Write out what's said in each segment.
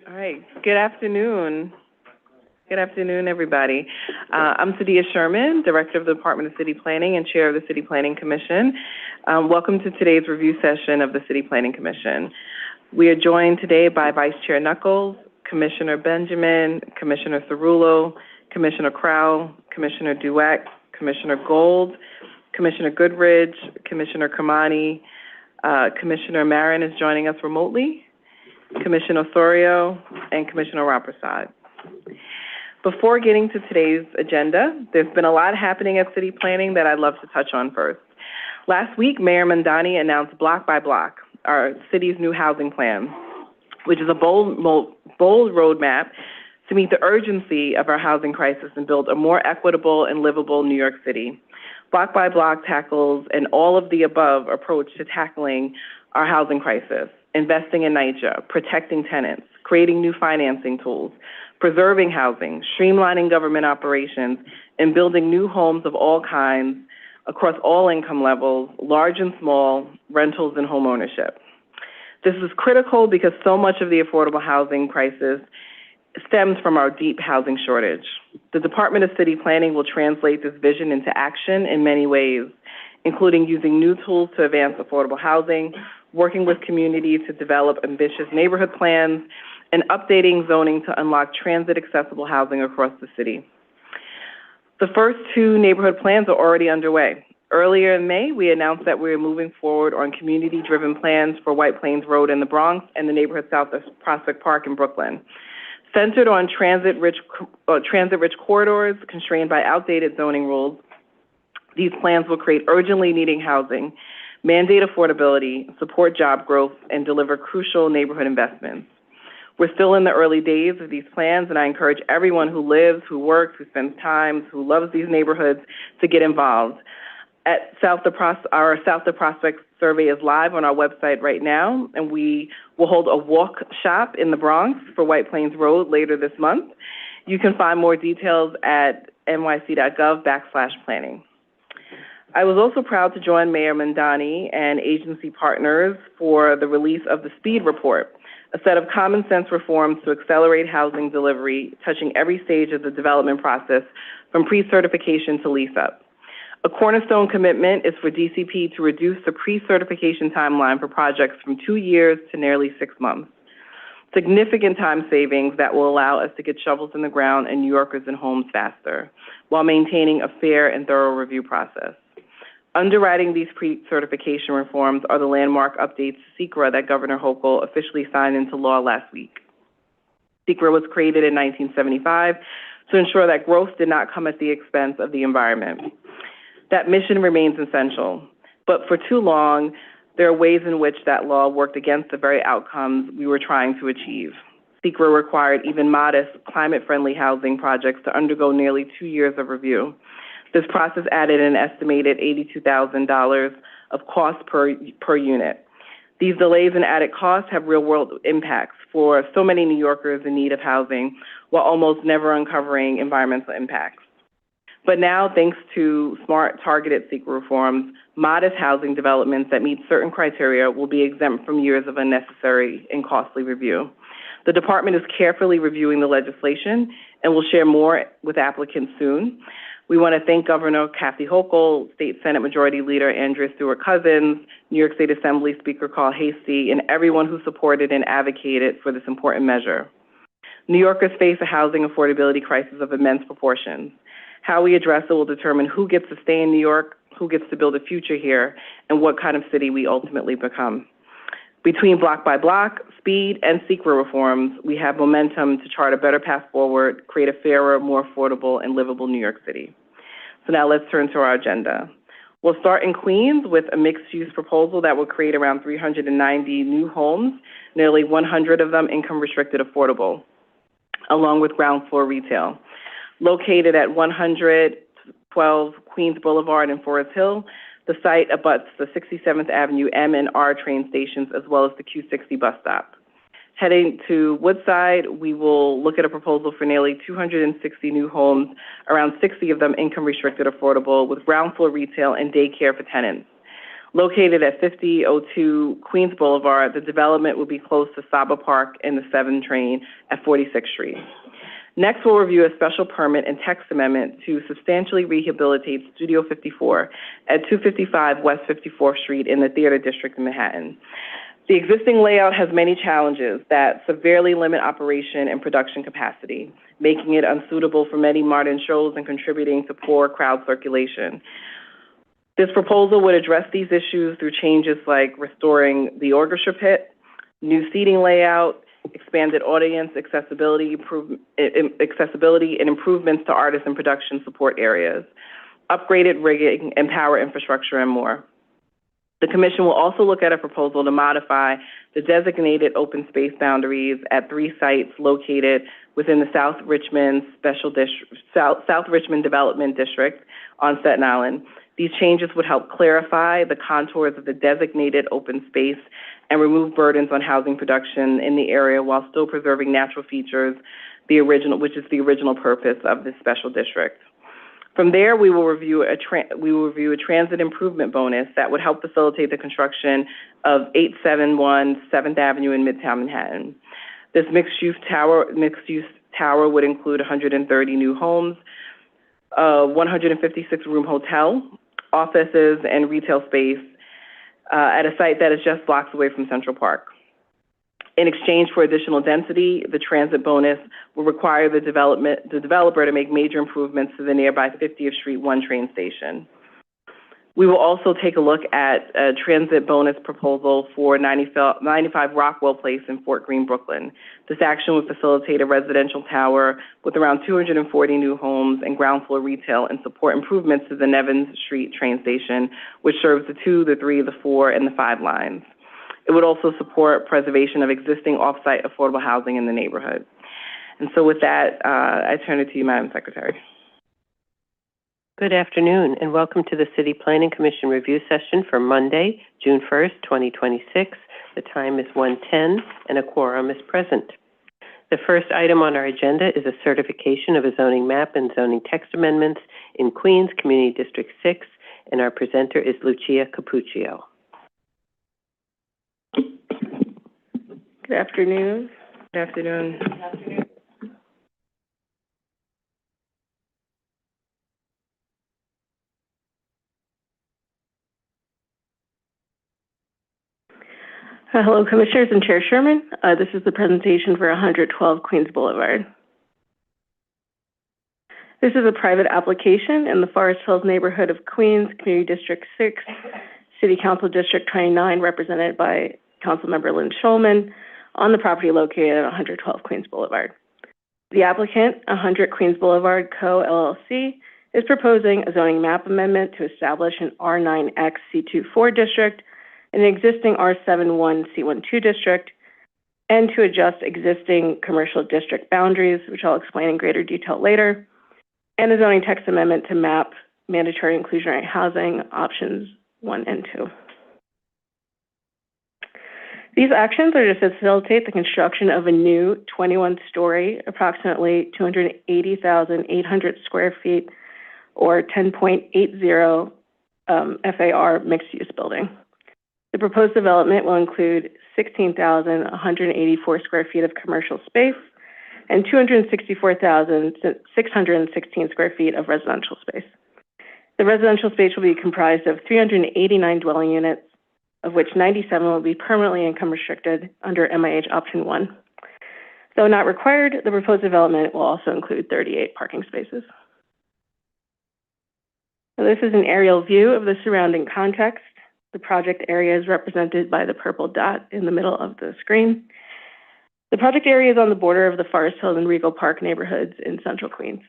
All right. Good afternoon. Good afternoon, everybody. I'm Sadia Sherman, Director of the Department of City Planning and Chair of the City Planning Commission. Welcome to today's review session of the City Planning Commission. We are joined today by Vice Chair Knuckles, Commissioner Benjamin, Commissioner Cerullo, Commissioner Crowell, Commissioner Dueck, Commissioner Gold, Commissioner Goodridge, Commissioner Kamani, Commissioner Marin is joining us remotely, Commissioner Osorio, and Commissioner Raprasad. Before getting to today's agenda, there's been a lot happening at City Planning that I'd love to touch on first. Last week, Mayor Mamdani announced Block by Block, our city's new housing plan, which is a bold roadmap to meet the urgency of our housing crisis and build a more equitable and livable New York City. Block by Block tackles an all-of-the-above approach to tackling our housing crisis, investing in NYCHA, protecting tenants, creating new financing tools, preserving housing, streamlining government operations, and building new homes of all kinds across all income levels, large and small, rentals and home ownership. This is critical because so much of the affordable housing crisis stems from our deep housing shortage. The Department of City Planning will translate this vision into action in many ways, including using new tools to advance affordable housing, working with communities to develop ambitious neighborhood plans, and updating zoning to unlock transit-accessible housing across the city. The first two neighborhood plans are already underway. Earlier in May, we announced that we are moving forward on community-driven plans for White Plains Road in the Bronx and the neighborhood south of Prospect Park in Brooklyn. Centered on transit-rich corridors constrained by outdated zoning rules, these plans will create urgently needing housing, mandate affordability, support job growth, and deliver crucial neighborhood investments. We're still in the early days of these plans, and I encourage everyone who lives, who works, who spends time, who loves these neighborhoods to get involved. Our South of Prospect survey is live on our website right now, and we will hold a walk shop in the Bronx for White Plains Road later this month. You can find more details at nyc.gov/planning. I was also proud to join Mayor Mamdani and agency partners for the release of the SPEED report, a set of common sense reforms to accelerate housing delivery, touching every stage of the development process from pre-certification to lease-up. A cornerstone commitment is for DCP to reduce the pre-certification timeline for projects from 2 years to nearly 6 months. Significant time savings that will allow us to get shovels in the ground and New Yorkers in homes faster, while maintaining a fair and thorough review process. Underwriting these pre-certification reforms are the landmark updates to SECRA that Governor Hochul officially signed into law last week. SECRA was created in 1975 to ensure that growth did not come at the expense of the environment. That mission remains essential, but for too long, there are ways in which that law worked against the very outcomes we were trying to achieve. SECRA required even modest climate-friendly housing projects to undergo nearly 2 years of review. This process added an estimated $82,000 of cost per unit. These delays and added costs have real-world impacts for so many New Yorkers in need of housing, while almost never uncovering environmental impacts. But now, thanks to smart, targeted SECRA reforms, modest housing developments that meet certain criteria will be exempt from years of unnecessary and costly review. The department is carefully reviewing the legislation and will share more with applicants soon. We want to thank Governor Kathy Hochul, State Senate Majority Leader Andrea Stewart-Cousins, New York State Assembly Speaker Carl Hastie, and everyone who supported and advocated for this important measure. New Yorkers face a housing affordability crisis of immense proportions. How we address it will determine who gets to stay in New York, who gets to build a future here, and what kind of city we ultimately become. Between Block by Block, SPEED, and SECRA reforms, we have momentum to chart a better path forward, create a fairer, more affordable, and livable New York City. So now let's turn to our agenda. We'll start in Queens with a mixed-use proposal that will create around 390 new homes, nearly 100 of them income-restricted affordable, along with ground floor retail. Located at 112 Queens Boulevard in Forest Hill, the site abuts the 67th Avenue M and R train stations as well as the Q60 bus stop. Heading to Woodside, we will look at a proposal for nearly 260 new homes, around 60 of them income-restricted affordable, with ground floor retail and daycare for tenants. Located at 5002 Queens Boulevard, the development will be close to Saba Park and the 7 train at 46th Street. Next, we'll review a special permit and text amendment to substantially rehabilitate Studio 54 at 255 West 54th Street in the Theater District in Manhattan. The existing layout has many challenges that severely limit operation and production capacity, making it unsuitable for many modern shows and contributing to poor crowd circulation. This proposal would address these issues through changes like restoring the orchestra pit, new seating layout, expanded audience accessibility, and improvements to artist and production support areas, upgraded rigging and power infrastructure, and more. The Commission will also look at a proposal to modify the designated open space boundaries at 3 sites located within the South Richmond Development District on Staten Island. These changes would help clarify the contours of the designated open space and remove burdens on housing production in the area while still preserving natural features, which is the original purpose of this special district. From there, we will review a transit improvement bonus that would help facilitate the construction of 871 7th Avenue in Midtown Manhattan. This mixed-use tower would include 130 new homes, 156-room hotel, offices, and retail space at a site that is just blocks away from Central Park. In exchange for additional density, the transit bonus will require the developer to make major improvements to the nearby 50th Street 1 train station. We will also take a look at a transit bonus proposal for 95 Rockwell Place in Fort Greene, Brooklyn. This action would facilitate a residential tower with around 240 new homes and ground floor retail and support improvements to the Nevins Street train station, which serves the 2, the 3, the 4, and the 5 lines. It would also support preservation of existing off-site affordable housing in the neighborhood. And so with that, I turn it to you, Madam Secretary. Good afternoon, and welcome to the City Planning Commission review session for Monday, June 1st, 2026. The time is 1:10, and a quorum is present. The first item on our agenda is a certification of a zoning map and zoning text amendments in Queens Community District 6, and our presenter is Lucia Capuccio. Good afternoon. Good afternoon. Good afternoon. Hello, Commissioners and Chair Sherman. This is the presentation for 112 Queens Boulevard. This is a private application in the Forest Hills neighborhood of Queens, Community District 6, City Council District 29, represented by Councilmember Lynn Schulman, on the property located at 112 Queens Boulevard. The applicant, 100 Queens Boulevard Co. LLC, is proposing a zoning map amendment to establish an R9X C24 district, an existing R71 C12 district, and to adjust existing commercial district boundaries, which I'll explain in greater detail later, and a zoning text amendment to map mandatory inclusionary housing options 1 and 2. These actions are to facilitate the construction of a new 21-story, approximately 280,800 square feet, or 10.80 FAR mixed-use building. The proposed development will include 16,184 square feet of commercial space and 264,616 square feet of residential space. The residential space will be comprised of 389 dwelling units, of which 97 will be permanently income restricted under MIH Option 1. Though not required, the proposed development will also include 38 parking spaces. Now, this is an aerial view of the surrounding context. The project area is represented by the purple dot in the middle of the screen. The project area is on the border of the Forest Hills and Regal Park neighborhoods in central Queens.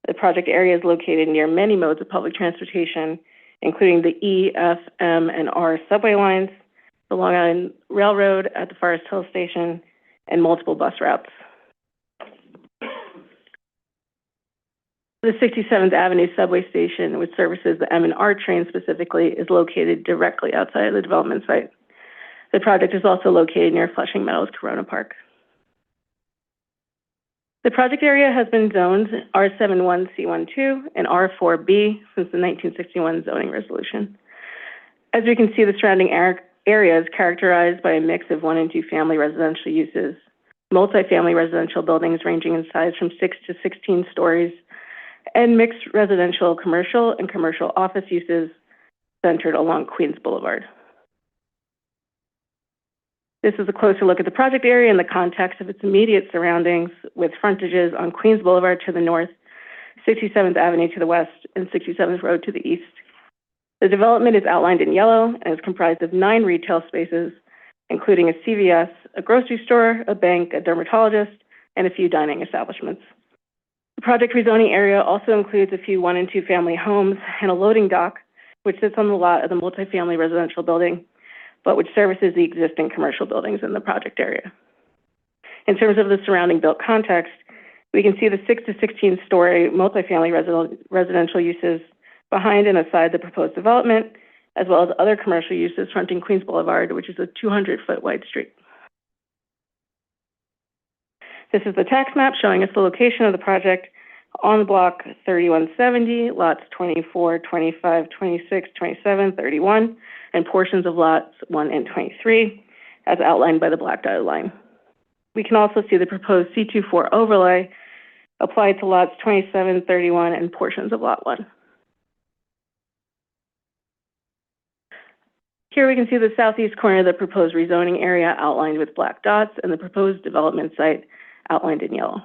The project area is located near many modes of public transportation, including the E, F, M, and R subway lines, the Long Island Railroad at the Forest Hills Station, and multiple bus routes. The 67th Avenue subway station, which services the M and R train specifically, is located directly outside of the development site. The project is also located near Flushing Meadows Corona Park. The project area has been zoned R71C12 and R4B since the 1961 zoning resolution. As we can see, the surrounding area is characterized by a mix of 1 and 2 family residential uses, multifamily residential buildings ranging in size from 6 to 16 stories, and mixed residential commercial and commercial office uses centered along Queens Boulevard. This is a closer look at the project area in the context of its immediate surroundings, with frontages on Queens Boulevard to the north, 67th Avenue to the west, and 67th Road to the east. The development is outlined in yellow and is comprised of 9 retail spaces, including a CVS, a grocery store, a bank, a dermatologist, and a few dining establishments. The project rezoning area also includes a few 1 and 2 family homes and a loading dock, which sits on the lot of the multifamily residential building, but which services the existing commercial buildings in the project area. In terms of the surrounding built context, we can see the 6 to 16-story multifamily residential uses behind and aside the proposed development, as well as other commercial uses fronting Queens Boulevard, which is a 200-foot wide street. This is the tax map showing us the location of the project on block 3170, lots 24, 25, 26, 27, 31, and portions of lots 1 and 23, as outlined by the black dotted line. We can also see the proposed C24 overlay applied to lots 27, 31, and portions of lot 1. Here we can see the southeast corner of the proposed rezoning area outlined with black dots and the proposed development site outlined in yellow.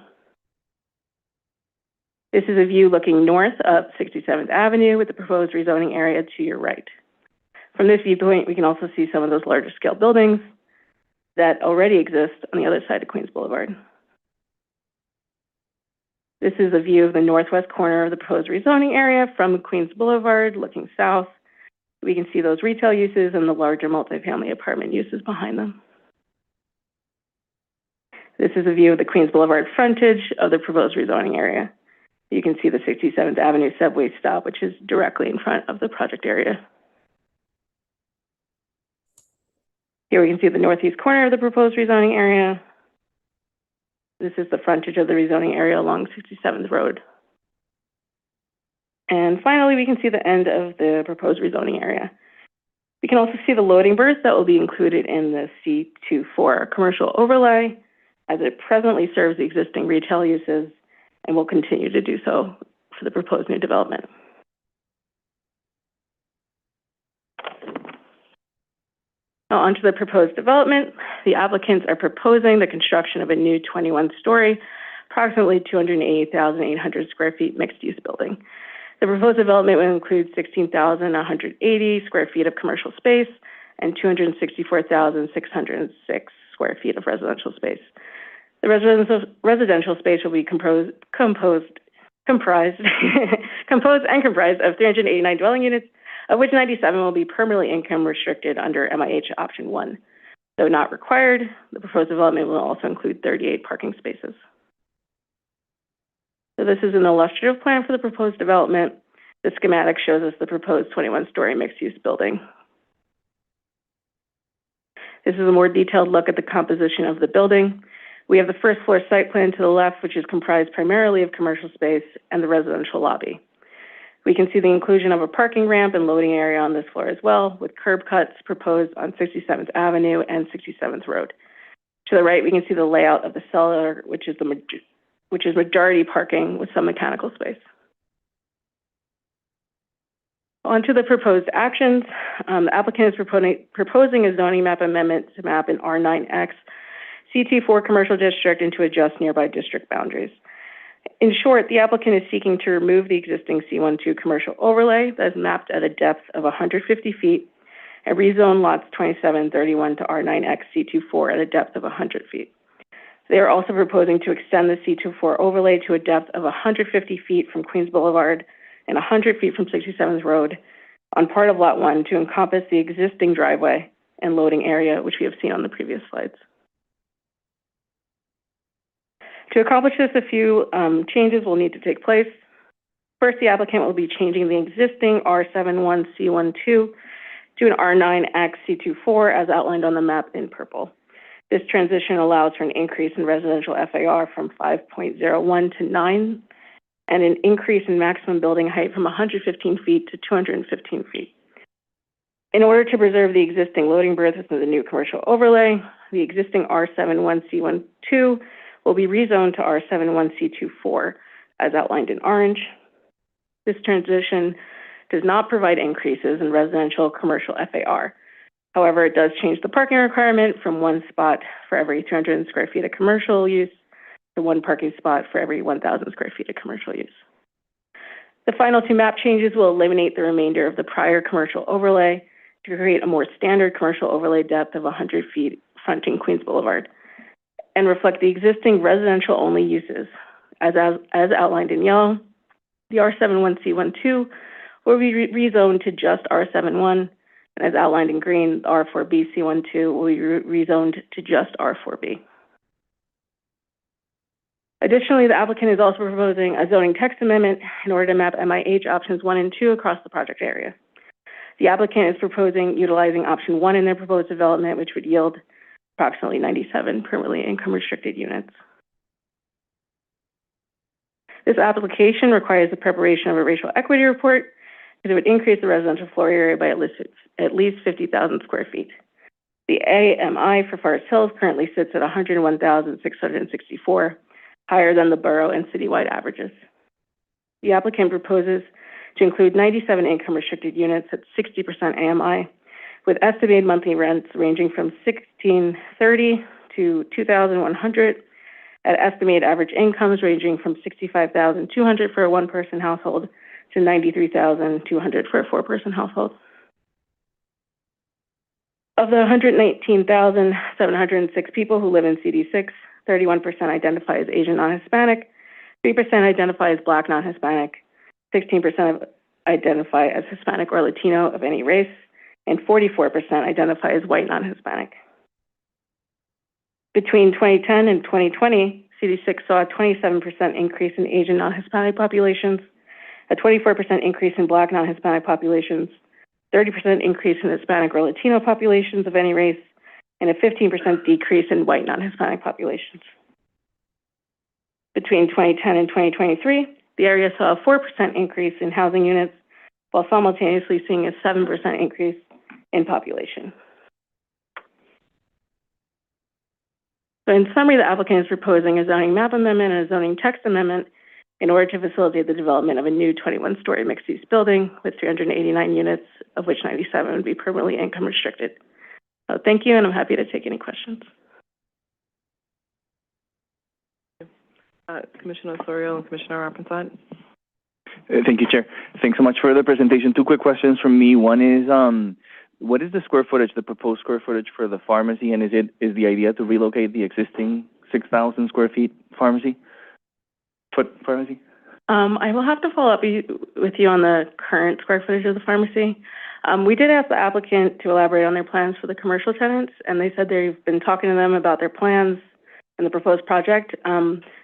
This is a view looking north of 67th Avenue with the proposed rezoning area to your right. From this viewpoint, we can also see some of those larger scale buildings that already exist on the other side of Queens Boulevard. This is a view of the northwest corner of the proposed rezoning area from Queens Boulevard looking south. We can see those retail uses and the larger multifamily apartment uses behind them. This is a view of the Queens Boulevard frontage of the proposed rezoning area. You can see the 67th Avenue subway stop, which is directly in front of the project area. Here we can see the northeast corner of the proposed rezoning area. This is the frontage of the rezoning area along 67th Road. And finally, we can see the end of the proposed rezoning area. We can also see the loading berth that will be included in the C24 commercial overlay, as it presently serves the existing retail uses and will continue to do so for the proposed new development. Now onto the proposed development. The applicants are proposing the construction of a new 21-story, approximately 280,800 square feet mixed-use building. The proposed development will include 16,180 square feet of commercial space and 264,606 square feet of residential space. The residential space will be composed and comprised of 389 dwelling units, of which 97 will be permanently income restricted under MIH Option 1. Though not required, the proposed development will also include 38 parking spaces. So this is an illustrative plan for the proposed development. The schematic shows us the proposed 21-story mixed-use building. This is a more detailed look at the composition of the building. We have the first floor site plan to the left, which is comprised primarily of commercial space and the residential lobby. We can see the inclusion of a parking ramp and loading area on this floor as well, with curb cuts proposed on 67th Avenue and 67th Road. To the right, we can see the layout of the cellar, which is majority parking with some mechanical space. On to the proposed actions. The applicant is proposing a zoning map amendment to map an R9X CT4 commercial district and to adjust nearby district boundaries. In short, the applicant is seeking to remove the existing C12 commercial overlay that is mapped at a depth of 150 feet and rezone lots 27, 31 to R9X C24 at a depth of 100 feet. They are also proposing to extend the C24 overlay to a depth of 150 feet from Queens Boulevard and 100 feet from 67th Road on part of Lot 1 to encompass the existing driveway and loading area, which we have seen on the previous slides. To accomplish this, a few changes will need to take place. First, the applicant will be changing the existing R71 C12 to an R9X C24 as outlined on the map in purple. This transition allows for an increase in residential FAR from 5.01 to 9 and an increase in maximum building height from 115 feet to 215 feet. In order to preserve the existing loading berths within the new commercial overlay, the existing R71C12 will be rezoned to R71C24, as outlined in orange. This transition does not provide increases in residential commercial FAR. However, it does change the parking requirement from one spot for every 300 square feet of commercial use to one parking spot for every 1,000 square feet of commercial use. The final two map changes will eliminate the remainder of the prior commercial overlay to create a more standard commercial overlay depth of 100 feet fronting Queens Boulevard and reflect the existing residential-only uses. As outlined in yellow, the R71C12 will be rezoned to just R71, and as outlined in green, the R4BC12 will be rezoned to just R4B. Additionally, the applicant is also proposing a zoning text amendment in order to map MIH options 1 and 2 across the project area. The applicant is proposing utilizing option 1 in their proposed development, which would yield approximately 97 permanently income-restricted units. This application requires the preparation of a racial equity report, because it would increase the residential floor area by at least 50,000 square feet. The AMI for Forest Hills currently sits at 101,664, higher than the borough and citywide averages. The applicant proposes to include 97 income-restricted units at 60% AMI, with estimated monthly rents ranging from $1,630 to $2,100, at estimated average incomes ranging from $65,200 for a one-person household to $93,200 for a four-person household. Of the 119,706 people who live in CD6, 31% identify as Asian non-Hispanic, 3% identify as Black non-Hispanic, 16% identify as Hispanic or Latino of any race, and 44% identify as White non-Hispanic. Between 2010 and 2020, CD6 saw a 27% increase in Asian non-Hispanic populations, a 24% increase in Black non-Hispanic populations, 30% increase in Hispanic or Latino populations of any race, and a 15% decrease in White non-Hispanic populations. Between 2010 and 2023, the area saw a 4% increase in housing units, while simultaneously seeing a 7% increase in population. So in summary, the applicant is proposing a zoning map amendment and a zoning text amendment in order to facilitate the development of a new 21-story mixed-use building with 389 units, of which 97 would be permanently income restricted. Thank you, and I'm happy to take any questions. Commissioner Osorio and Commissioner Arpensad. Thank you, Chair. Thanks so much for the presentation. Two quick questions from me. One is, what is the square footage, the proposed square footage for the pharmacy, and is the idea to relocate the existing 6,000 square feet pharmacy? I will have to follow up with you on the current square footage of the pharmacy. We did ask the applicant to elaborate on their plans for the commercial tenants, and they said they've been talking to them about their plans and the proposed project.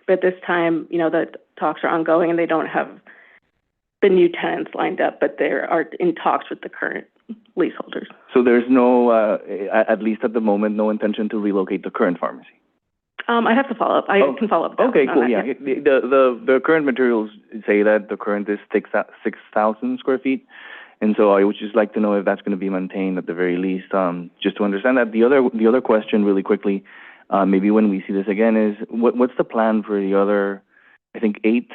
But this time, the talks are ongoing and they don't have the new tenants lined up, but they are in talks with the current leaseholders. So there's no, at least at the moment, no intention to relocate the current pharmacy? I have to follow up. I can follow up. Okay, cool. Yeah, the current materials say that the current is 6,000 square feet, and so I would just like to know if that's going to be maintained at the very least. Just to understand that. The other question, really quickly, maybe when we see this again, is what's the plan for the other? I think 8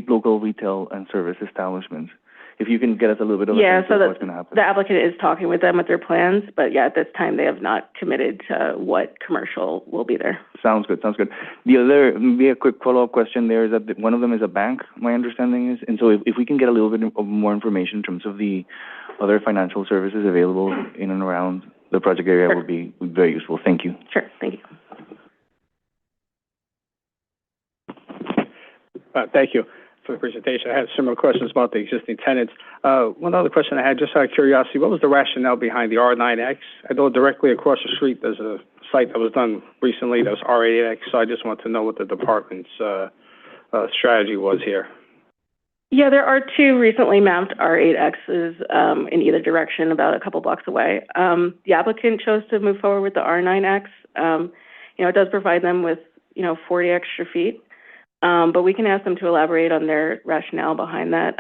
local retail and service establishments. If you can get us a little bit of a sense of what's going to happen. The applicant is talking with them with their plans, but at this time they have not committed to what commercial will be there. Sounds good. The other, maybe a quick follow-up question there is that one of them is a bank, my understanding is, and so if we can get a little bit of more information in terms of the other financial services available in and around the project area, would be very useful. Thank you. Sure, thank you. Thank you for the presentation. I had similar questions about the existing tenants. One other question I had, just out of curiosity, what was the rationale behind the R9X? I know directly across the street there's a site that was done recently that was R8X, so I just want to know what the department's strategy was here. Yeah, there are 2 recently mapped R8Xs in either direction, about a couple blocks away. The applicant chose to move forward with the R9X. It does provide them with 40 extra feet. But we can ask them to elaborate on their rationale behind that.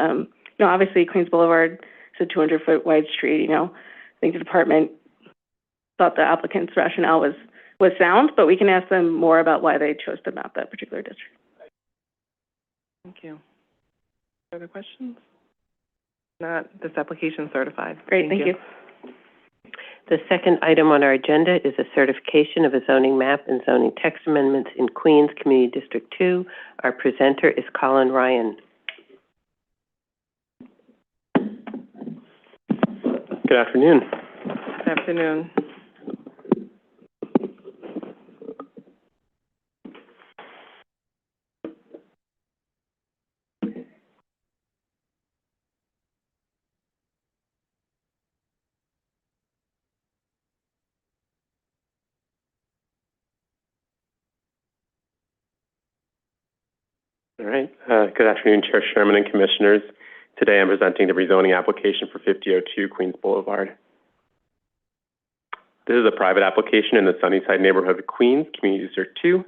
Obviously, Queens Boulevard It's a 200-foot wide street, you know. I think the department thought the applicant's rationale was sound, but we can ask them more about why they chose to map that particular district. Thank you. Other questions? Not, this application certified. Great, thank you. The second item on our agenda is a certification of a zoning map and zoning text amendments in Queens Community District 2. Our presenter is Colin Ryan. Good afternoon. Good afternoon. All right. Good afternoon, Chair, Chairman, and Commissioners. Today I'm presenting the rezoning application for 5002 Queens Boulevard. This is a private application in the Sunnyside neighborhood of Queens, Community District 2.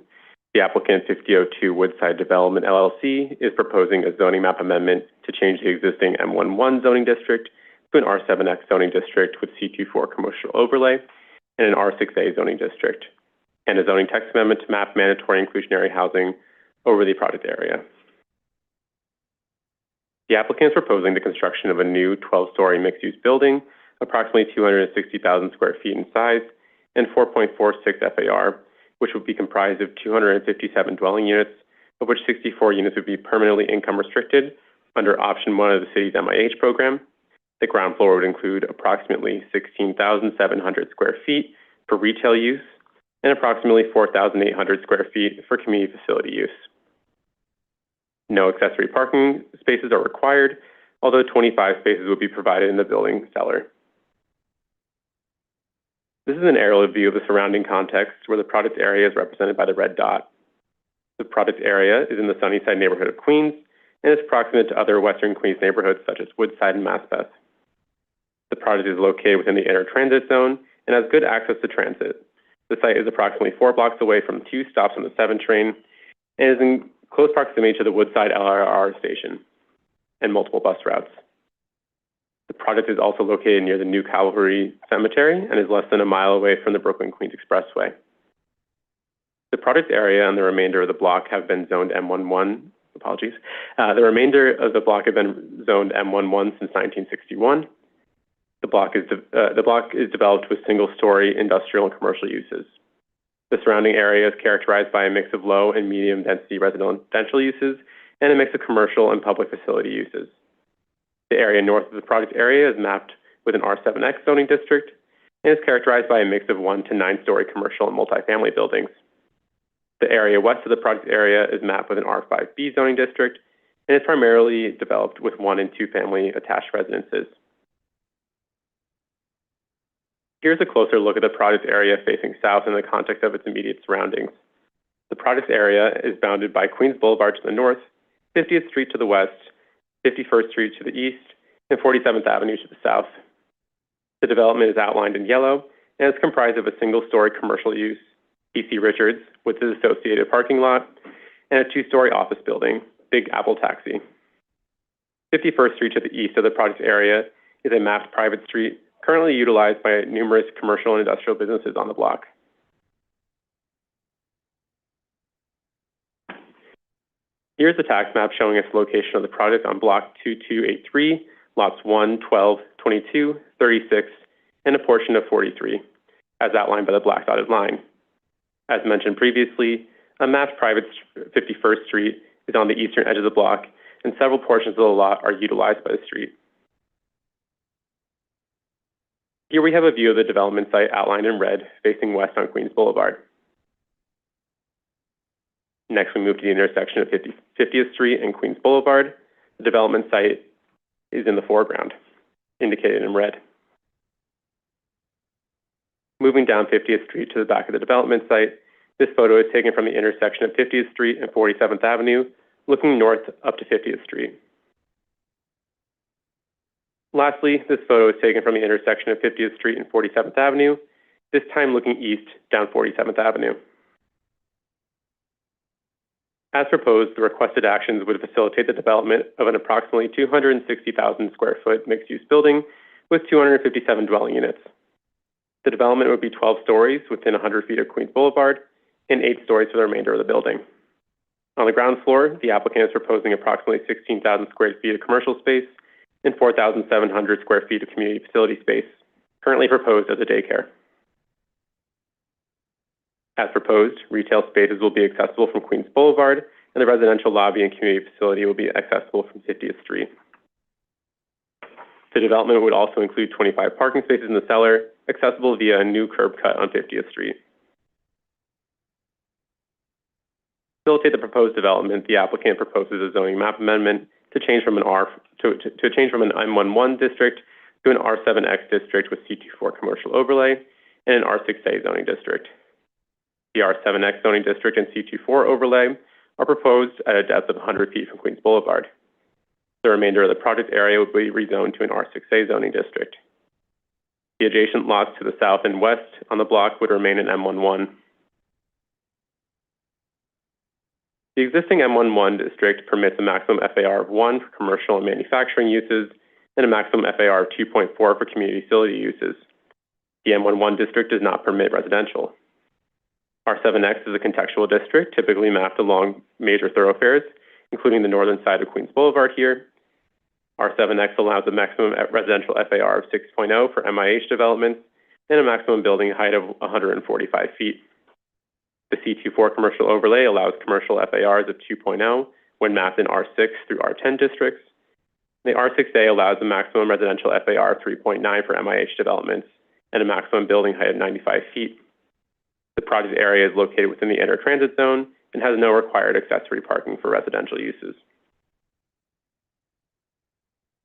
The applicant, 5002 Woodside Development, LLC, is proposing a zoning map amendment to change the existing M11 zoning district to an R7X zoning district with C24 commercial overlay and an R6A zoning district, and a zoning text amendment to map mandatory inclusionary housing over the project area. The applicant is proposing the construction of a new 12-story mixed-use building, approximately 260,000 square feet in size, and 4.46 FAR, which would be comprised of 257 dwelling units, of which 64 units would be permanently income restricted under option 1 of the city's MIH program. The ground floor would include approximately 16,700 square feet for retail use and approximately 4,800 square feet for community facility use. No accessory parking spaces are required, although 25 spaces would be provided in the building cellar. This is an aerial view of the surrounding context where the project area is represented by the red dot. The project area is in the Sunnyside neighborhood of Queens and is proximate to other Western Queens neighborhoods such as Woodside and Maspeth. The project is located within the inner transit zone and has good access to transit. The site is approximately 4 blocks away from 2 stops on the 7 train and is in close proximity to the Woodside LRR station and multiple bus routes. The project is also located near the New Calvary Cemetery and is less than a mile away from the Brooklyn-Queens Expressway. The project area and the remainder of the block have been zoned M11. Apologies. The remainder of the block have been zoned M11 since 1961. The block is developed with single-story industrial and commercial uses. The surrounding area is characterized by a mix of low and medium density residential uses and a mix of commercial and public facility uses. The area north of the project area is mapped with an R7X zoning district and is characterized by a mix of 1 to 9-story commercial and multifamily buildings. The area west of the project area is mapped with an R5B zoning district and is primarily developed with 1 and 2 family attached residences. Here's a closer look at the project area facing south in the context of its immediate surroundings. The project area is bounded by Queens Boulevard to the north, 50th Street to the west, 51st Street to the east, and 47th Avenue to the south. The development is outlined in yellow and is comprised of a single-story commercial use, PC Richards, with its associated parking lot, and a 2-story office building, Big Apple Taxi. 51st Street to the east of the project area is a mapped private street currently utilized by numerous commercial and industrial businesses on the block. Here's the tax map showing its location of the project on block 2283, lots 1, 12, 22, 36, and a portion of 43, as outlined by the black dotted line. As mentioned previously, a mapped private 51st Street is on the eastern edge of the block, and several portions of the lot are utilized by the street. Here we have a view of the development site outlined in red, facing west on Queens Boulevard. Next, we move to the intersection of 50th Street and Queens Boulevard. The development site is in the foreground, indicated in red. Moving down 50th Street to the back of the development site, this photo is taken from the intersection of 50th Street and 47th Avenue, looking north up to 50th Street. Lastly, this photo is taken from the intersection of 50th Street and 47th Avenue, this time looking east down 47th Avenue. As proposed, the requested actions would facilitate the development of an approximately 260,000 square foot mixed-use building with 257 dwelling units. The development would be 12 stories within 100 feet of Queens Boulevard and 8 stories for the remainder of the building. On the ground floor, the applicant is proposing approximately 16,000 square feet of commercial space and 4,700 square feet of community facility space, currently proposed as a daycare. As proposed, retail spaces will be accessible from Queens Boulevard, and the residential lobby and community facility will be accessible from 50th Street. The development would also include 25 parking spaces in the cellar, accessible via a new curb cut on 50th Street. To facilitate the proposed development, the applicant proposes a zoning map amendment to change from an M11 district to an R7X district with C24 commercial overlay and an R6A zoning district. The R7X zoning district and C24 overlay are proposed at a depth of 100 feet from Queens Boulevard. The remainder of the project area would be rezoned to an R6A zoning district. The adjacent lots to the south and west on the block would remain in M11. The existing M11 district permits a maximum FAR of 1 for commercial and manufacturing uses and a maximum FAR of 2.4 for community facility uses. The M11 district does not permit residential. R7X is a contextual district typically mapped along major thoroughfares, including the northern side of Queens Boulevard here. R7X allows a maximum residential FAR of 6.0 for MIH developments and a maximum building height of 145 feet. The C24 commercial overlay allows commercial FARs of 2.0 when mapped in R6 through R10 districts. The R6A allows a maximum residential FAR of 3.9 for MIH developments and a maximum building height of 95 feet. The project area is located within the inner transit zone and has no required accessory parking for residential uses.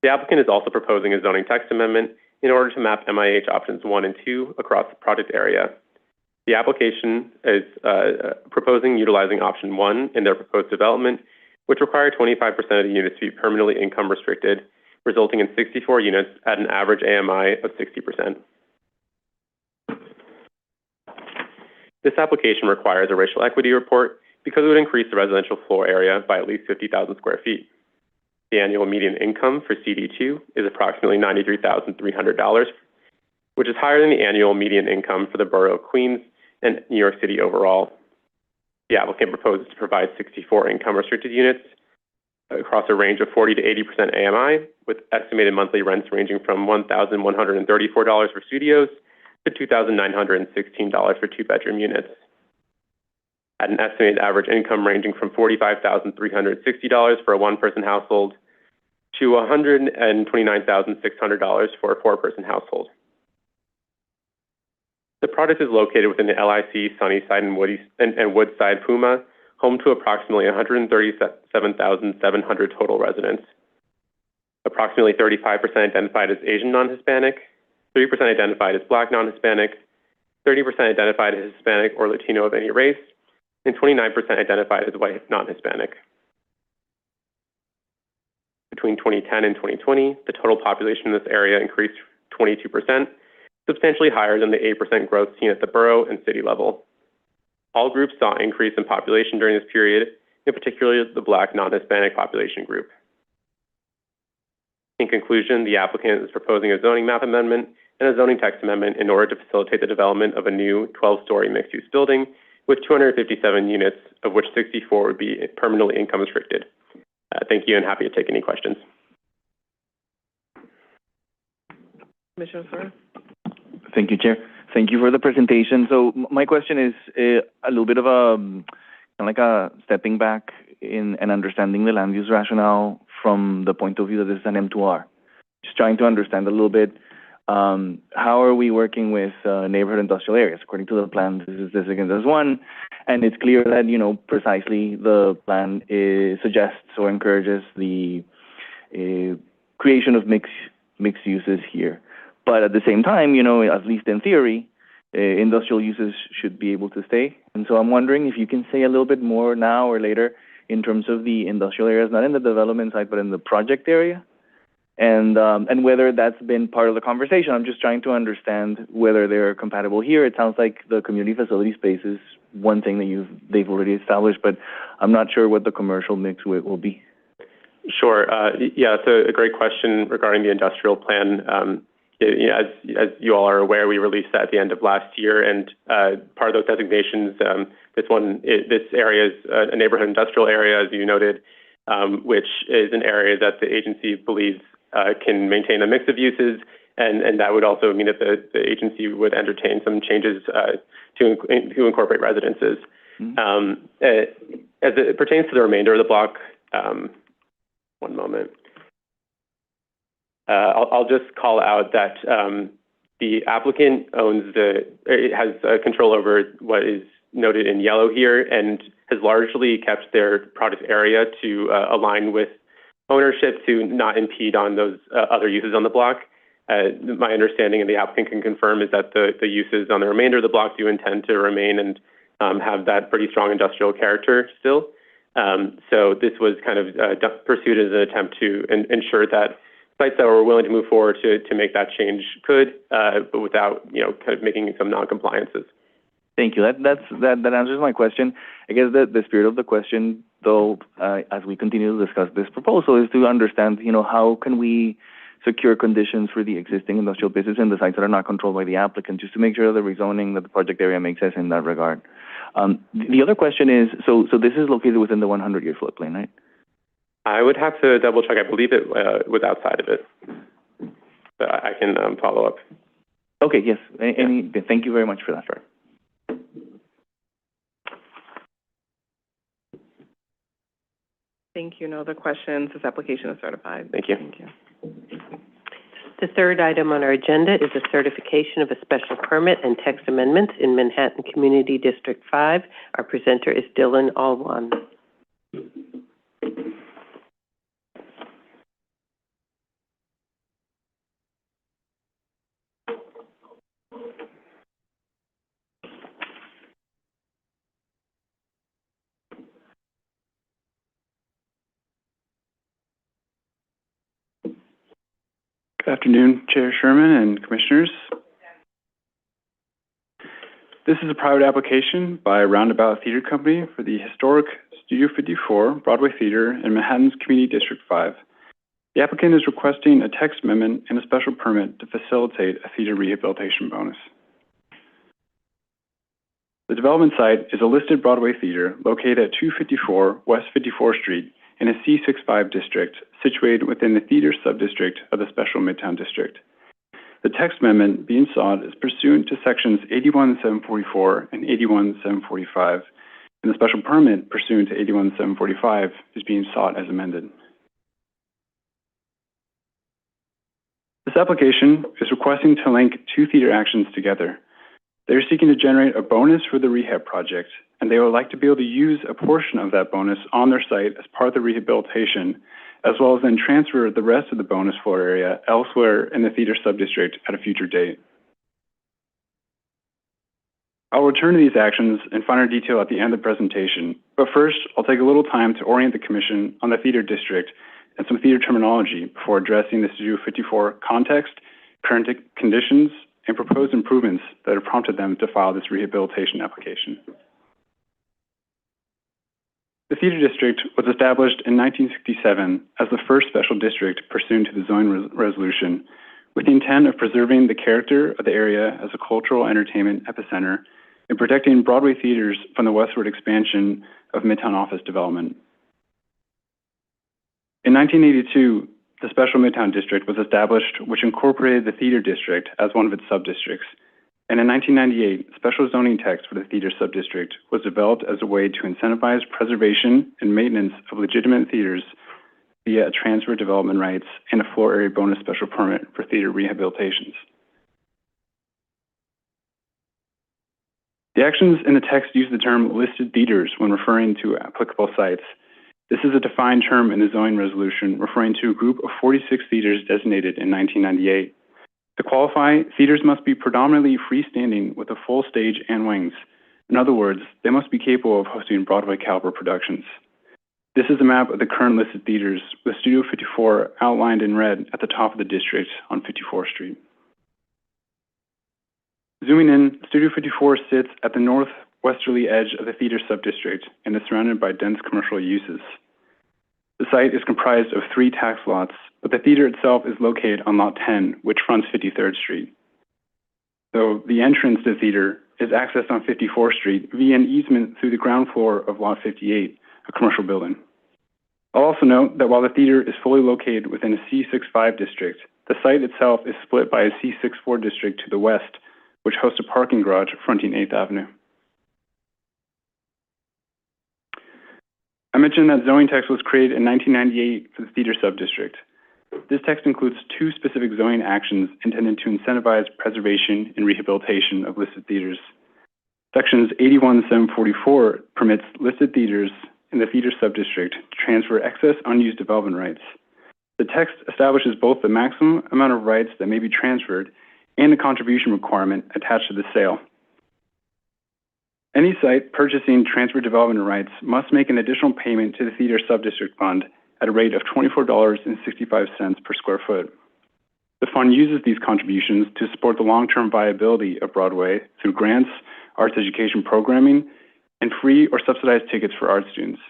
The applicant is also proposing a zoning text amendment in order to map MIH options 1 and 2 across the project area. The application is proposing utilizing option 1 in their proposed development, which require 25% of the units to be permanently income restricted, resulting in 64 units at an average AMI of 60%. This application requires a racial equity report because it would increase the residential floor area by at least 50,000 square feet. The annual median income for CD2 is approximately $93,300, which is higher than the annual median income for the borough of Queens and New York City overall. The applicant proposes to provide 64 income restricted units across a range of 40 to 80% AMI, with estimated monthly rents ranging from $1,134 for studios to $2,916 for two-bedroom units. At an estimated average income ranging from $45,360 for a one-person household to $129,600 for a four-person household. The project is located within the LIC, Sunnyside, and Woodside Puma, home to approximately 137,700 total residents. Approximately 35% identified as Asian non-Hispanic, 3% identified as Black non-Hispanic, 30% identified as Hispanic or Latino of any race, and 29% identified as white non-Hispanic. Between 2010 and 2020, the total population in this area increased 22%, substantially higher than the 8% growth seen at the borough and city level. All groups saw an increase in population during this period, in particular the Black non-Hispanic population group. In conclusion, the applicant is proposing a zoning map amendment and a zoning text amendment in order to facilitate the development of a new 12-story mixed-use building with 257 units, of which 64 would be permanently income restricted. Thank you, and happy to take any questions. Commissioner Sir. Thank you, Chair. Thank you for the presentation. So my question is a little bit of kind of like a stepping back in and understanding the land use rationale from the point of view that this is an M2R. Just trying to understand a little bit, how are we working with neighborhood industrial areas? According to the plan, this is designated as one, and it's clear that, you know, precisely the plan suggests or encourages the creation of mixed uses here. But at the same time, you know, at least in theory, industrial uses should be able to stay. And so I'm wondering if you can say a little bit more now or later in terms of the industrial areas, not in the development side, but in the project area, and whether that's been part of the conversation. I'm just trying to understand whether they're compatible here. It sounds like the community facility spaces one thing that they've already established, but I'm not sure what the commercial mix will be. Sure. Yeah, it's a great question regarding the industrial plan. As you all are aware, we released that at the end of last year, and part of those designations, this area is a neighborhood industrial area, as you noted, which is an area that the agency believes can maintain a mix of uses, and that would also mean that the agency would entertain some changes to incorporate residences. Mm-hmm. As it pertains to the remainder of the block, one moment. I'll just call out that the applicant has control over what is noted in yellow here and has largely kept their project area to align with ownership to not impede on those other uses on the block. My understanding, and the applicant can confirm, is that the uses on the remainder of the block do intend to remain and have that pretty strong industrial character still. So this was kind of pursued as an attempt to ensure that sites that were willing to move forward to make that change could, but without, kind of making some non-compliances. Thank you. That answers my question. I guess the spirit of the question, though, as we continue to discuss this proposal, is to understand, how can we secure conditions for the existing industrial business and the sites that are not controlled by the applicant, just to make sure that the rezoning, that the project area makes sense in that regard. The other question is, so this is located within the 100-year floodplain, right? I would have to double check. I believe it was outside of it, but I can follow up. Okay. Yes. Thank you very much for that. Sure. Thank you. No other questions. This application is certified. Thank you. Thank you. The third item on our agenda is a certification of a special permit and text amendments in Manhattan Community District 5. Our presenter is Dylan Alwan. Good afternoon, Chair Sherman and Commissioners. This is a private application by Roundabout Theater Company for the historic Studio 54 Broadway Theater in Manhattan's Community District 5. The applicant is requesting a text amendment and a special permit to facilitate a theater rehabilitation bonus. The development site is a listed Broadway theater located at 254 West 54th Street in a C65 district situated within the theater subdistrict of the Special Midtown District. The text amendment being sought is pursuant to sections 81-744 and 81-745, and the special permit pursuant to 81-745 is being sought as amended. This application is requesting to link two theater actions together. They are seeking to generate a bonus for the rehab project, and they would like to be able to use a portion of that bonus on their site as part of the rehabilitation, as well as then transfer the rest of the bonus floor area elsewhere in the theater subdistrict at a future date. I'll return to these actions in finer detail at the end of the presentation, but first I'll take a little time to orient the Commission on the theater district and some theater terminology before addressing the Studio 54 context, current conditions, and proposed improvements that have prompted them to file this rehabilitation application. The theater district was established in 1967 as the first special district pursuant to the zoning resolution, with the intent of preserving the character of the area as a cultural entertainment epicenter and protecting Broadway theaters from the westward expansion of Midtown office development. In 1982, the Special Midtown District was established, which incorporated the theater district as one of its subdistricts. And in 1998, special zoning text for the theater subdistrict was developed as a way to incentivize preservation and maintenance of legitimate theaters via a transfer of development rights and a floor area bonus special permit for theater rehabilitations. The actions in the text use the term listed theaters when referring to applicable sites. This is a defined term in the zoning resolution referring to a group of 46 theaters designated in 1998. To qualify, theaters must be predominantly freestanding with a full stage and wings. In other words, they must be capable of hosting Broadway caliber productions. This is a map of the current listed theaters, with Studio 54 outlined in red at the top of the district on 54th Street. Zooming in, Studio 54 sits at the north westerly edge of the theater subdistrict and is surrounded by dense commercial uses. The site is comprised of 3 tax lots, but the theater itself is located on Lot 10, which fronts 53rd Street. So the entrance to the theater is accessed on 54th Street via an easement through the ground floor of Lot 58, a commercial building. I'll also note that while the theater is fully located within a C65 district, the site itself is split by a C64 district to the west, which hosts a parking garage fronting 8th Avenue. I mentioned that zoning text was created in 1998 for the theater subdistrict. This text includes 2 specific zoning actions intended to incentivize preservation and rehabilitation of listed theaters. Sections 81-744 permits listed theaters in the theater subdistrict to transfer excess unused development rights. The text establishes both the maximum amount of rights that may be transferred and the contribution requirement attached to the sale. Any site purchasing transfer development rights must make an additional payment to the theater subdistrict fund at a rate of $24.65 per square foot. The fund uses these contributions to support the long-term viability of Broadway through grants, arts education programming, and free or subsidized tickets for art students.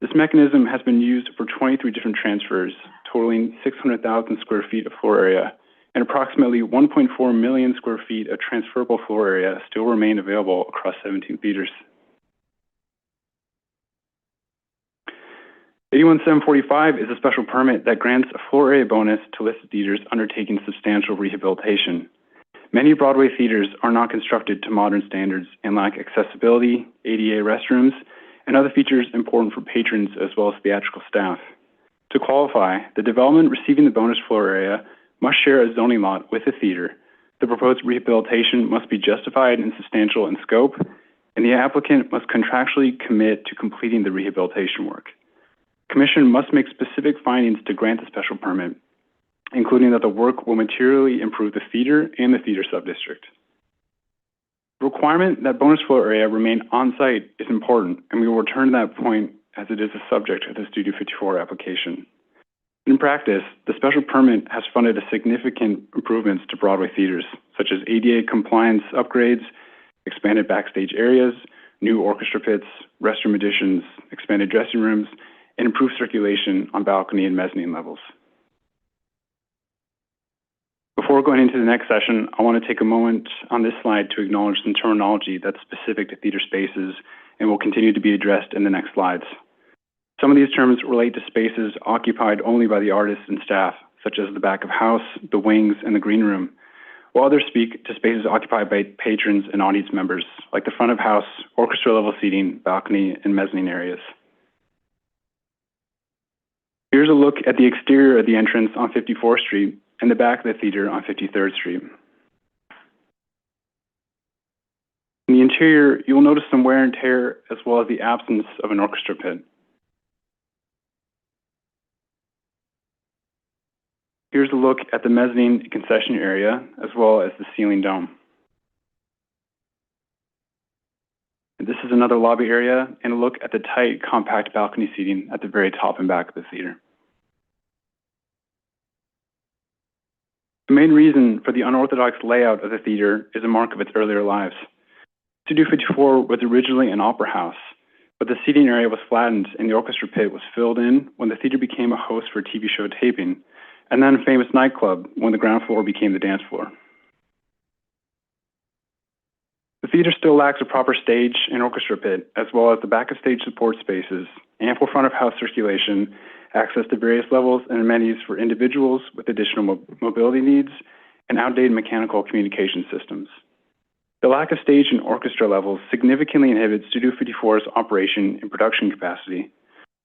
This mechanism has been used for 23 different transfers, totaling 600,000 square feet of floor area, and approximately 1.4 million square feet of transferable floor area still remain available across 17 theaters. 81745 is a special permit that grants a floor area bonus to listed theaters undertaking substantial rehabilitation. Many Broadway theaters are not constructed to modern standards and lack accessibility, ADA restrooms, and other features important for patrons as well as theatrical staff. To qualify, the development receiving the bonus floor area must share a zoning lot with the theater. The proposed rehabilitation must be justified and substantial in scope, and the applicant must contractually commit to completing the rehabilitation work. Commission must make specific findings to grant the special permit, including that the work will materially improve the theater and the theater subdistrict. The requirement that bonus floor area remain on-site is important, and we will return to that point as it is a subject of the Studio 54 application. In practice, the special permit has funded significant improvements to Broadway theaters, such as ADA compliance upgrades, expanded backstage areas, new orchestra pits, restroom additions, expanded dressing rooms, and improved circulation on balcony and mezzanine levels. Before going into the next session, I want to take a moment on this slide to acknowledge some terminology that's specific to theater spaces and will continue to be addressed in the next slides. Some of these terms relate to spaces occupied only by the artists and staff, such as the back of house, the wings, and the green room, while others speak to spaces occupied by patrons and audience members, like the front of house, orchestra-level seating, balcony, and mezzanine areas. Here's a look at the exterior of the entrance on 54th Street and the back of the theater on 53rd Street. In the interior, you will notice some wear and tear as well as the absence of an orchestra pit. Here's a look at the mezzanine concession area as well as the ceiling dome. And this is another lobby area and a look at the tight, compact balcony seating at the very top and back of the theater. The main reason for the unorthodox layout of the theater is a mark of its earlier lives. Studio 54 was originally an opera house, but the seating area was flattened and the orchestra pit was filled in when the theater became a host for a TV show taping, and then a famous nightclub when the ground floor became the dance floor. The theater still lacks a proper stage and orchestra pit, as well as the back of stage support spaces, ample front of house circulation, access to various levels and amenities for individuals with additional mobility needs, and outdated mechanical communication systems. The lack of stage and orchestra levels significantly inhibits Studio 54's operation and production capacity.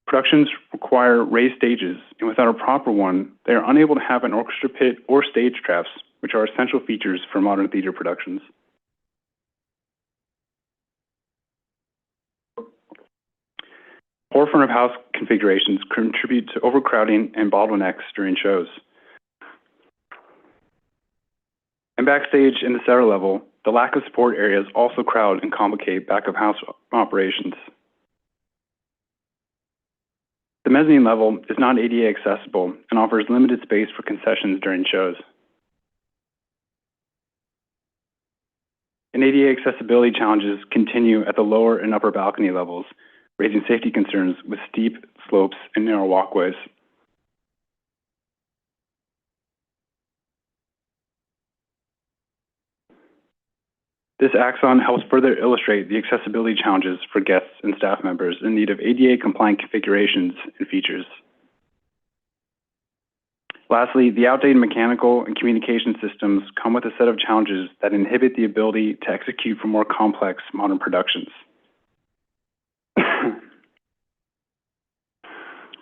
Productions require raised stages, and without a proper one, they are unable to have an orchestra pit or stage traps, which are essential features for modern theater productions. Poor front of house configurations contribute to overcrowding and bottlenecks during shows. And backstage in the center level, the lack of support areas also crowd and complicate back of house operations. The mezzanine level is not ADA accessible and offers limited space for concessions during shows. and ADA accessibility challenges continue at the lower and upper balcony levels, raising safety concerns with steep slopes and narrow walkways. This axon helps further illustrate the accessibility challenges for guests and staff members in need of ADA-compliant configurations and features. Lastly, the outdated mechanical and communication systems come with a set of challenges that inhibit the ability to execute for more complex modern productions.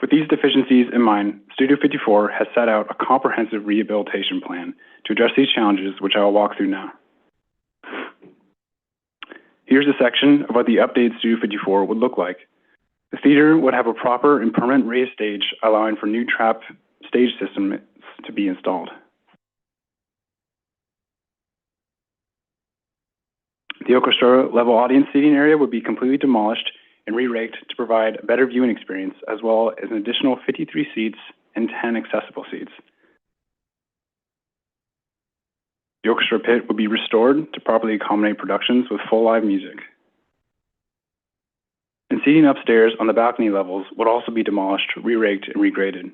With these deficiencies in mind, Studio 54 has set out a comprehensive rehabilitation plan to address these challenges, which I will walk through now. Here's a section of what the updated Studio 54 would look like. The theater would have a proper and permanent raised stage, allowing for new trap stage systems to be installed. The orchestra level audience seating area would be completely demolished and re-raked to provide a better viewing experience, as well as an additional 53 seats and 10 accessible seats. The orchestra pit would be restored to properly accommodate productions with full live music. And seating upstairs on the balcony levels would also be demolished, re-raked, and regraded.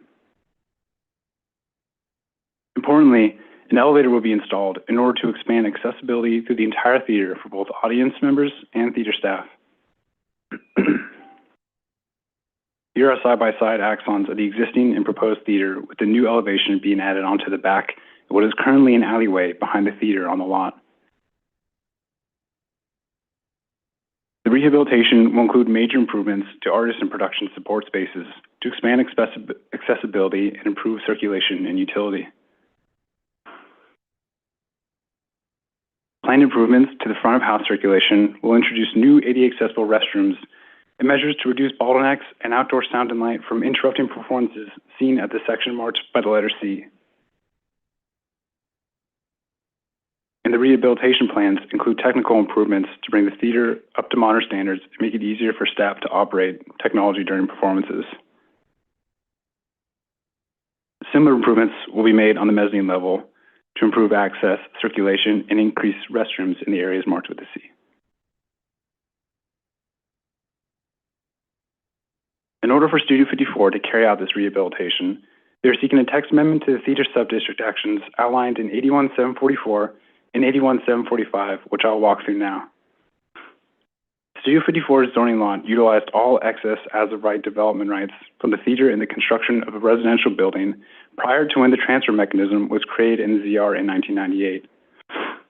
Importantly, an elevator will be installed in order to expand accessibility through the entire theater for both audience members and theater staff. Here are side-by-side axons of the existing and proposed theater, with the new elevation being added onto the back of what is currently an alleyway behind the theater on the lot. The rehabilitation will include major improvements to artist and production support spaces to expand accessibility and improve circulation and utility. Planned improvements to the front of house circulation will introduce new ADA accessible restrooms and measures to reduce bottlenecks and outdoor sound and light from interrupting performances seen at the section marked by the letter C. And the rehabilitation plans include technical improvements to bring the theater up to modern standards and make it easier for staff to operate technology during performances. Similar improvements will be made on the mezzanine level to improve access, circulation, and increase restrooms in the areas marked with a C. In order for Studio 54 to carry out this rehabilitation, they are seeking a text amendment to the theater subdistrict actions outlined in 81-744 and 81-745, which I'll walk through now. Studio 54's zoning lot utilized all excess as-of-right development rights from the theater in the construction of a residential building prior to when the transfer mechanism was created in the ZR in 1998.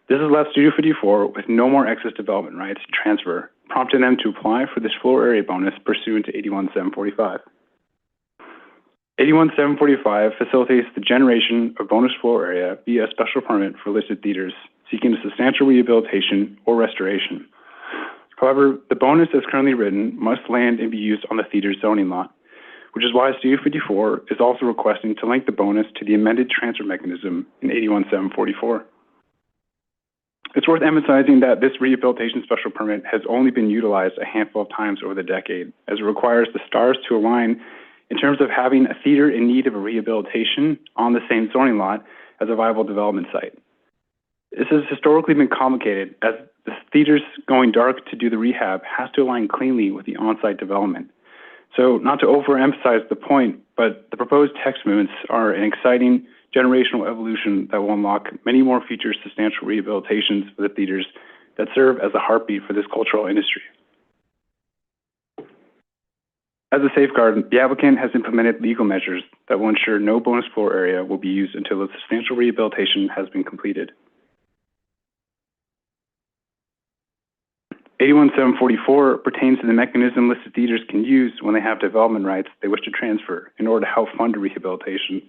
This has left Studio 54 with no more excess development rights to transfer, prompting them to apply for this floor area bonus pursuant to 81-745. 81-745 facilitates the generation of bonus floor area via a special permit for listed theaters seeking a substantial rehabilitation or restoration. However, the bonus as currently written must land and be used on the theater's zoning lot, which is why Studio 54 is also requesting to link the bonus to the amended transfer mechanism in 81-744. It's worth emphasizing that this rehabilitation special permit has only been utilized a handful of times over the decade, as it requires the stars to align in terms of having a theater in need of a rehabilitation on the same zoning lot as a viable development site. This has historically been complicated, as the theater's going dark to do the rehab has to align cleanly with the on-site development. So, not to overemphasize the point, but the proposed text amendments are an exciting generational evolution that will unlock many more future substantial rehabilitations for the theaters that serve as a heartbeat for this cultural industry. As a safeguard, the applicant has implemented legal measures that will ensure no bonus floor area will be used until a substantial rehabilitation has been completed. 81-744 pertains to the mechanism listed theaters can use when they have development rights they wish to transfer in order to help fund a rehabilitation.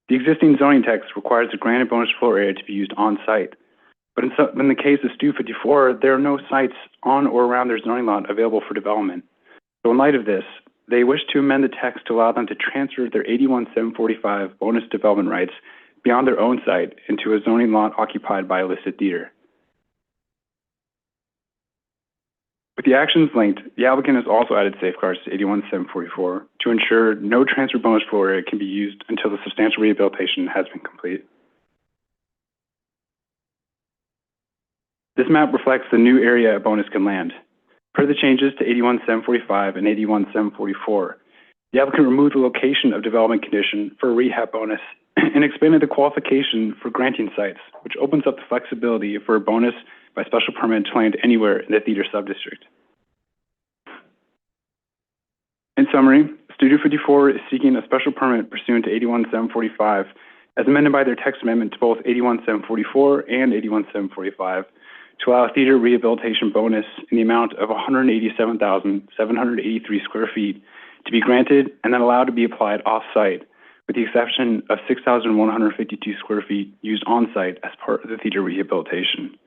The existing zoning text requires the granted bonus floor area to be used on-site, but in the case of Studio 54, there are no sites on or around their zoning lot available for development. So in light of this, they wish to amend the text to allow them to transfer their 81-745 bonus development rights beyond their own site into a zoning lot occupied by a listed theater. With the actions linked, the applicant has also added safeguards to 81-744 to ensure no transfer bonus floor area can be used until the substantial rehabilitation has been complete. This map reflects the new area a bonus can land. Per the changes to 81-745 and 81-744, the applicant removed the location of development condition for a rehab bonus and expanded the qualification for granting sites, which opens up the flexibility for a bonus by special permit to land anywhere in the theater subdistrict. In summary, Studio 54 is seeking a special permit pursuant to 81-745 as amended by their text amendment to both 81-744 and 81-745 to allow a theater rehabilitation bonus in the amount of 187,783 square feet to be granted and then allowed to be applied off-site, with the exception of 6,152 square feet used on-site as part of the theater rehabilitation.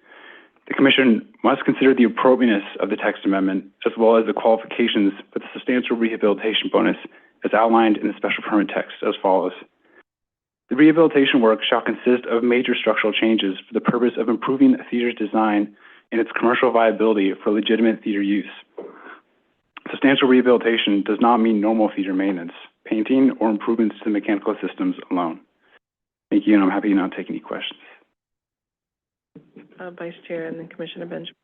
The Commission must consider the appropriateness of the text amendment as well as the qualifications for the substantial rehabilitation bonus as outlined in the special permit text as follows. The rehabilitation work shall consist of major structural changes for the purpose of improving a theater's design and its commercial viability for legitimate theater use. Substantial rehabilitation does not mean normal theater maintenance, painting, or improvements to the mechanical systems alone. Thank you, and I'm happy to now take any questions. Vice Chair and then Commissioner Benjamin.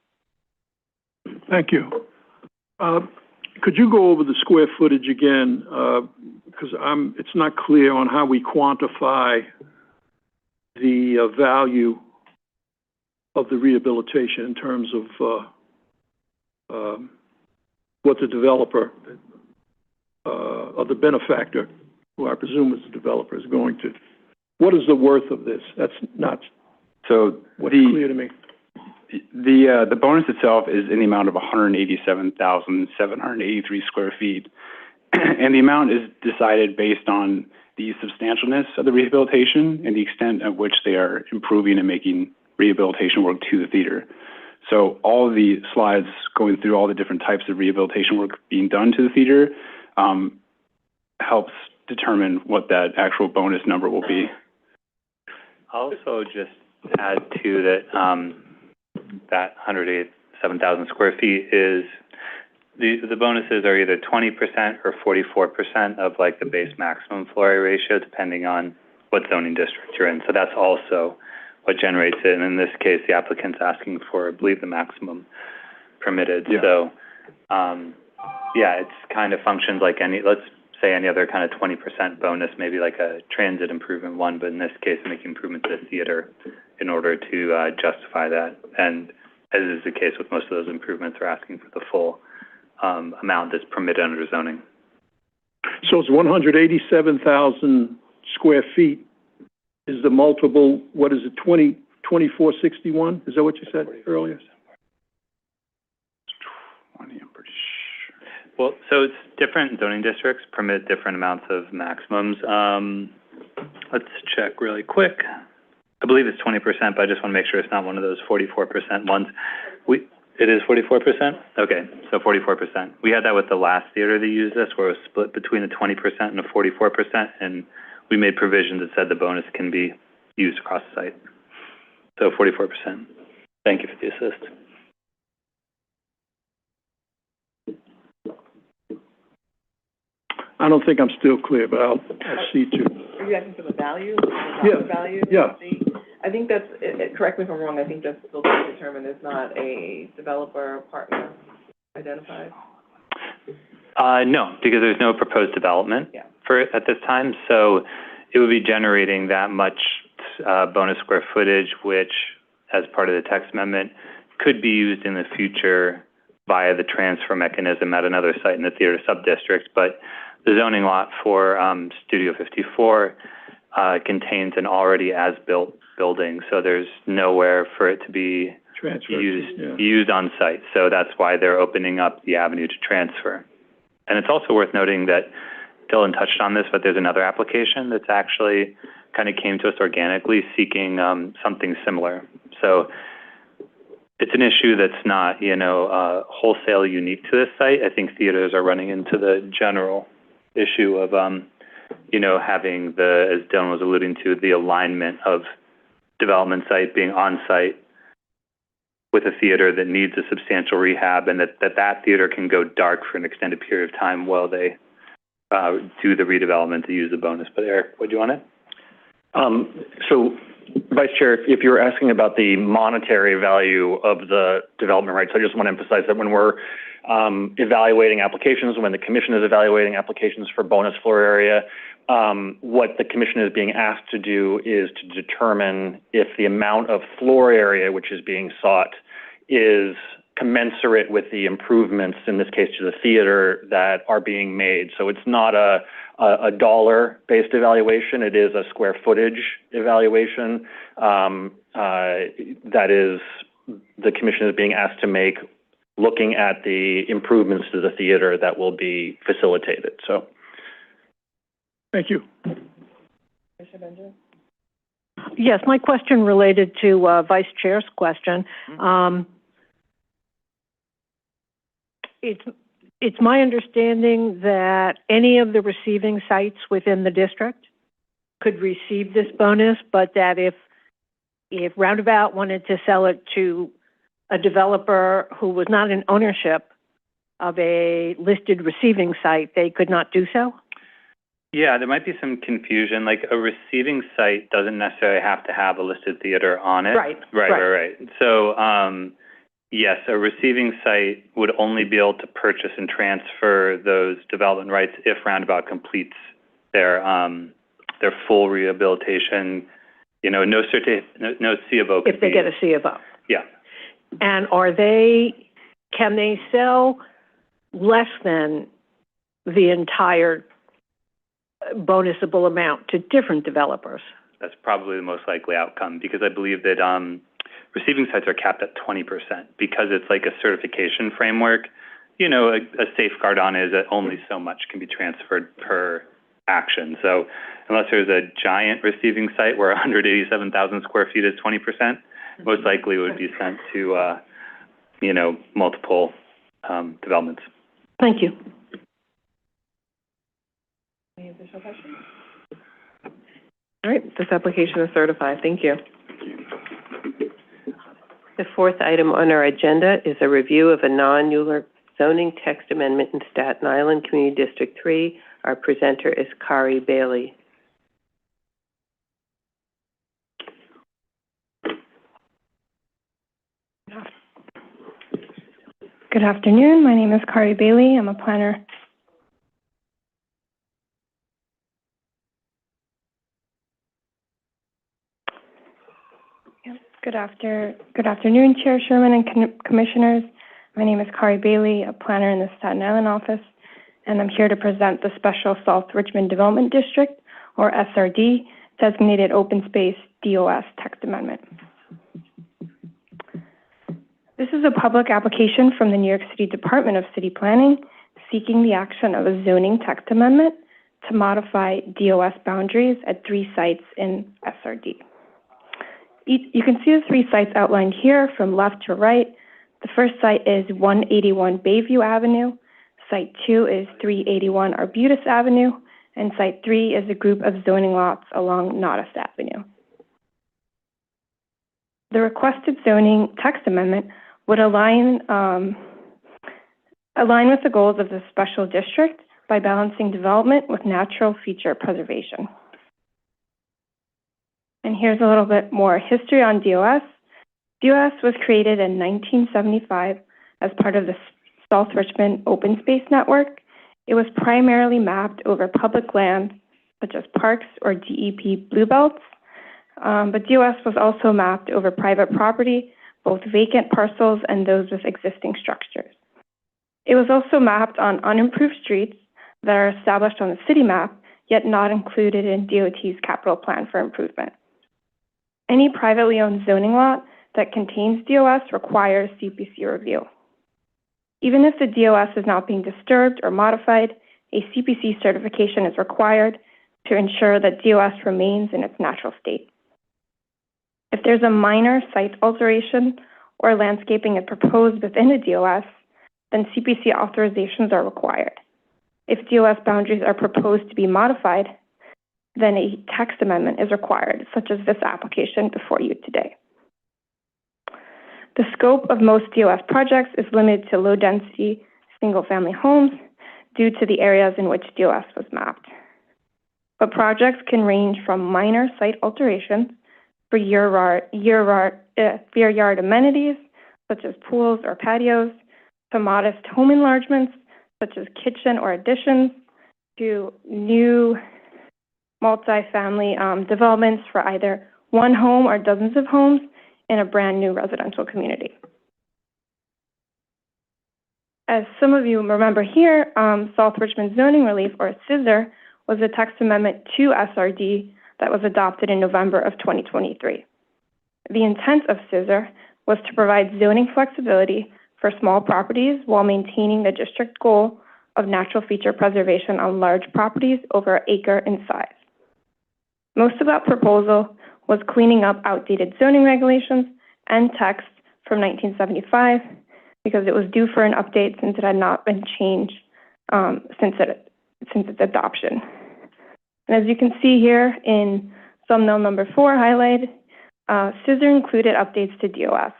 Thank you. Could you go over the square footage again? Because it's not clear on how we quantify the value of the rehabilitation in terms of what the developer or the benefactor, who I presume is the developer, is going to. What is the worth of this? That's not what's clear to me. The bonus itself is in the amount of 187,783 square feet, and the amount is decided based on the substantialness of the rehabilitation and the extent at which they are improving and making rehabilitation work to the theater. So all of the slides going through all the different types of rehabilitation work being done to the theater helps determine what that actual bonus number will be. I'll also just add to that that 187,000 square feet is the bonuses are either 20% or 44% of like the base maximum floor area ratio, depending on what zoning district you're in. So that's also what generates it. And in this case, the applicant's asking for, I believe, the maximum permitted. Yeah. So, yeah, it's kind of functions like let's say any other kind of 20% bonus, maybe like a transit improvement one, but in this case, making improvement to the theater in order to justify that. And as is the case with most of those improvements, we're asking for the full amount that's permitted under zoning. So it's 187,000 square feet is the multiple, what is it, 2461? Is that what you said earlier? 20, I'm pretty sure. Well, so it's different zoning districts permit different amounts of maximums. Let's check really quick. I believe it's 20%, but I just want to make sure it's not one of those 44% ones. It is 44%? Okay, so 44%. We had that with the last theater that used this, where it was split between the 20% and the 44%, and we made provisions that said the bonus can be used across the site. So 44%. Thank you for the assist. I don't think I'm still clear, but I'll see too. Are you asking for the value? Yeah. Value? Yeah. I think that's, correct me if I'm wrong, I think that's still to be determined. There's not a developer or partner identified? No, because there's no proposed development for it at this time. So it would be generating that much bonus square footage, which, as part of the text amendment, could be used in the future via the transfer mechanism at another site in the theater subdistrict. But the zoning lot for Studio 54 contains an already as-built building, so there's nowhere for it to be used on site. So that's why they're opening up the avenue to transfer. And it's also worth noting that Dylan touched on this, but there's another application that's actually kind of came to us organically seeking something similar. So it's an issue that's not, wholesale unique to this site. I think theaters are running into the general issue of, having as Dylan was alluding to, the alignment of development site being on site with a theater that needs a substantial rehab, and that theater can go dark for an extended period of time while they do the redevelopment to use the bonus. But Eric, what do you want to? So Vice Chair, if you were asking about the monetary value of the development rights, I just want to emphasize that when we're evaluating applications, when the commission is evaluating applications for bonus floor area, what the commission is being asked to do is to determine if the amount of floor area which is being sought is commensurate with the improvements, in this case to the theater, that are being made. So it's not a dollar-based evaluation. It is a square footage evaluation that is the commission is being asked to make, looking at the improvements to the theater that will be facilitated. So, Thank you. Yes, my question related to Vice Chair's question. It's my understanding that any of the receiving sites within the district could receive this bonus, but that if Roundabout wanted to sell it to a developer who was not in ownership of a listed receiving site, they could not do so? Yeah, there might be some confusion. Like, a receiving site doesn't necessarily have to have a listed theater on it. Right. Right. So, yes, a receiving site would only be able to purchase and transfer those development rights if Roundabout completes their full rehabilitation. You know, no C of O. If they get a C of O. Yeah. And can they sell less than the entire bonusable amount to different developers? That's probably the most likely outcome, because I believe that receiving sites are capped at 20% because it's like a certification framework. You know, a safeguard on it is that only so much can be transferred per action. So unless there's a giant receiving site where 187,000 square feet is 20%, most likely it would be sent to, multiple developments. Thank you. Any additional questions? All right, this application is certified. Thank you. The fourth item on our agenda is a review of a non-Euler zoning text amendment in Staten Island Community District 3. Our presenter is Kari Bailey. Good afternoon. My name is Kari Bailey. I'm a planner. Good afternoon, Chair Sherman and commissioners. My name is Kari Bailey, a planner in the Staten Island office, and I'm here to present the Special South Richmond Development District, or SRD, designated open space DOS text amendment. This is a public application from the New York City Department of City Planning seeking the action of a zoning text amendment to modify DOS boundaries at 3 sites in SRD. You can see the 3 sites outlined here from left to right. The first site is 181 Bayview Avenue, Site 2 is 381 Arbutus Avenue, and Site 3 is a group of zoning lots along Nodus Avenue. The requested zoning text amendment would align with the goals of the special district by balancing development with natural feature preservation. And here's a little bit more history on DOS. DOS was created in 1975 as part of the South Richmond Open Space Network. It was primarily mapped over public land, such as parks or DEP blue belts, but DOS was also mapped over private property, both vacant parcels and those with existing structures. It was also mapped on unimproved streets that are established on the city map, yet not included in DOT's capital plan for improvement. Any privately owned zoning lot that contains DOS requires CPC review. Even if the DOS is not being disturbed or modified, a CPC certification is required to ensure that DOS remains in its natural state. If there's a minor site alteration or landscaping is proposed within a DOS, then CPC authorizations are required. If DOS boundaries are proposed to be modified, then a text amendment is required, such as this application before you today. The scope of most DOS projects is limited to low-density single-family homes due to the areas in which DOS was mapped. But projects can range from minor site alterations for rear yard amenities, such as pools or patios, to modest home enlargements, such as kitchen or additions, to new multifamily developments for either one home or dozens of homes in a brand new residential community. As some of you remember here, South Richmond Zoning Relief, or SZR, was a text amendment to SRD that was adopted in November of 2023. The intent of SZR was to provide zoning flexibility for small properties while maintaining the district goal of natural feature preservation on large properties over an acre in size. Most of that proposal was cleaning up outdated zoning regulations and text from 1975 because it was due for an update since it had not been changed since its adoption. And as you can see here in thumbnail number 4 highlighted, SZR included updates to DOS.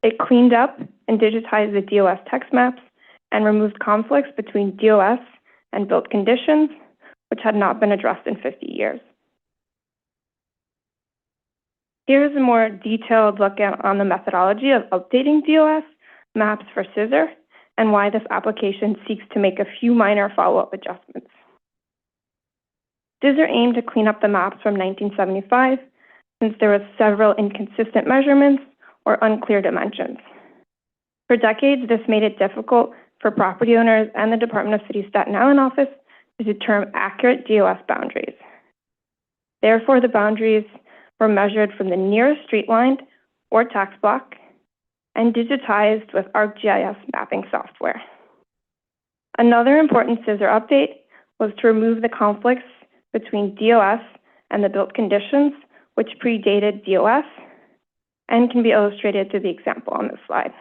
It cleaned up and digitized the DOS text maps and removed conflicts between DOS and built conditions, which had not been addressed in 50 years. Here's a more detailed look on the methodology of updating DOS maps for SZR and why this application seeks to make a few minor follow-up adjustments. SZR aimed to clean up the maps from 1975 since there were several inconsistent measurements or unclear dimensions. For decades, this made it difficult for property owners and the Department of City Staten Island office to determine accurate DOS boundaries. Therefore, the boundaries were measured from the nearest street line or tax block and digitized with ArcGIS mapping software. Another important SZR update was to remove the conflicts between DOS and the built conditions, which predated DOS and can be illustrated through the example on this slide.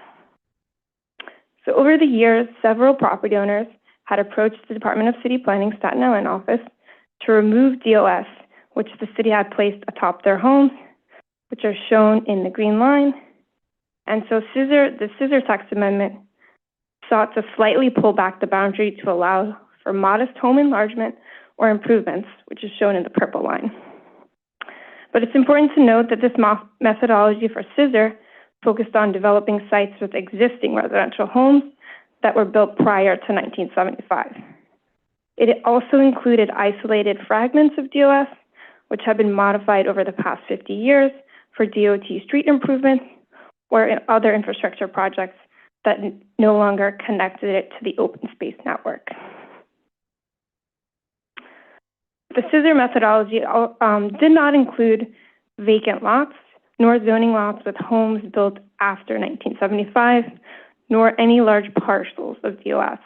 So over the years, several property owners had approached the Department of City Planning Staten Island office to remove DOS, which the city had placed atop their homes, which are shown in the green line. And so the SZR text amendment sought to slightly pull back the boundary to allow for modest home enlargement or improvements, which is shown in the purple line. But it's important to note that this methodology for SZR focused on developing sites with existing residential homes that were built prior to 1975. It also included isolated fragments of DOS, which have been modified over the past 50 years for DOT street improvements or in other infrastructure projects that no longer connected it to the open space network. The SZR methodology did not include vacant lots, nor zoning lots with homes built after 1975, nor any large parcels of DOS.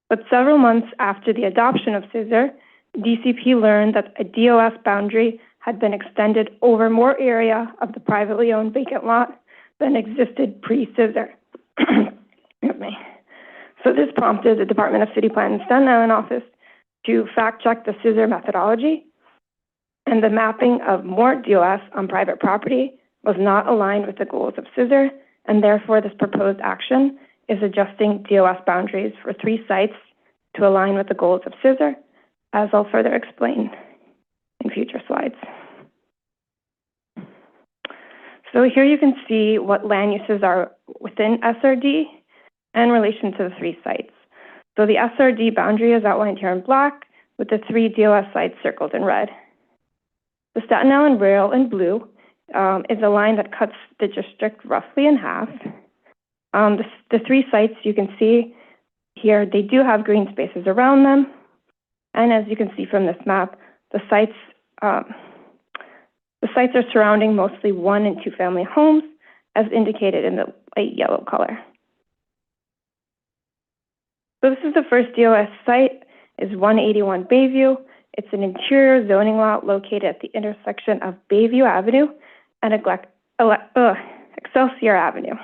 But several months after the adoption of SZR, DCP learned that a DOS boundary had been extended over more area of the privately owned vacant lot than existed pre-SZR. Excuse me. So this prompted the Department of City Planning Staten Island office to fact-check the SZR methodology, and the mapping of more DOS on private property was not aligned with the goals of SZR, and therefore this proposed action is adjusting DOS boundaries for 3 sites to align with the goals of SZR, as I'll further explain in future slides. So here you can see what land uses are within SRD in relation to the 3 sites. So the SRD boundary is outlined here in black with the 3 DOS sites circled in red. The Staten Island Rail in blue is a line that cuts the district roughly in half. The 3 sites you can see here, they do have green spaces around them. And as you can see from this map, the sites are surrounding mostly 1- and 2-family homes, as indicated in the light yellow color. So this is the first DOS site, is 181 Bayview. It's an interior zoning lot located at the intersection of Bayview Avenue and Excelsior Avenue.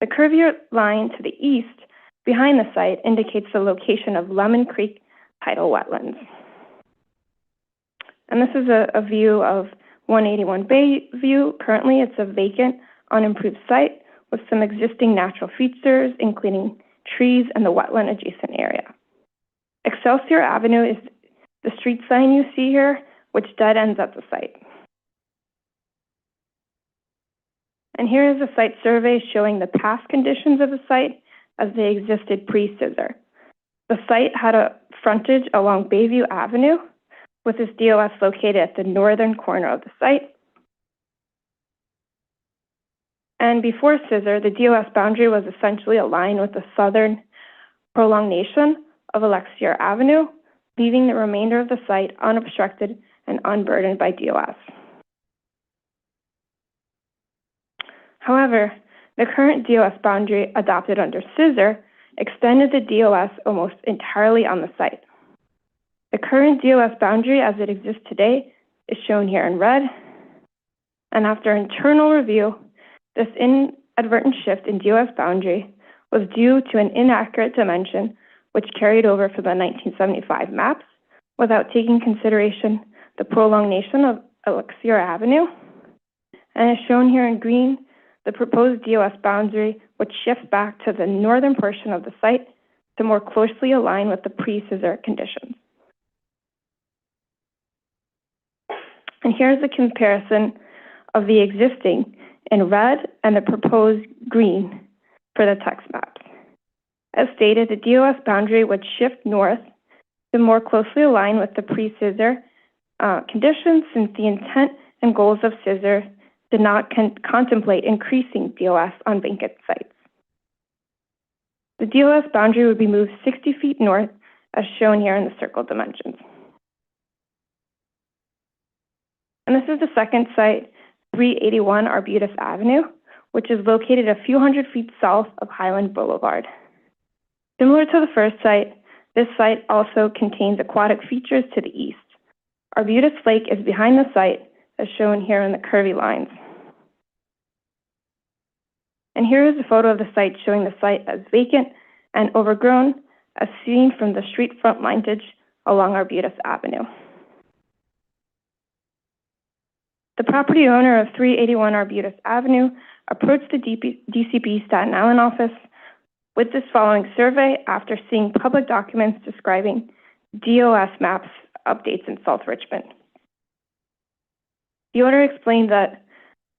The curvier line to the east behind the site indicates the location of Lemon Creek tidal wetlands. And this is a view of 181 Bayview. Currently, it's a vacant, unimproved site with some existing natural features, including trees and the wetland adjacent area. Excelsior Avenue is the street sign you see here, which dead ends at the site. And here is a site survey showing the past conditions of the site as they existed pre-scissor. The site had a frontage along Bayview Avenue, with this DOS located at the northern corner of the site. And before scissor, the DOS boundary was essentially aligned with the southern prolongation of Alexier Avenue, leaving the remainder of the site unobstructed and unburdened by DOS. However, the current DOS boundary adopted under scissor extended the DOS almost entirely on the site. The current DOS boundary as it exists today is shown here in red, and after internal review, this inadvertent shift in DOS boundary was due to an inaccurate dimension which carried over from the 1975 maps without taking consideration the prolongation of Alexier Avenue, and as shown here in green, the proposed DOS boundary which shifts back to the northern portion of the site to more closely align with the pre-scissor conditions. And here's a comparison of the existing in red and the proposed green for the text maps. As stated, the DOS boundary would shift north to more closely align with the pre-scissor conditions, since the intent and goals of scissor did not contemplate increasing DOS on vacant sites. The DOS boundary would be moved 60 feet north, as shown here in the circle dimensions. And this is the second site, 381 Arbutus Avenue, which is located a few hundred feet south of Highland Boulevard. Similar to the first site, this site also contains aquatic features to the east. Arbutus Lake is behind the site, as shown here in the curvy lines. And here is a photo of the site showing the site as vacant and overgrown, as seen from the street front lineage along Arbutus Avenue. The property owner of 381 Arbutus Avenue approached the DCP Staten Island office with this following survey after seeing public documents describing DOS maps updates in South Richmond. The owner explained that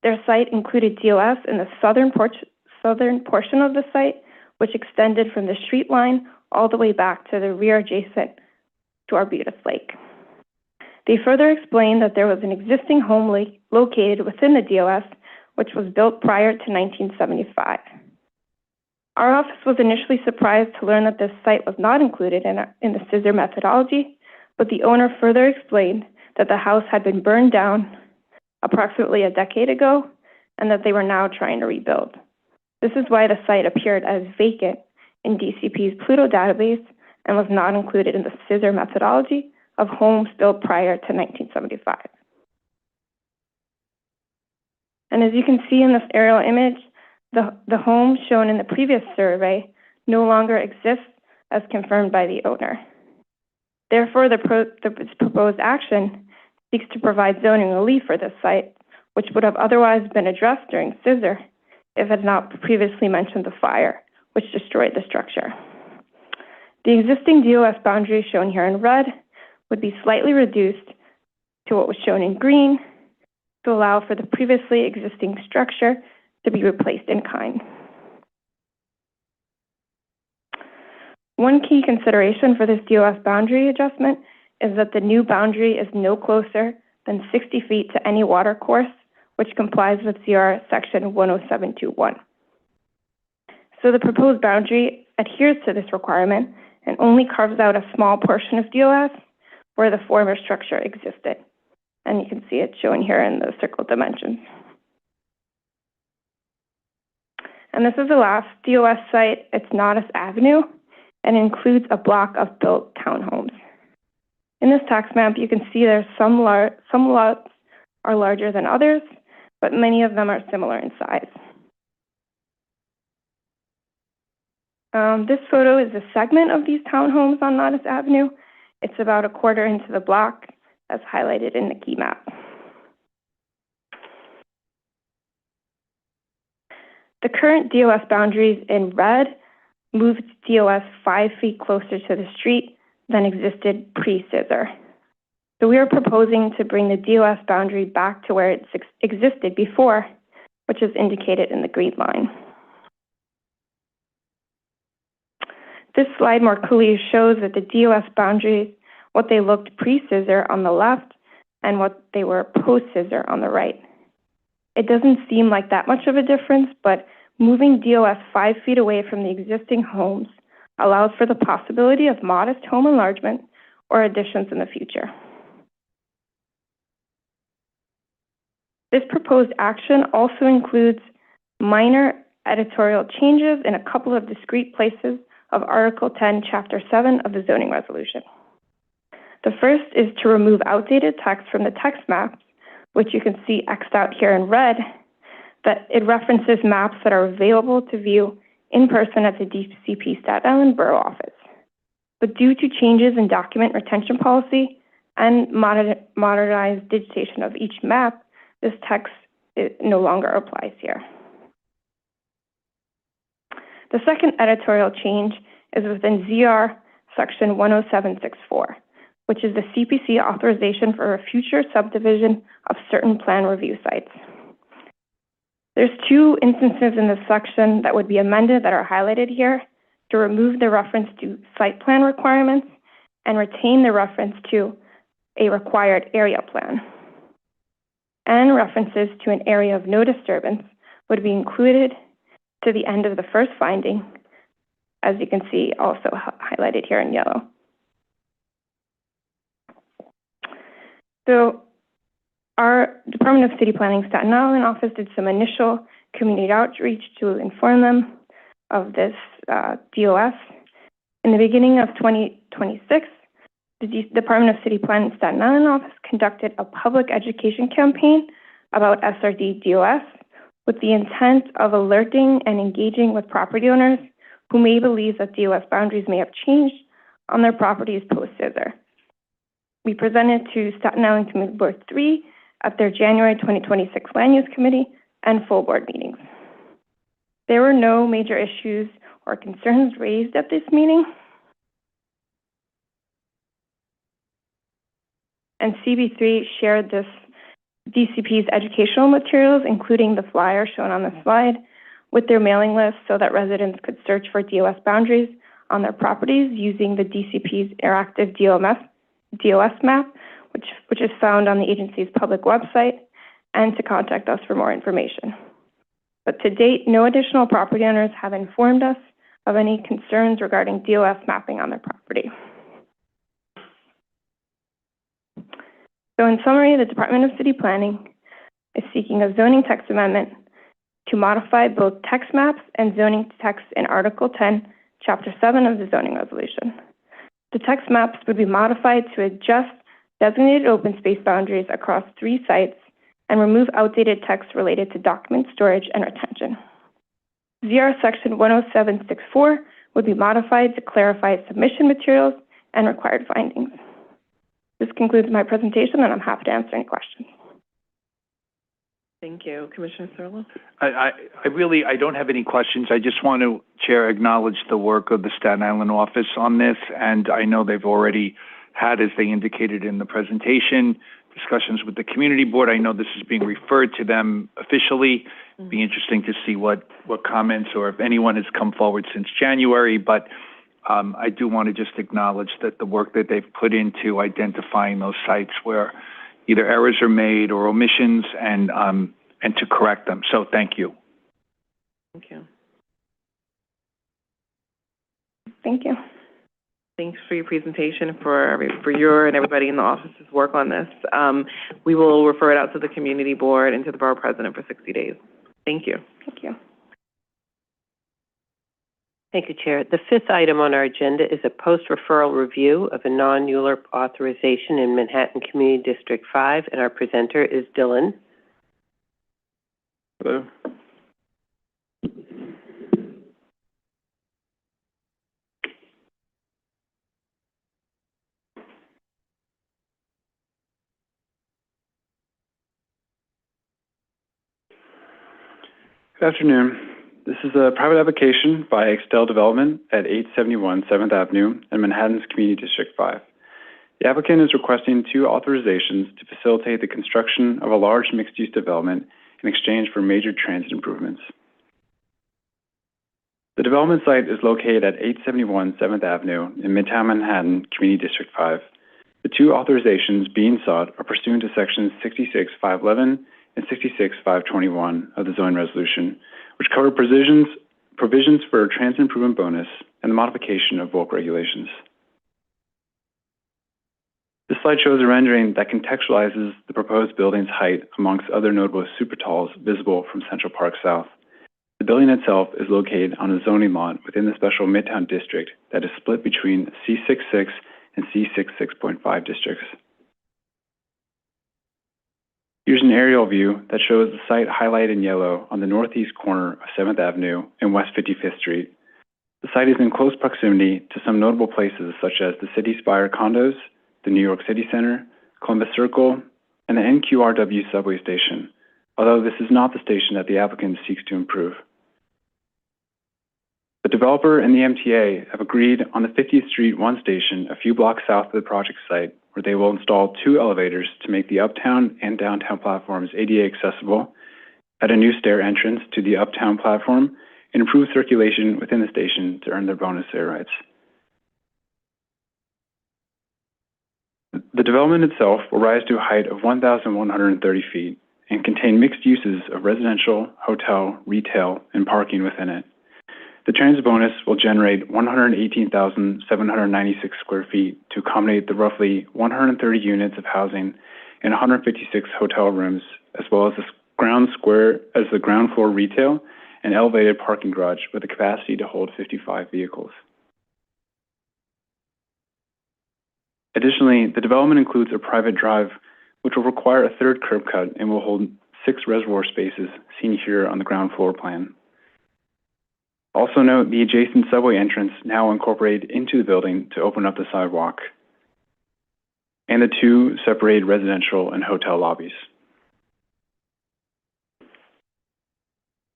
their site included DOS in the southern portion of the site, which extended from the street line all the way back to the rear adjacent to Arbutus Lake. They further explained that there was an existing home located within the DOS, which was built prior to 1975. Our office was initially surprised to learn that this site was not included in the scissor methodology, but the owner further explained that the house had been burned down approximately a decade ago and that they were now trying to rebuild. This is why the site appeared as vacant in DCP's Pluto database and was not included in the scissor methodology of homes built prior to 1975. And as you can see in this aerial image, the home shown in the previous survey no longer exists as confirmed by the owner. Therefore, this proposed action seeks to provide zoning relief for this site, which would have otherwise been addressed during scissor if it had not previously mentioned the fire, which destroyed the structure. The existing DOS boundary shown here in red would be slightly reduced to what was shown in green to allow for the previously existing structure to be replaced in kind. One key consideration for this DOS boundary adjustment is that the new boundary is no closer than 60 feet to any water course, which complies with CR section 10721. So the proposed boundary adheres to this requirement and only carves out a small portion of DOS where the former structure existed. And you can see it shown here in the circle dimensions. And this is the last DOS site. It's Nodis Avenue and includes a block of built townhomes. In this tax map, you can see there's some lots are larger than others, but many of them are similar in size. This photo is a segment of these townhomes on Nodis Avenue. It's about a quarter into the block, as highlighted in the key map. The current DOS boundaries in red moved DOS 5 feet closer to the street than existed pre-scissor. So we are proposing to bring the DOS boundary back to where it existed before which is indicated in the green line. This slide more clearly shows that the DOS boundaries, what they looked pre-scissor on the left and what they were post-scissor on the right. It doesn't seem like that much of a difference, but moving DOS 5 feet away from the existing homes allows for the possibility of modest home enlargement or additions in the future. This proposed action also includes minor editorial changes in a couple of discrete places of Article 10, Chapter 7 of the zoning resolution. The first is to remove outdated text from the text maps, which you can see X'd out here in red, that it references maps that are available to view in person at the DCP Staten Island Borough Office. But due to changes in document retention policy and modernized digitation of each map, this text no longer applies here. The second editorial change is within ZR Section 10764, which is the CPC authorization for a future subdivision of certain plan review sites. There's two instances in this section that would be amended that are highlighted here to remove the reference to site plan requirements and retain the reference to a required area plan. And references to an area of no disturbance would be included to the end of the first finding, as you can see also highlighted here in yellow. So our Department of City Planning Staten Island office did some initial community outreach to inform them of this DOS. In the beginning of 2026, the Department of City Planning Staten Island office conducted a public education campaign about SRD DOS with the intent of alerting and engaging with property owners who may believe that DOS boundaries may have changed on their properties post-scissor. We presented to Staten Island Community Board 3 at their January 2026 Land Use Committee and full board meetings. There were no major issues or concerns raised at this meeting. And CB3 shared this DCP's educational materials, including the flyer shown on the slide, with their mailing list so that residents could search for DOS boundaries on their properties using the DCP's interactive DOS map, which is found on the agency's public website, and to contact us for more information. But to date, no additional property owners have informed us of any concerns regarding DOS mapping on their property. So in summary, the Department of City Planning is seeking a zoning text amendment to modify both text maps and zoning text in Article 10, Chapter 7 of the zoning resolution. The text maps would be modified to adjust designated open space boundaries across 3 sites and remove outdated text related to document storage and retention. ZR Section 10764 would be modified to clarify submission materials and required findings. This concludes my presentation, and I'm happy to answer any questions. Thank you. Commissioner Thurlow? I don't have any questions. I just want to, Chair, acknowledge the work of the Staten Island office on this, and I know they've already had, as they indicated in the presentation, discussions with the community board. I know this is being referred to them officially. It'd be interesting to see what comments or if anyone has come forward since January, but I do want to just acknowledge that the work that they've put into identifying those sites where either errors are made or omissions and to correct them. So thank you. Thank you. Thank you. Thanks for your presentation, for your and everybody in the office's work on this. We will refer it out to the community board and to the borough president for 60 days. Thank you. Thank you. Thank you, Chair. The 5th item on our agenda is a post-referral review of a non-ULURP authorization in Manhattan Community District 5, and our presenter is Dylan. Hello. Good afternoon. This is a private application by Extel Development at 871 7th Avenue in Manhattan's Community District 5. The applicant is requesting 2 authorizations to facilitate the construction of a large mixed-use development in exchange for major transit improvements. The development site is located at 871 7th Avenue in Midtown Manhattan, Community District 5. The two authorizations being sought are pursuant to Sections 66-511 and 66-521 of the zoning resolution, which cover provisions for a transit improvement bonus and the modification of bulk regulations. This slide shows a rendering that contextualizes the proposed building's height amongst other notable supertalls visible from Central Park South. The building itself is located on a zoning lot within the special Midtown District that is split between C66 and C66.5 districts. Here's an aerial view that shows the site highlighted in yellow on the northeast corner of 7th Avenue and West 55th Street. The site is in close proximity to some notable places such as the City Spire condos, the New York City Center, Columbus Circle, and the NQRW subway station, although this is not the station that the applicant seeks to improve. The developer and the MTA have agreed on the 50th Street 1 station a few blocks south of the project site, where they will install 2 elevators to make the uptown and downtown platforms ADA accessible, add a new stair entrance to the uptown platform, and improve circulation within the station to earn their bonus air rights. The development itself will rise to a height of 1,130 feet and contain mixed uses of residential, hotel, retail, and parking within it. The transit bonus will generate 118,796 square feet to accommodate the roughly 130 units of housing and 156 hotel rooms, as well as the ground floor retail and elevated parking garage with a capacity to hold 55 vehicles. Additionally, the development includes a private drive, which will require a third curb cut and will hold 6 reservoir spaces, seen here on the ground floor plan. Also note the adjacent subway entrance now incorporated into the building to open up the sidewalk, and the 2 separated residential and hotel lobbies.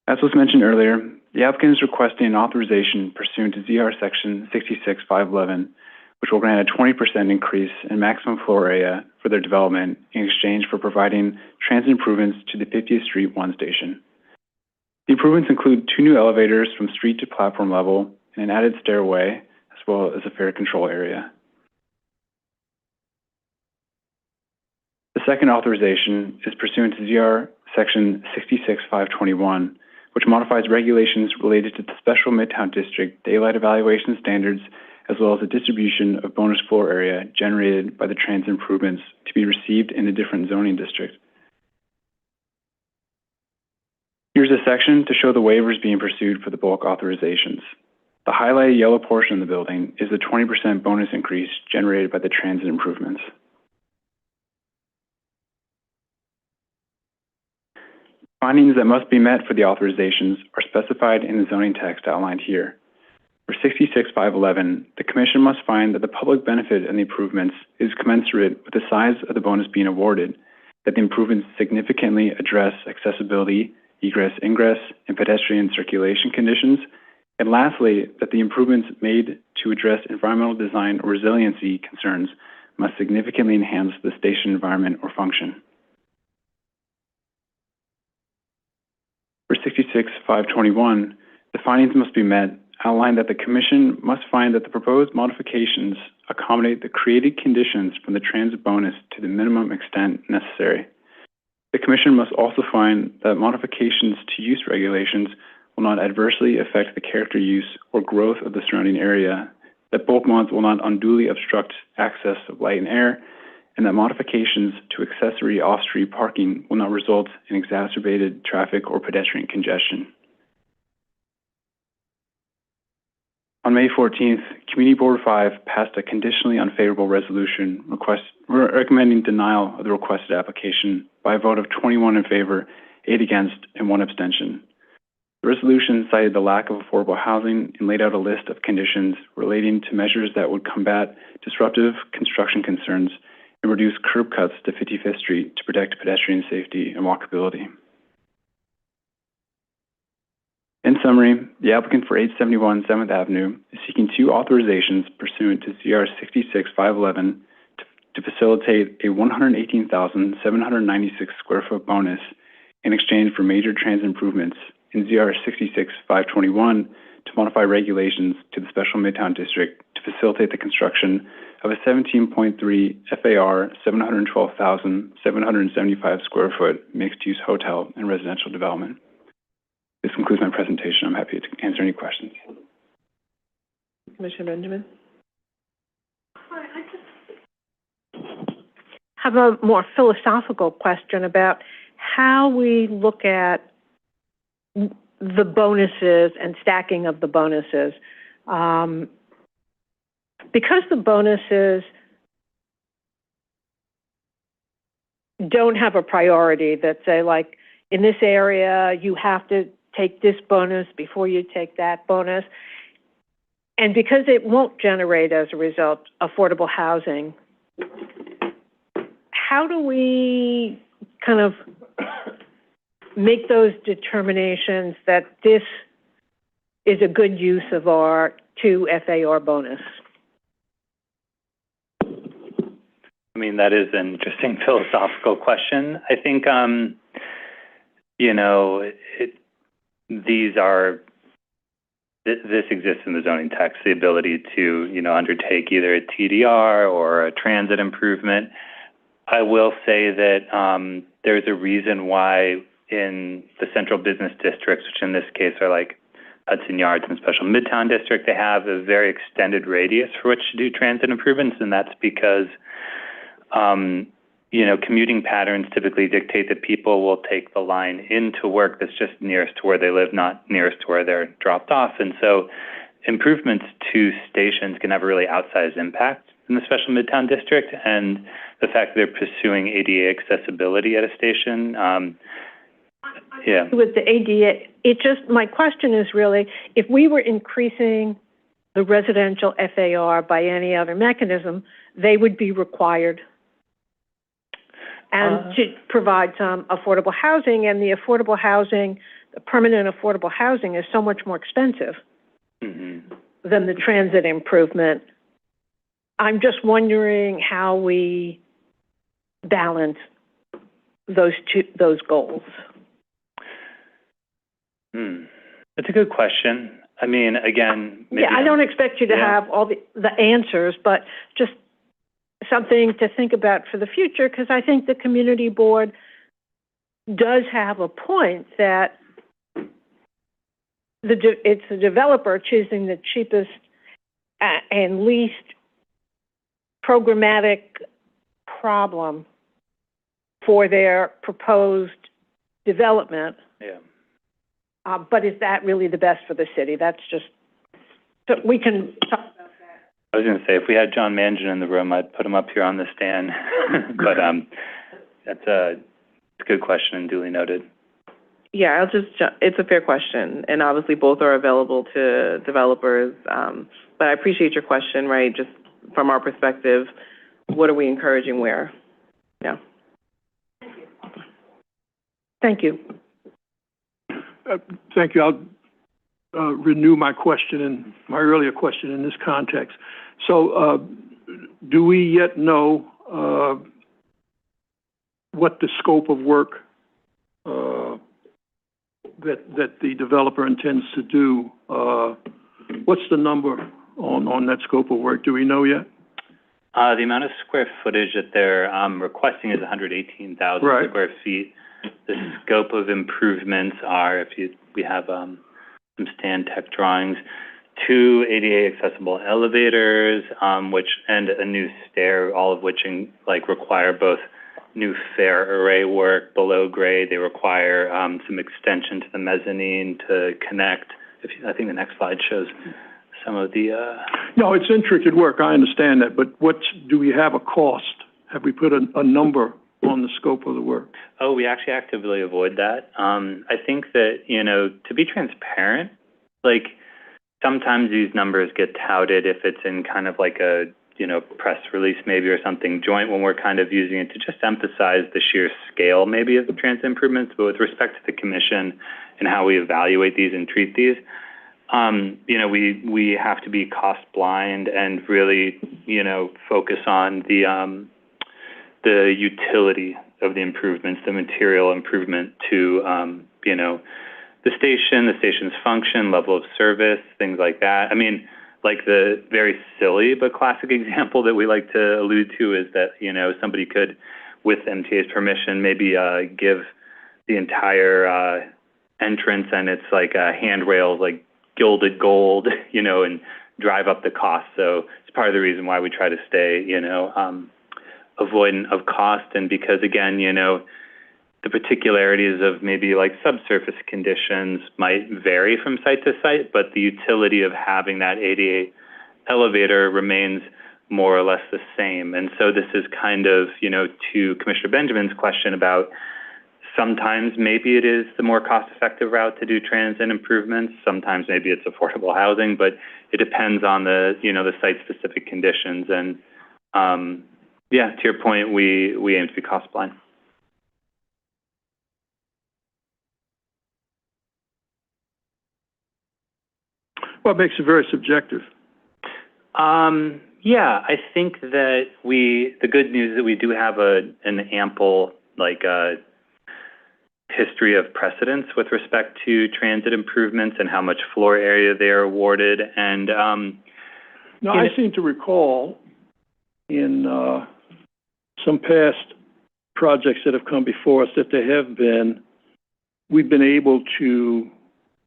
As was mentioned earlier, the applicant is requesting an authorization pursuant to ZR Section 66-511, which will grant a 20% increase in maximum floor area for their development in exchange for providing transit improvements to the 50th Street 1 station. The improvements include 2 new elevators from street to platform level and an added stairway, as well as a fare control area. The second authorization is pursuant to ZR Section 66-521, which modifies regulations related to the Special Midtown District daylight evaluation standards, as well as the distribution of bonus floor area generated by the transit improvements to be received in a different zoning district. Here's a section to show the waivers being pursued for the bulk authorizations. The highlighted yellow portion of the building is the 20% bonus increase generated by the transit improvements. Findings that must be met for the authorizations are specified in the zoning text outlined here. For 66-511, the Commission must find that the public benefit of the improvements is commensurate with the size of the bonus being awarded, that the improvements significantly address accessibility, egress, ingress, and pedestrian circulation conditions, and lastly, that the improvements made to address environmental design or resiliency concerns must significantly enhance the station environment or function. For 66-521, the findings must be met, outline that the Commission must find that the proposed modifications accommodate the created conditions from the transit bonus to the minimum extent necessary. The Commission must also find that modifications to use regulations will not adversely affect the character, use, or growth of the surrounding area, that bulk mods will not unduly obstruct access of light and air, and that modifications to accessory off-street parking will not result in exacerbated traffic or pedestrian congestion. On May 14th, Community Board 5 passed a conditionally unfavorable resolution recommending denial of the requested application by a vote of 21 in favor, 8 against, and 1 abstention. The resolution cited the lack of affordable housing and laid out a list of conditions relating to measures that would combat disruptive construction concerns and reduce curb cuts to 55th Street to protect pedestrian safety and walkability. In summary, the applicant for 871 7th Avenue is seeking 2 authorizations pursuant to ZR 66-511 to facilitate a 118,796 square foot bonus in exchange for major transit improvements in ZR 66-521 to modify regulations to the Special Midtown District to facilitate the construction of a 17.3 FAR 712,775 square foot mixed-use hotel and residential development. This concludes my presentation. I'm happy to answer any questions. Commissioner Benjamin? Have a more philosophical question about how we look at the bonuses and stacking of the bonuses. Because the bonuses don't have a priority that say, like, in this area, you have to take this bonus before you take that bonus. And because it won't generate, as a result, affordable housing, how do we kind of make those determinations that this is a good use of our 2 FAR bonus? I mean, that is an interesting philosophical question. I think, this exists in the zoning text, the ability to, undertake either a TDR or a transit improvement. I will say that there's a reason why in the central business districts, which in this case are like Hudson Yards and Special Midtown District, they have a very extended radius for which to do transit improvements, and that's because commuting patterns typically dictate that people will take the line into work that's just nearest to where they live, not nearest to where they're dropped off. And so improvements to stations can have a really outsized impact in the Special Midtown District. And the fact that they're pursuing ADA accessibility at a station, With the ADA, my question is really, if we were increasing the residential FAR by any other mechanism, they would be required and to provide some affordable housing, and the affordable housing, the permanent affordable housing is so much more expensive than the transit improvement. I'm just wondering how we balance those goals. That's a good question. I mean, again, maybe I don't expect you to have all the answers, but just something to think about for the future, because I think the community board does have a point that it's the developer choosing the cheapest and least programmatic problem for their proposed development. But is that really the best for the city? That's just, so we can talk about that. I was going to say, if we had John Mangin in the room, I'd put him up here on the stand. But it's a good question and duly noted. Yeah, it's a fair question, and obviously both are available to developers. But I appreciate your question, right? Just from our perspective, what are we encouraging where? Yeah. Thank you. Thank you. I'll renew my earlier question in this context. So, do we yet know what the scope of work that the developer intends to do? What's the number on that scope of work? Do we know yet? The amount of square footage that they're requesting is 118,000 square feet. The scope of improvements are, we have some stand tech drawings, 2 ADA accessible elevators, and a new stair, all of which require both new fare array work below grade. They require some extension to the mezzanine to connect. I think the next slide shows some of the. No, it's intricate work. I understand that, but do we have a cost? Have we put a number on the scope of the work? Oh, we actually actively avoid that. I think that, to be transparent, sometimes these numbers get touted if it's in kind of like a, press release maybe or something joint, when we're kind of using it to just emphasize the sheer scale maybe of the transit improvements. But with respect to the commission and how we evaluate these and treat these, we have to be cost blind and really, focus on the utility of the improvements, the material improvement to, you know, the station's function, level of service, things like that. I mean, like the very silly but classic example that we like to allude to is that, you know, somebody could, with MTA's permission, maybe give the entire entrance and it's like handrails, like gilded gold, you know, and drive up the cost. So it's part of the reason why we try to stay, you know, avoidant of cost. And because, again, you know, the particularities of maybe like subsurface conditions might vary from site to site, but the utility of having that ADA elevator remains more or less the same. And so this is kind of, you know, to Commissioner Benjamin's question about sometimes maybe it is the more cost-effective route to do transit improvements. Sometimes maybe it's affordable housing, but it depends on the, you know, the site-specific conditions. And yeah, to your point, we aim to be cost-blind. Well, it makes it very subjective. Yeah, I think that the good news is that we do have an ample, like, history of precedence with respect to transit improvements and how much floor area they are awarded. And, now, I seem to recall in some past projects that have come before us that we've been able to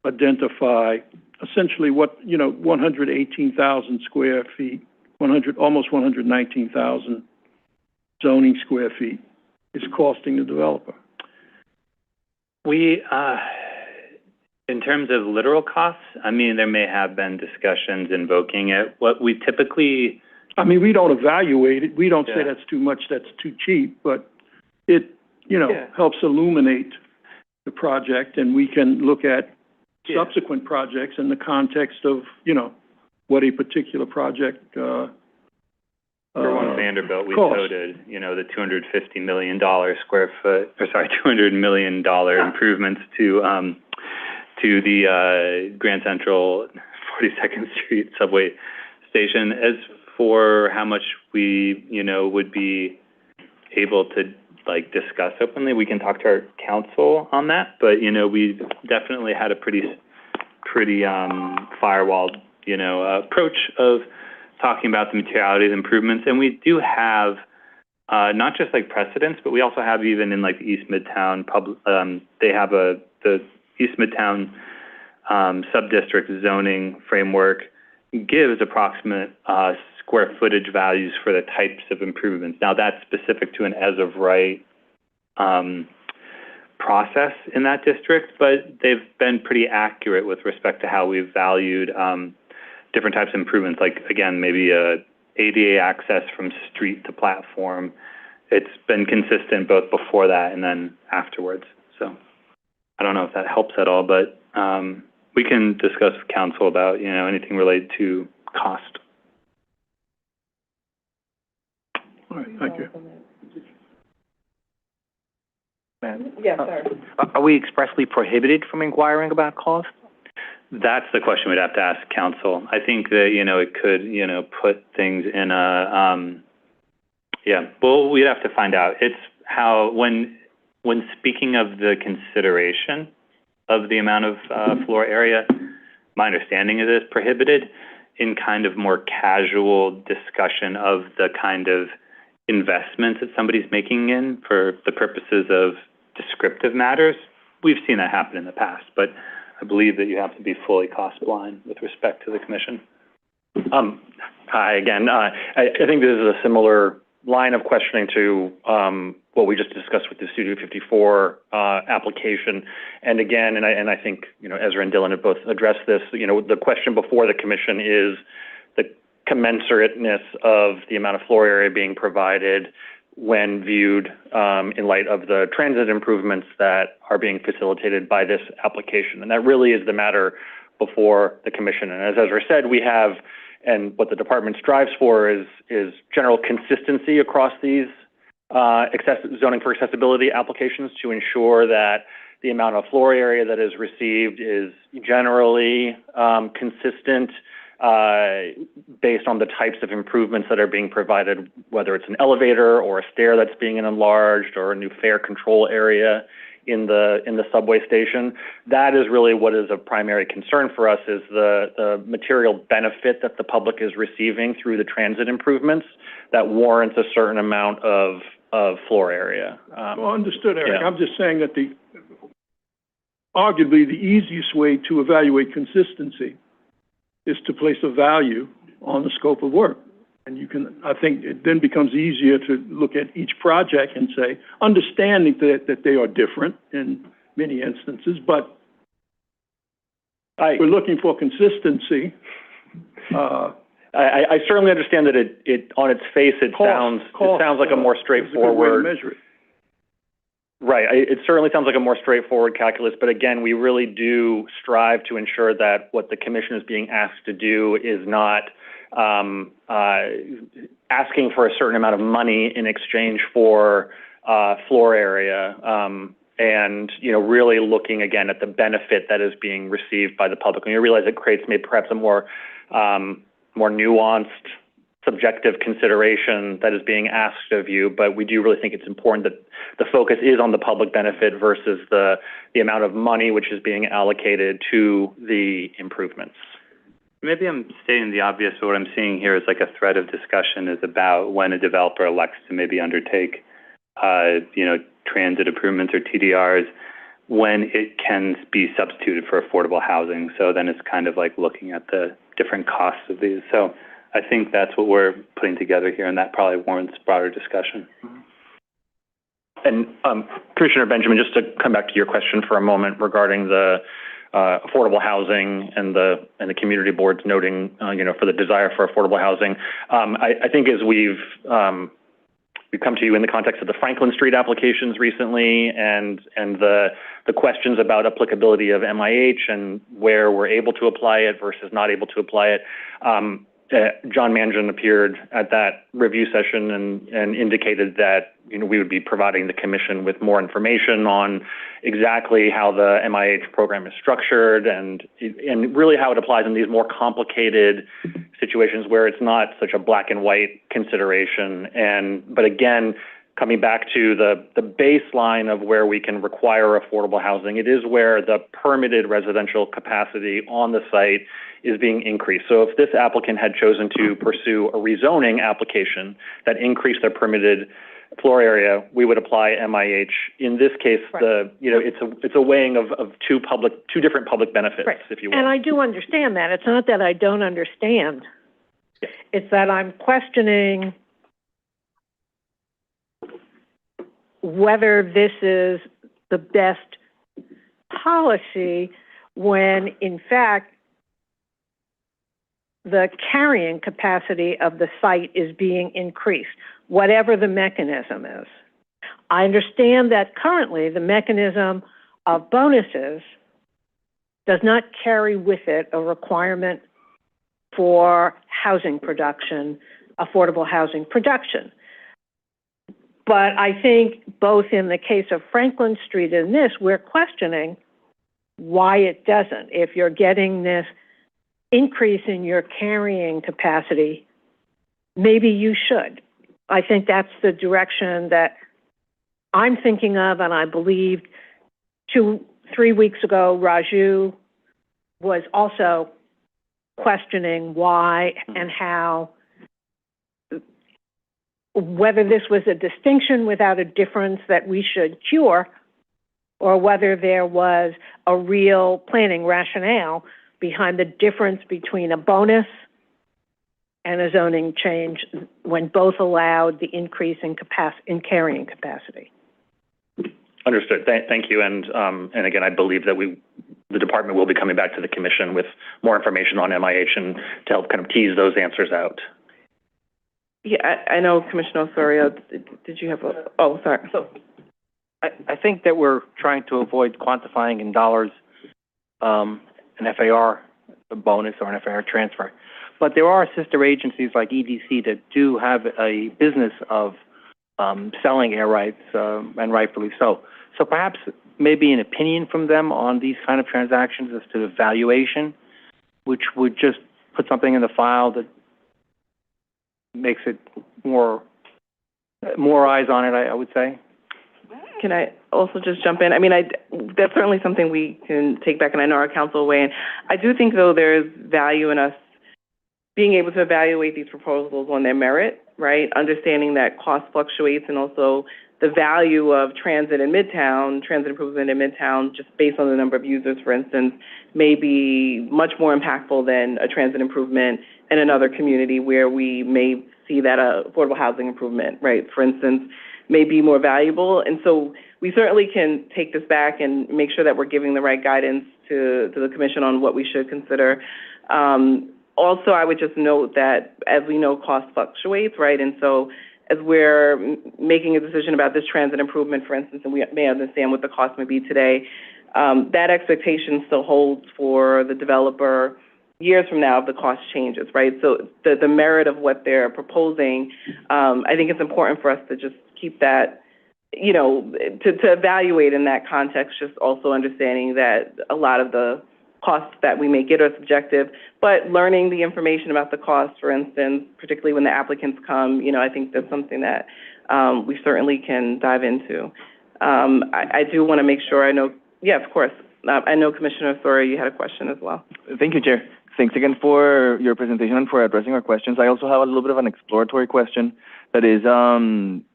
identify essentially what, you know, 118,000 square feet, almost 119,000 zoning square feet is costing the developer. We, in terms of literal costs, I mean, there may have been discussions invoking it. What we typically... I mean, we don't evaluate it. We don't say that's too much, that's too cheap, but it, you know, helps illuminate the project, and we can look at subsequent projects in the context of, you know, what a particular project for one Vanderbilt, we noted, you know, the $250 million $200 million improvements to the Grand Central 42nd Street subway station. As for how much we, you know, would be able to, like, discuss openly, we can talk to our counsel on that. But, you know, we've definitely had a pretty firewalled, you know, approach of talking about the materiality of the improvements. And we do have not just like precedents, but we also have even in like the East Midtown they have the East Midtown sub-district zoning framework gives approximate square footage values for the types of improvements. Now that's specific to an as-of-right process in that district, but they've been pretty accurate with respect to how we've valued different types of improvements, like, again, maybe ADA access from street to platform. It's been consistent both before that and then afterwards. So I don't know if that helps at all, but we can discuss with council about, you know, anything related to cost. All right, thank you. Yes, sir. Are we expressly prohibited from inquiring about cost? That's the question we'd have to ask council. I think that, you know, it could, you know, put things in a, well, we'd have to find out. It's how, when speaking of the consideration of the amount of floor area, my understanding is it's prohibited. In kind of more casual discussion of the kind of investments that somebody's making in for the purposes of descriptive matters, we've seen that happen in the past, but I believe that you have to be fully cost blind with respect to the commission. Hi again. I think this is a similar line of questioning to what we just discussed with the Studio 54 application. And again, and I think, you know, Ezra and Dylan have both addressed this. You know, the question before the commission is the commensurateness of the amount of floor area being provided when viewed in light of the transit improvements that are being facilitated by this application. And that really is the matter before the commission. And as Ezra said, we have, and what the department strives for is general consistency across these zoning for accessibility applications to ensure that the amount of floor area that is received is generally consistent based on the types of improvements that are being provided, whether it's an elevator or a stair that's being enlarged or a new fare control area in the subway station. That is really what is a primary concern for us, is the material benefit that the public is receiving through the transit improvements that warrants a certain amount of floor area. Well, understood, Eric. Yeah. I'm just saying that arguably the easiest way to evaluate consistency is to place a value on the scope of work. And I think it then becomes easier to look at each project and say, understanding that they are different in many instances, but we're looking for consistency. I certainly understand that it on its face, it sounds like a more straightforward. Measure it. Right. It certainly sounds like a more straightforward calculus, but again, we really do strive to ensure that what the commission is being asked to do is not asking for a certain amount of money in exchange for floor area, and really looking again at the benefit that is being received by the public. And you realize it creates maybe perhaps a more nuanced, subjective consideration that is being asked of you, but we do really think it's important that the focus is on the public benefit versus the amount of money which is being allocated to the improvements. Maybe I'm stating the obvious, but what I'm seeing here is like a thread of discussion is about when a developer elects to maybe undertake, transit improvements or TDRs, when it can be substituted for affordable housing. So then it's kind of like looking at the different costs of these. So I think that's what we're putting together here, and that probably warrants broader discussion. And Commissioner Benjamin, just to come back to your question for a moment regarding the affordable housing and the community boards noting, for the desire for affordable housing. I think as we've come to you in the context of the Franklin Street applications recently and the questions about applicability of MIH and where we're able to apply it versus not able to apply it. John Mangan appeared at that review session and indicated that we would be providing the commission with more information on exactly how the MIH program is structured and really how it applies in these more complicated situations where it's not such a black and white consideration. But again, coming back to the baseline of where we can require affordable housing, it is where the permitted residential capacity on the site is being increased. So if this applicant had chosen to pursue a rezoning application that increased their permitted floor area, we would apply MIH. In this case, right. It's a weighing of two different public benefits, right. If you will. And I do understand that. It's not that I don't understand. Yeah. It's that I'm questioning whether this is the best policy when, in fact, the carrying capacity of the site is being increased, whatever the mechanism is. I understand that currently the mechanism of bonuses does not carry with it a requirement for housing production, affordable housing production. But I think both in the case of Franklin Street and this, we're questioning why it doesn't. If you're getting this increase in your carrying capacity, maybe you should. I think that's the direction that I'm thinking of, and I believe 2-3 weeks ago, Raju was also questioning why and how, whether this was a distinction without a difference that we should cure, or whether there was a real planning rationale behind the difference between a bonus and a zoning change when both allowed the increase in carrying capacity. Understood. Thank you. And again, I believe that the department will be coming back to the commission with more information on MIH and to help kind of tease those answers out. Yeah, I know, Commissioner Osorio, did you have oh, sorry. So I think that we're trying to avoid quantifying in dollars an FAR bonus or an FAR transfer. But there are sister agencies like EDC that do have a business of selling air rights, and rightfully so. So perhaps maybe an opinion from them on these kind of transactions as to the valuation, which would just put something in the file that makes it more eyes on it, I would say. Can I also just jump in? I mean, that's certainly something we can take back, and I know our council will weigh in. I do think, though, there's value in us being able to evaluate these proposals on their merit, right? Understanding that cost fluctuates, and also the value of transit in Midtown, transit improvement in Midtown, just based on the number of users, for instance, may be much more impactful than a transit improvement in another community where we may see that affordable housing improvement, right, for instance, may be more valuable. And so we certainly can take this back and make sure that we're giving the right guidance to the commission on what we should consider. Also, I would just note that, as we know, cost fluctuates, right? And so as we're making a decision about this transit improvement, for instance, and we may understand what the cost may be today, that expectation still holds for the developer years from now if the cost changes, right? So the merit of what they're proposing, I think it's important for us to just keep that, you know, to evaluate in that context, just also understanding that a lot of the costs that we may get are subjective, but learning the information about the costs, for instance, particularly when the applicants come, you know, I think that's something that we certainly can dive into. I do want to make sure I know, yeah, of course. I know, Commissioner Thora, you had a question as well. Thank you, Chair. Thanks again for your presentation and for addressing our questions. I also have a little bit of an exploratory question that is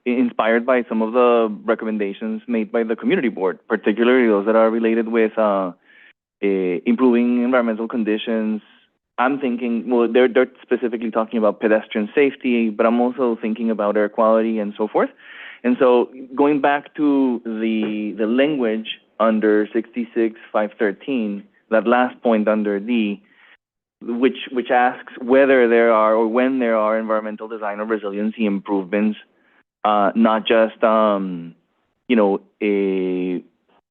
inspired by some of the recommendations made by the community board, particularly those that are related with improving environmental conditions. I'm thinking, well, they're specifically talking about pedestrian safety, but I'm also thinking about air quality and so forth. And so going back to the language under 66-513, that last point under D, which asks whether there are or when there are environmental design or resiliency improvements, not just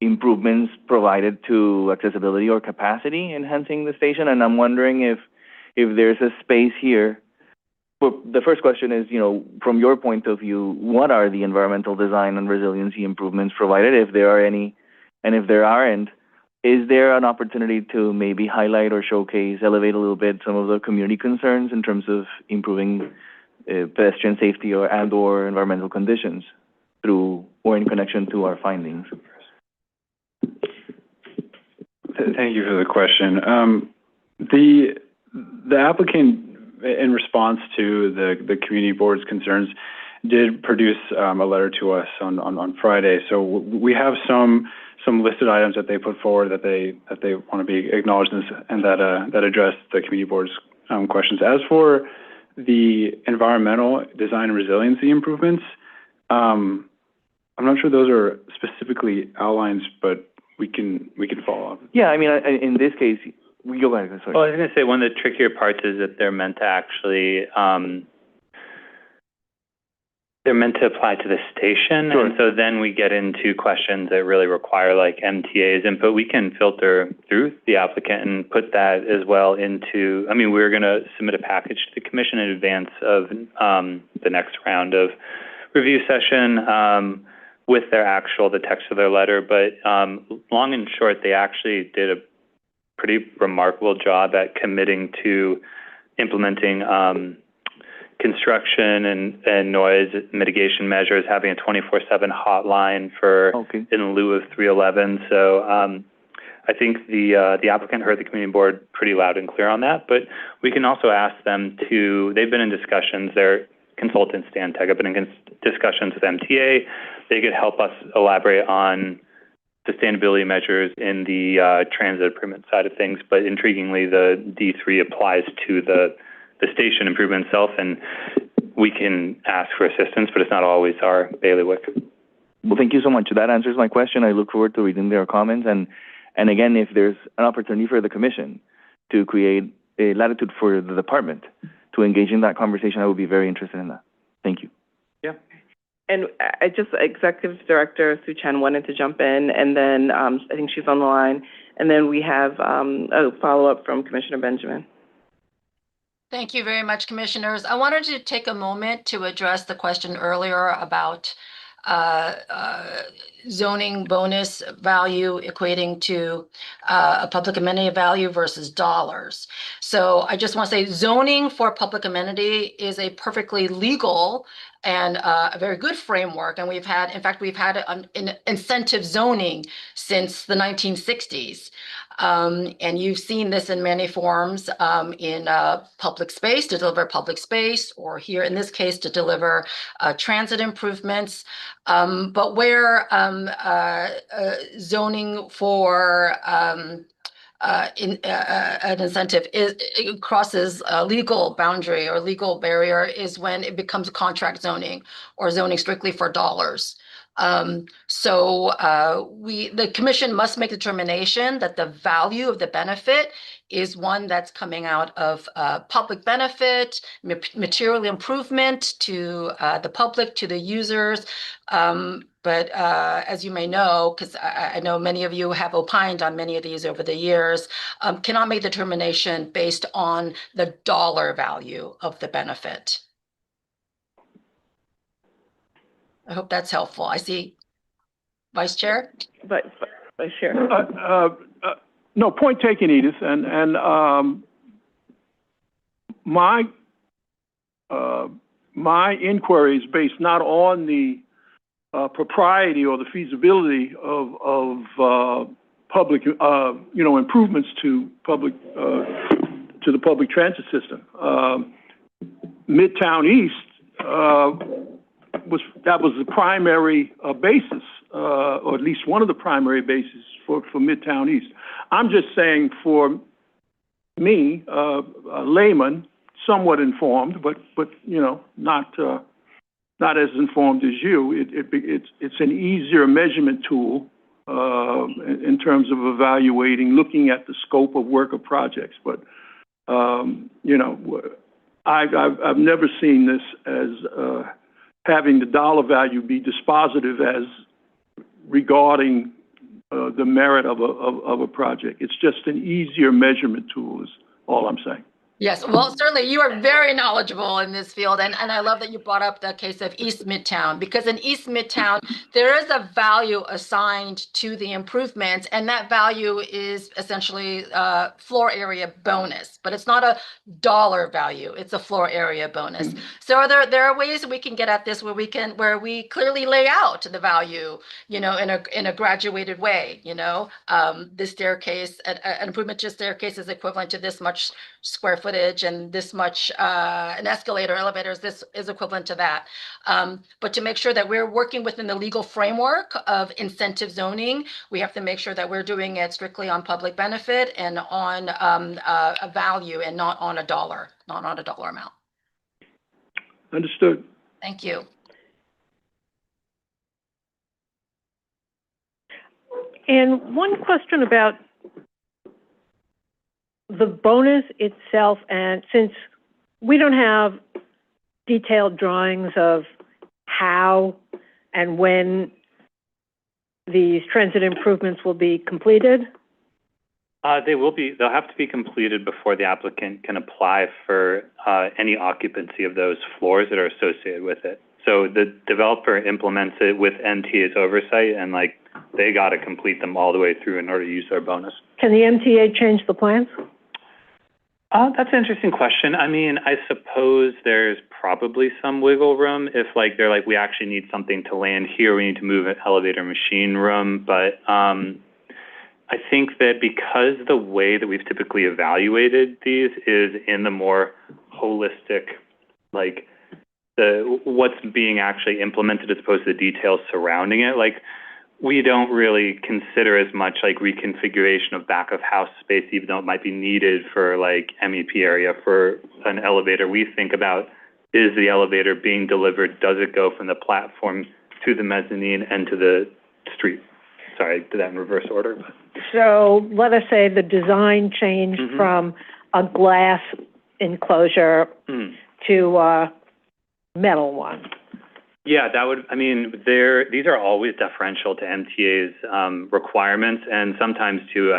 improvements provided to accessibility or capacity enhancing the station. And I'm wondering if there's a space here. Well, the first question is, from your point of view, what are the environmental design and resiliency improvements provided, if there are any, and if there aren't, is there an opportunity to maybe highlight or showcase, elevate a little bit some of the community concerns in terms of improving pedestrian safety or environmental conditions through or in connection to our findings? Thank you for the question. The applicant, in response to the community board's concerns, did produce a letter to us on Friday. So we have some listed items that they put forward that they want to be acknowledged and that address the community board's questions. As for the environmental design and resiliency improvements, I'm not sure those are specifically outlined, but we can follow up. Yeah, I mean, in this case, we go ahead. Sorry. Well, I was going to say one of the trickier parts is that they're meant to actually they're meant to apply to the station, Sure. And so then we get into questions that really require like MTA's input. We can filter through the applicant and put that as well into. I mean, we're going to submit a package to the commission in advance of the next round of review session. With the text of their letter, but long and short, they actually did a pretty remarkable job at committing to implementing construction and noise mitigation measures, having a 24/7 hotline for in lieu of 311. So I think the applicant heard the community board pretty loud and clear on that, but we can also ask them to. They've been in discussions. Their consultant Stan Teg have been in discussions with MTA. They could help us elaborate on sustainability measures in the transit improvement side of things, but intriguingly, the D3 applies to the station improvement itself, and we can ask for assistance, but it's not always our bailiwick. Well, thank you so much. That answers my question. I look forward to reading their comments, and again, if there's an opportunity for the commission to create a latitude for the department to engage in that conversation, I would be very interested in that. Thank you. Yeah. And Executive Director Sue Chen wanted to jump in, and then I think she's on the line. And then we have a follow-up from Commissioner Benjamin. Thank you very much, Commissioners. I wanted to take a moment to address the question earlier about zoning bonus value equating to a public amenity value versus dollars. So I just want to say zoning for public amenity is a perfectly legal and a very good framework. And we've had, in fact, we've had an incentive zoning since the 1960s. And you've seen this in many forms in public space, to deliver public space, or here in this case, to deliver transit improvements. But where zoning for an incentive it crosses a legal boundary or legal barrier is when it becomes contract zoning or zoning strictly for dollars. The commission must make determination that the value of the benefit is one that's coming out of public benefit, material improvement to the public, to the users. But as you may know, because I know many of you have opined on many of these over the years, cannot make determination based on the dollar value of the benefit. I hope that's helpful. I see Vice Chair. Vice Chair. No, point taken, Edith. And my inquiry is based not on the propriety or the feasibility of public, improvements to the public transit system. Midtown East was the primary basis, or at least one of the primary bases for Midtown East. I'm just saying, for me, a layman, somewhat informed, but not as informed as you. It's an easier measurement tool in terms of evaluating, looking at the scope of work of projects. But I've never seen this as having the dollar value be dispositive as regarding the merit of a project. It's just an easier measurement tool, is all I'm saying. Yes, well, certainly you are very knowledgeable in this field, and I love that you brought up the case of East Midtown, because in East Midtown, there is a value assigned to the improvements, and that value is essentially floor area bonus, but it's not a dollar value, it's a floor area bonus. Mm-hmm. So there are ways we can get at this where we clearly lay out the value, in a graduated way, this staircase, an improvement to staircase is equivalent to this much square footage, and this much, an escalator, elevators, this is equivalent to that. But to make sure that we're working within the legal framework of incentive zoning, we have to make sure that we're doing it strictly on public benefit and on a value and not on a dollar amount. Understood. Thank you. And one question about the bonus itself, and since we don't have detailed drawings of how and when these transit improvements will be completed? They'll have to be completed before the applicant can apply for any occupancy of those floors that are associated with it. So the developer implements it with MTA's oversight, and they got to complete them all the way through in order to use their bonus. Can the MTA change the plans? That's an interesting question. I mean, I suppose there's probably some wiggle room if they're we actually need something to land here, we need to move an elevator machine room. But I think that because the way that we've typically evaluated these is in the more holistic, what's being actually implemented as opposed to the details surrounding it, we don't really consider as much reconfiguration of back of house space, even though it might be needed for MEP area for an elevator. We think about, is the elevator being delivered? Does it go from the platform to the mezzanine and to the street? Sorry, I did that in reverse order. So let us say the design changed from a glass enclosure to a metal one. Yeah, these are always deferential to MTA's requirements, and sometimes too,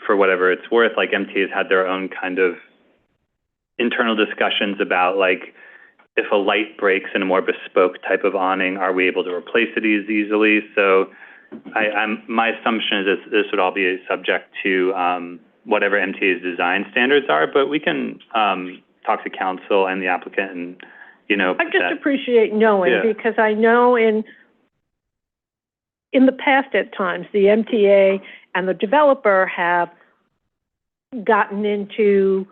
for whatever it's worth, MTA's had their own kind of internal discussions about if a light breaks in a more bespoke type of awning, are we able to replace it as easily? So my assumption is this would all be subject to whatever MTA's design standards are, but we can talk to council and the applicant and, I just appreciate knowing, because I know in the past at times, the MTA and the developer have gotten into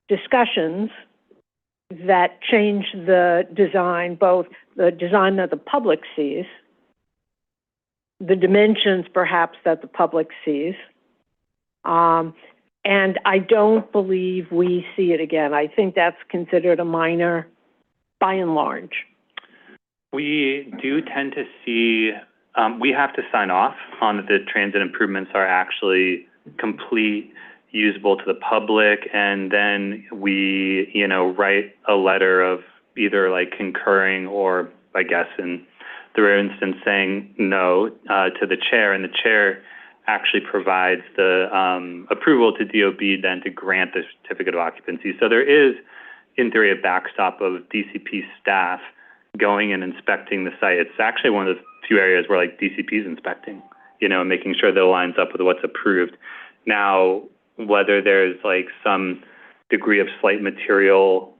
discussions that change the design, both the design that the public sees, the dimensions perhaps that the public sees, and I don't believe we see it again. I think that's considered a minor by and large. We do tend to see, we have to sign off on that the transit improvements are actually complete, usable to the public, and then we, write a letter of either like concurring or, I guess, in the instance saying no to the chair, and the chair actually provides the approval to DOB then to grant the certificate of occupancy. So there is, in theory, a backstop of DCP staff going and inspecting the site. It's actually one of the few areas where like DCP is inspecting, and making sure that it lines up with what's approved. Now, whether there's like some degree of slight material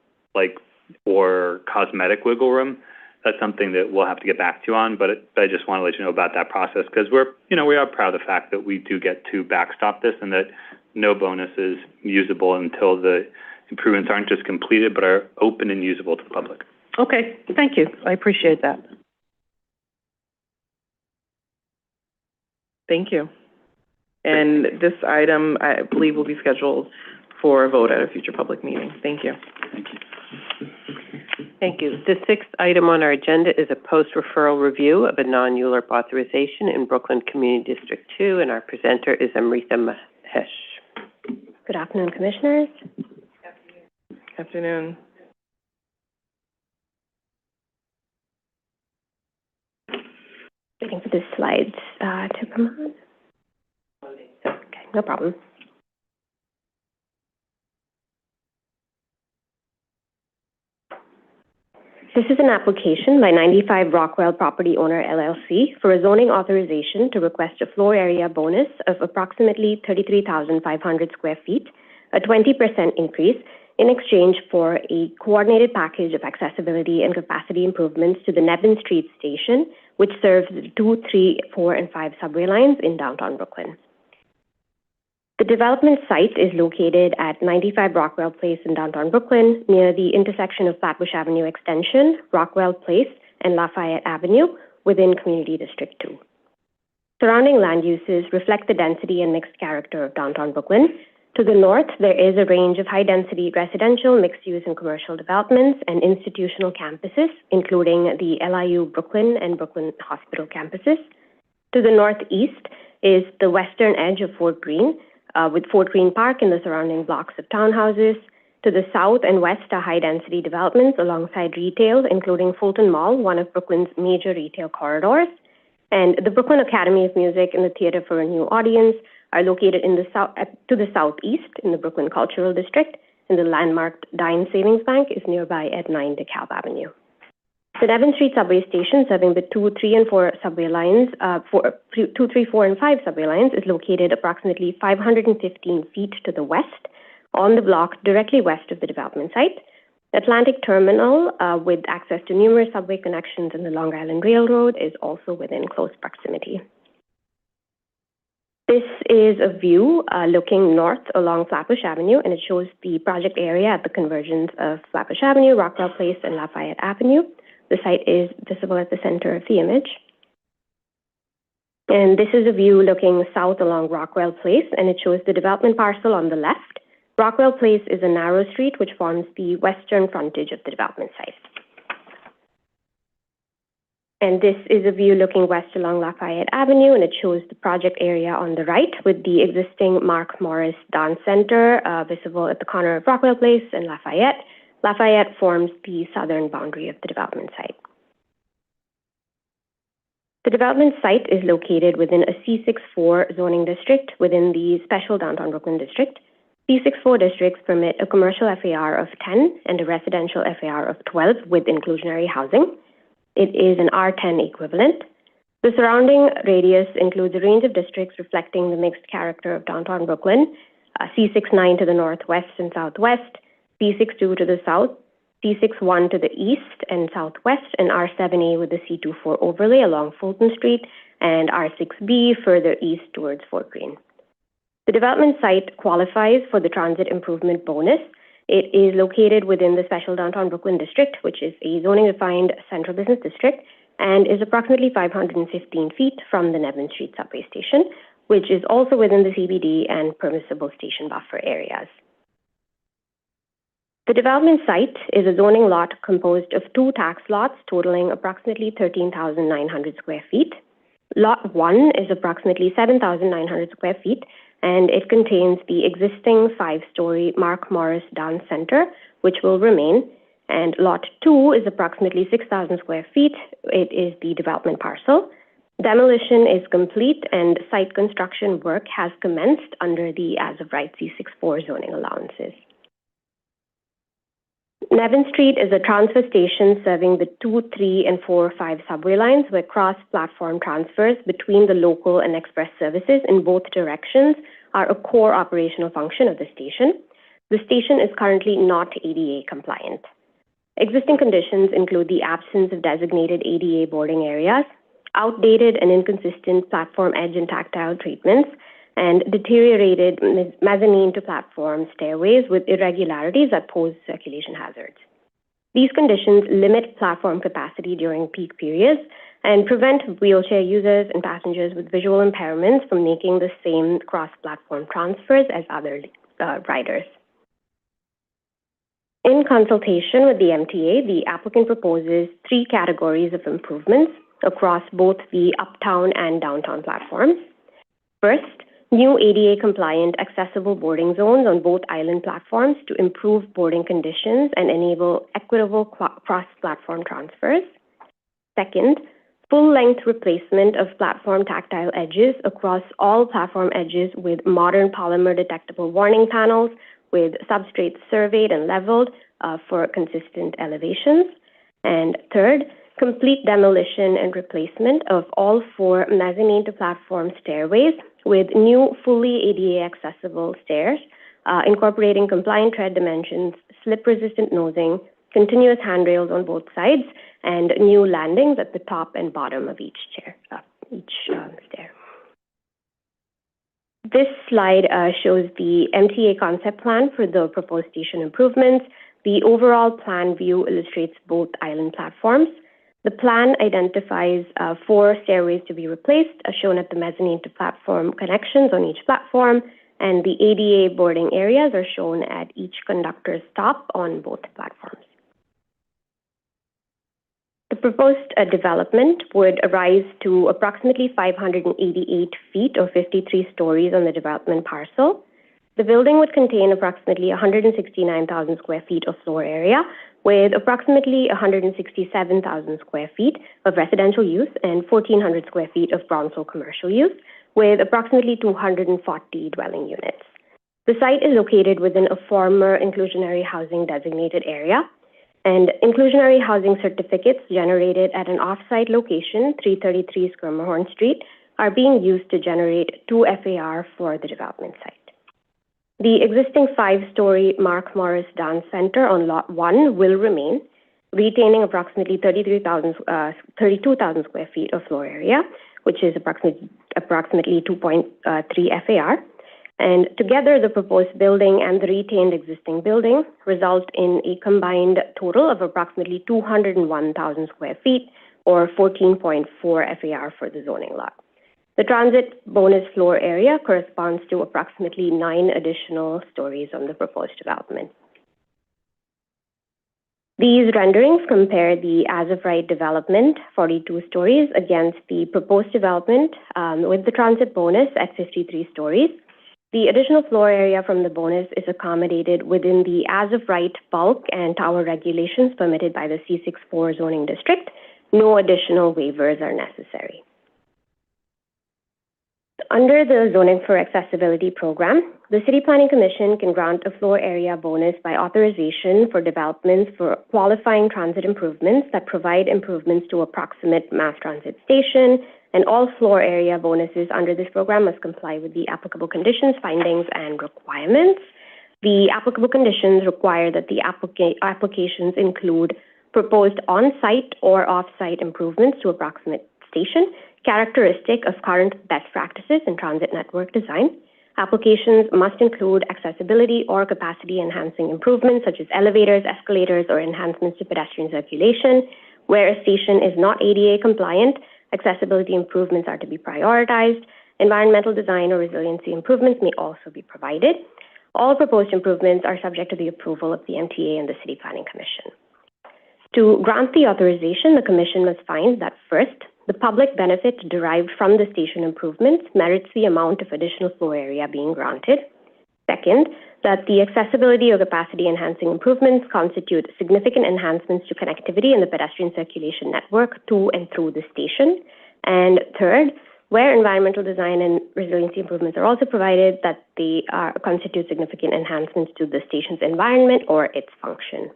or cosmetic wiggle room, that's something that we'll have to get back to you on, but I just want to let you know about that process, because we are proud of the fact that we do get to backstop this and that no bonus is usable until the improvements aren't just completed but are open and usable to the public. Okay, thank you. I appreciate that. Thank you. And this item, I believe, will be scheduled for a vote at a future public meeting. Thank you. Thank you. Thank you. The sixth item on our agenda is a post-referral review of a non-ULURP authorization in Brooklyn Community District 2, and our presenter is Amrita Mahesh. Good afternoon, Commissioners. Afternoon. Waiting for the slides to come on. Okay, no problem. This is an application by 95 Rockwell Property Owner LLC for a zoning authorization to request a floor area bonus of approximately 33,500 square feet, a 20% increase, in exchange for a coordinated package of accessibility and capacity improvements to the Nevin Street station, which serves the 2, 3, 4, and 5 subway lines in downtown Brooklyn. The development site is located at 95 Rockwell Place in downtown Brooklyn, near the intersection of Flatbush Avenue Extension, Rockwell Place, and Lafayette Avenue within Community District 2. Surrounding land uses reflect the density and mixed character of downtown Brooklyn. To the north, there is a range of high-density residential, mixed-use, and commercial developments and institutional campuses, including the LIU Brooklyn and Brooklyn Hospital campuses. To the northeast is the western edge of Fort Greene, with Fort Greene Park and the surrounding blocks of townhouses. To the south and west are high-density developments alongside retail, including Fulton Mall, one of Brooklyn's major retail corridors. And the Brooklyn Academy of Music and the Theater for a New Audience are located in the to the southeast in the Brooklyn Cultural District, and the landmarked Dine Savings Bank is nearby at 9 DeKalb Avenue. The Nevin Street subway station, serving the 2, 3, and 4 subway lines, 2, 3, 4, and 5 subway lines, is located approximately 515 feet to the west on the block directly west of the development site. Atlantic Terminal, with access to numerous subway connections in the Long Island Railroad, is also within close proximity. This is a view looking north along Flatbush Avenue, and it shows the project area at the convergence of Flatbush Avenue, Rockwell Place, and Lafayette Avenue. The site is visible at the center of the image. And this is a view looking south along Rockwell Place, and it shows the development parcel on the left. Rockwell Place is a narrow street which forms the western frontage of the development site. And this is a view looking west along Lafayette Avenue, and it shows the project area on the right with the existing Mark Morris Dance Center visible at the corner of Rockwell Place and Lafayette. Lafayette forms the southern boundary of the development site. The development site is located within a C64 zoning district within the Special Downtown Brooklyn District. C64 districts permit a commercial FAR of 10 and a residential FAR of 12 with inclusionary housing. It is an R10 equivalent. The surrounding radius includes a range of districts reflecting the mixed character of downtown Brooklyn, C69 to the northwest and southwest, C62 to the south, C61 to the east and southwest, and R7A with the C24 overlay along Fulton Street, and R6B further east towards Fort Greene. The development site qualifies for the transit improvement bonus. It is located within the Special Downtown Brooklyn District, which is a zoning-defined central business district, and is approximately 515 feet from the Nevin Street subway station, which is also within the CBD and permissible station buffer areas. The development site is a zoning lot composed of 2 tax lots totaling approximately 13,900 square feet. Lot 1 is approximately 7,900 square feet, and it contains the existing 5-story Mark Morris Dance Center, which will remain. And Lot 2 is approximately 6,000 square feet. It is the development parcel. Demolition is complete, and site construction work has commenced under the as-of-right C64 zoning allowances. Nevin Street is a transfer station serving the 2, 3, and 4, 5 subway lines where cross-platform transfers between the local and express services in both directions are a core operational function of the station. The station is currently not ADA compliant. Existing conditions include the absence of designated ADA boarding areas, outdated and inconsistent platform edge and tactile treatments, and deteriorated mezzanine to platform stairways with irregularities that pose circulation hazards. These conditions limit platform capacity during peak periods and prevent wheelchair users and passengers with visual impairments from making the same cross-platform transfers as other riders. In consultation with the MTA, the applicant proposes 3 categories of improvements across both the uptown and downtown platforms. First, new ADA-compliant accessible boarding zones on both island platforms to improve boarding conditions and enable equitable cross-platform transfers. Second, full-length replacement of platform tactile edges across all platform edges with modern polymer-detectable warning panels with substrates surveyed and leveled for consistent elevations. And third, complete demolition and replacement of all 4 mezzanine to platform stairways with new fully ADA accessible stairs, incorporating compliant tread dimensions, slip-resistant nosing, continuous handrails on both sides, and new landings at the top and bottom of each stair. This slide shows the MTA concept plan for the proposed station improvements. The overall plan view illustrates both island platforms. The plan identifies 4 stairways to be replaced, as shown at the mezzanine to platform connections on each platform, and the ADA boarding areas are shown at each conductor's stop on both platforms. The proposed development would rise to approximately 588 feet or 53 stories on the development parcel. The building would contain approximately 169,000 square feet of floor area, with approximately 167,000 square feet of residential use and 1,400 square feet of Brownsville commercial use, with approximately 240 dwelling units. The site is located within a former inclusionary housing designated area, and inclusionary housing certificates generated at an off-site location, 333 Schermerhorn Street, are being used to generate 2 FAR for the development site. The existing 5-story Mark Morris Dance Center on Lot 1 will remain, retaining approximately 32,000 square feet of floor area, which is approximately 2.3 FAR. And together, the proposed building and the retained existing building result in a combined total of approximately 201,000 square feet, or 14.4 FAR for the zoning lot. The transit bonus floor area corresponds to approximately 9 additional stories on the proposed development. These renderings compare the as-of-right development, 42 stories, against the proposed development with the transit bonus at 53 stories. The additional floor area from the bonus is accommodated within the as-of-right bulk and tower regulations permitted by the C64 zoning district. No additional waivers are necessary. under the Zoning for Accessibility program, the City Planning Commission can grant a floor area bonus by authorization for developments for qualifying transit improvements that provide improvements to approximate mass transit station, and all floor area bonuses under this program must comply with the applicable conditions, findings, and requirements. The applicable conditions require that the applications include proposed on-site or off-site improvements to approximate station, characteristic of current best practices in transit network design. Applications must include accessibility or capacity-enhancing improvements such as elevators, escalators, or enhancements to pedestrian circulation. Where a station is not ADA compliant, accessibility improvements are to be prioritized. Environmental design or resiliency improvements may also be provided. All proposed improvements are subject to the approval of the MTA and the City Planning Commission. To grant the authorization, the Commission must find that first, the public benefit derived from the station improvements merits the amount of additional floor area being granted. Second, that the accessibility or capacity-enhancing improvements constitute significant enhancements to connectivity in the pedestrian circulation network to and through the station. And third, where environmental design and resiliency improvements are also provided, that they constitute significant enhancements to the station's environment or its function.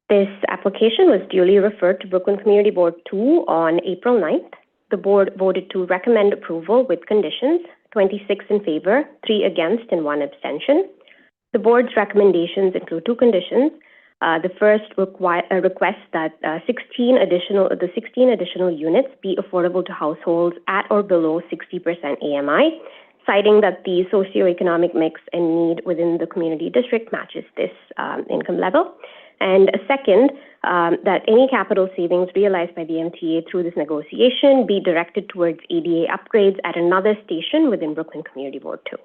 This application was duly referred to Brooklyn Community Board 2 on April 9th. The board voted to recommend approval with conditions, 26 in favor, 3 against, and 1 abstention. The board's recommendations include 2 conditions. The first requests that 16 additional units be affordable to households at or below 60% AMI, citing that the socioeconomic mix and need within the community district matches this income level. And a second, that any capital savings realized by the MTA through this negotiation be directed towards ADA upgrades at another station within Brooklyn Community Board 2.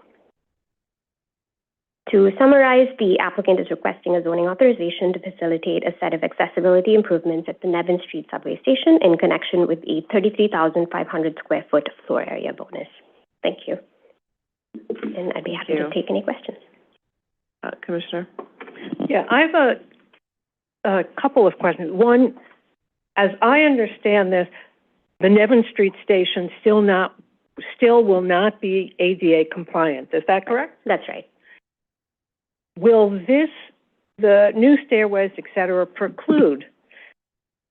To summarize, the applicant is requesting a zoning authorization to facilitate a set of accessibility improvements at the Nevin Street subway station in connection with a 33,500 square foot floor area bonus. Thank you. And I'd be happy to take any questions. Commissioner? Yeah, I have a couple of questions. One, as I understand this, the Nevin Street station still will not be ADA compliant. Is that correct? That's right. Will the new stairways, et cetera, preclude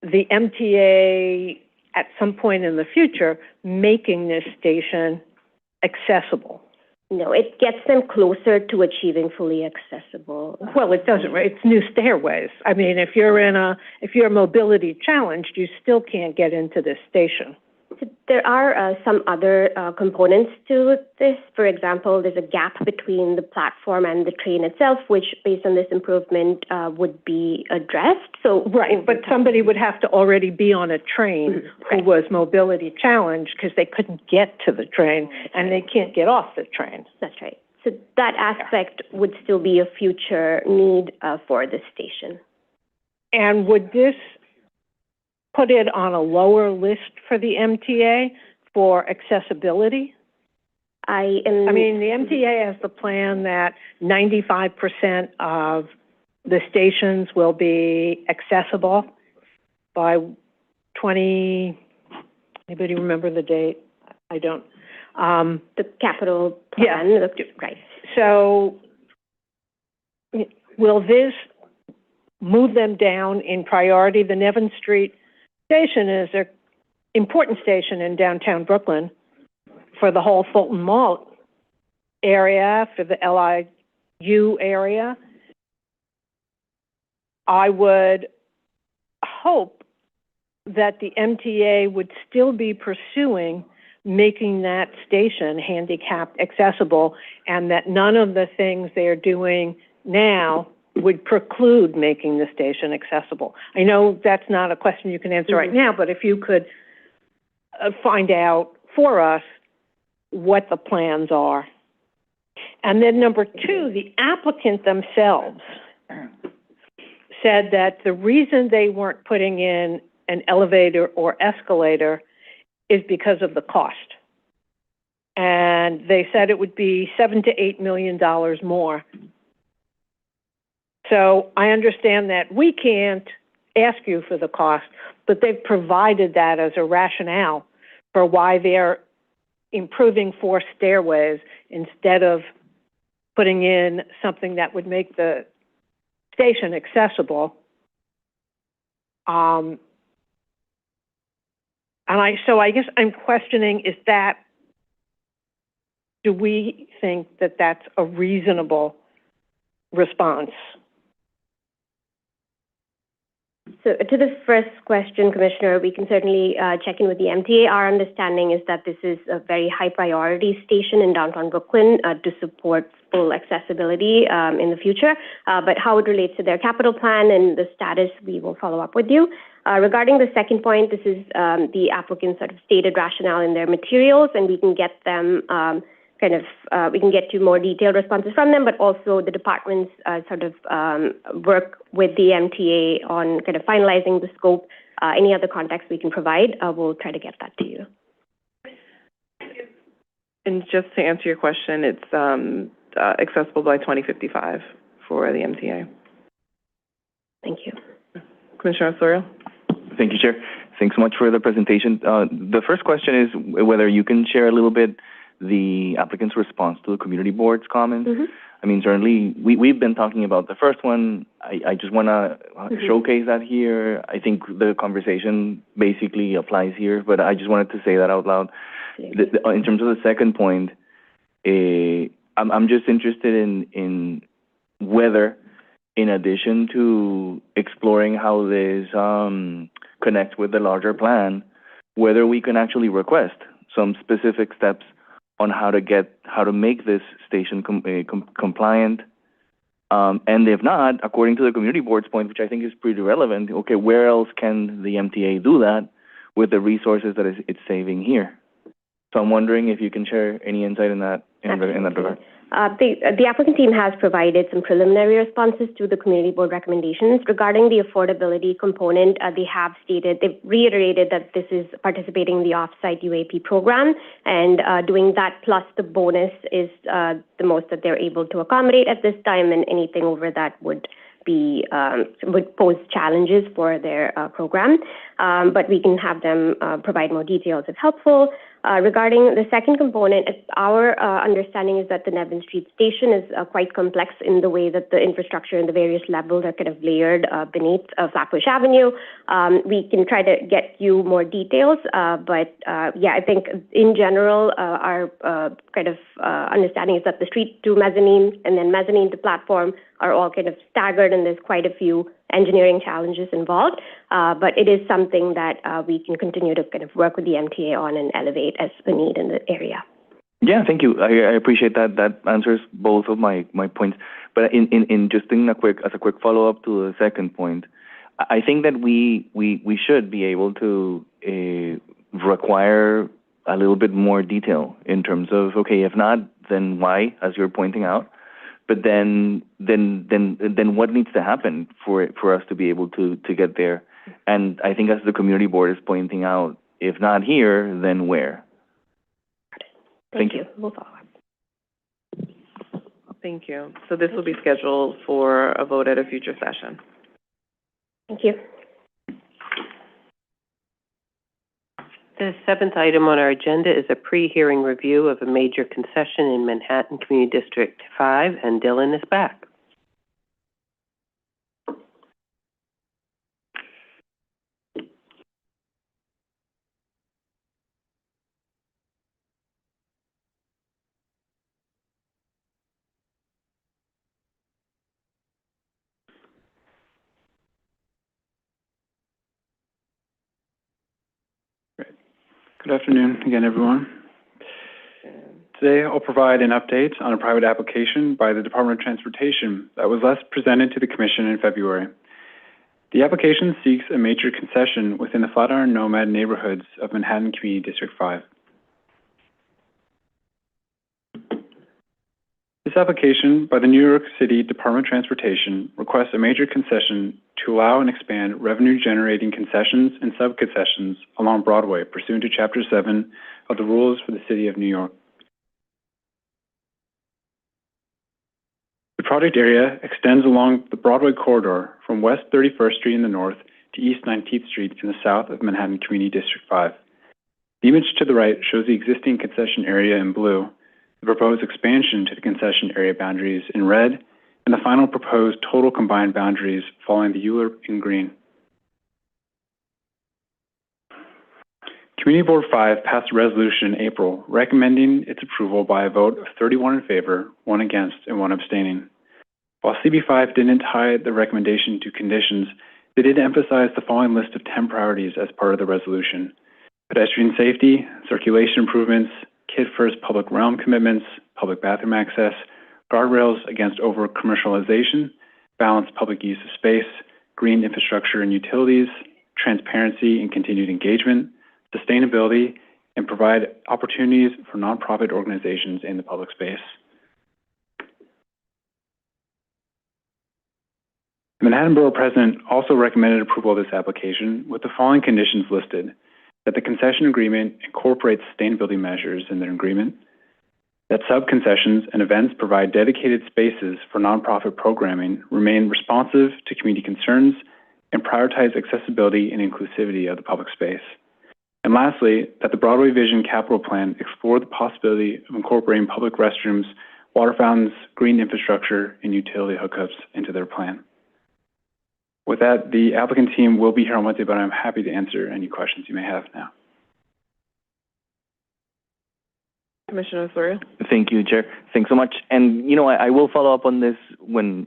the MTA at some point in the future making this station accessible? No, it gets them closer to achieving fully accessible. Well, it doesn't, right? It's new stairways. I mean, if you're mobility challenged, you still can't get into this station. There are some other components to this. For example, there's a gap between the platform and the train itself, which, based on this improvement, would be addressed. So, right, but somebody would have to already be on a train who was mobility challenged because they couldn't get to the train and they can't get off the train. That's right. So that aspect would still be a future need for this station. And would this put it on a lower list for the MTA for accessibility? I mean, the MTA has the plan that 95% of the stations will be accessible by anybody remember the date? I don't. The capital plan. Yeah. Right. So will this move them down in priority? The Nevin Street station is an important station in downtown Brooklyn for the whole Fulton Mall area, for the LIU area. I would hope that the MTA would still be pursuing making that station handicapped accessible, and that none of the things they're doing now would preclude making the station accessible. I know that's not a question you can answer right now, but if you could find out for us what the plans are. And then number 2, the applicant themselves said that the reason they weren't putting in an elevator or escalator is because of the cost. And they said it would be $7 to $8 million more. So I understand that we can't ask you for the cost, but they've provided that as a rationale for why they're improving 4 stairways instead of putting in something that would make the station accessible. So I guess I'm questioning, do we think that that's a reasonable response? So to the first question, Commissioner, we can certainly check in with the MTA. Our understanding is that this is a very high priority station in downtown Brooklyn to support full accessibility in the future. But how it relates to their capital plan and the status, we will follow up with you. Regarding the second point, this is the applicant's sort of stated rationale in their materials, and we can get them we can get you more detailed responses from them, but also the department's work with the MTA on kind of finalizing the scope. Any other context we can provide, we'll try to get that to you. And just to answer your question, it's accessible by 2055 for the MTA. Thank you. Commissioner Osorio? Thank you, Chair. Thanks so much for the presentation. The first question is whether you can share a little bit the applicant's response to the community board's comments. Mm-hmm. I mean, certainly, we've been talking about the first one. I just want to showcase that here. I think the conversation basically applies here, but I just wanted to say that out loud. In terms of the second point, I'm just interested in whether, in addition to exploring how this connects with the larger plan, whether we can actually request some specific steps on how to make this station compliant, and if not, according to the community board's point, which I think is pretty relevant, okay, where else can the MTA do that with the resources that it's saving here? So I'm wondering if you can share any insight in that regard. The applicant team has provided some preliminary responses to the community board recommendations regarding the affordability component. They've reiterated that this is participating in the off-site UAP program, and doing that plus the bonus is the most that they're able to accommodate at this time, and anything over that would pose challenges for their program. But we can have them provide more details if helpful. Regarding the second component, our understanding is that the Nevin Street station is quite complex in the way that the infrastructure and the various levels are kind of layered beneath Flatbush Avenue. We can try to get you more details, but I think in general, our understanding is that the street to mezzanine and then mezzanine to platform are all kind of staggered, and there's quite a few engineering challenges involved, but it is something that we can continue to kind of work with the MTA on and elevate as the need in the area. Yeah, thank you. I appreciate that. That answers both of my points. But as a quick follow up to the second point, I think that we should be able to require a little bit more detail in terms of, okay, if not, then why, as you're pointing out. But then what needs to happen for us to be able to get there? And I think as the community board is pointing out, if not here, then where? Thank you. We'll follow up. Thank you. So this will be scheduled for a vote at a future session. Thank you. The seventh item on our agenda is a pre-hearing review of a major concession in Manhattan Community District 5, and Dylan is back. Good afternoon again, everyone. Today, I'll provide an update on a private application by the Department of Transportation that was last presented to the Commission in February. The application seeks a major concession within the Flatiron Nomad neighborhoods of Manhattan Community District 5. This application by the New York City Department of Transportation requests a major concession to allow and expand revenue-generating concessions and sub-concessions along Broadway pursuant to Chapter 7 of the Rules for the City of New York. The project area extends along the Broadway corridor from West 31st Street in the north to East 19th Street in the south of Manhattan Community District 5. The image to the right shows the existing concession area in blue, the proposed expansion to the concession area boundaries in red, and the final proposed total combined boundaries following the ULURP in green. Community Board 5 passed a resolution in April recommending its approval by a vote of 31 in favor, 1 against, and 1 abstaining. While CB5 didn't tie the recommendation to conditions, they did emphasize the following list of 10 priorities as part of the resolution: pedestrian safety, circulation improvements, kid-first public realm commitments, public bathroom access, guardrails against over-commercialization, balanced public use of space, green infrastructure and utilities, transparency and continued engagement, sustainability, and provide opportunities for nonprofit organizations in the public space. The Manhattan Borough President also recommended approval of this application with the following conditions listed: that the concession agreement incorporates sustainability measures in their agreement, that sub-concessions and events provide dedicated spaces for nonprofit programming, remain responsive to community concerns, and prioritize accessibility and inclusivity of the public space. And lastly, that the Broadway Vision Capital Plan explore the possibility of incorporating public restrooms, water fountains, green infrastructure, and utility hookups into their plan. With that, the applicant team will be here on Wednesday, but I'm happy to answer any questions you may have now. Commissioner Osorio? Thank you, Chair. Thanks so much. And, you know, I will follow up on this when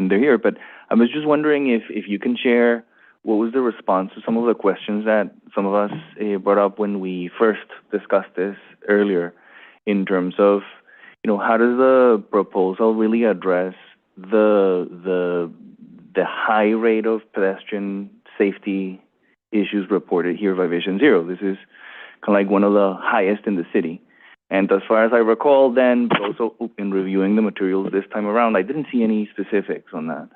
they're here, but I was just wondering if you can share what was the response to some of the questions that some of us brought up when we first discussed this earlier, in terms of, you know, how does the proposal really address the high rate of pedestrian safety issues reported here by Vision Zero? This is kind of like one of the highest in the city. And as far as I recall then, but also in reviewing the materials this time around, I didn't see any specifics on that.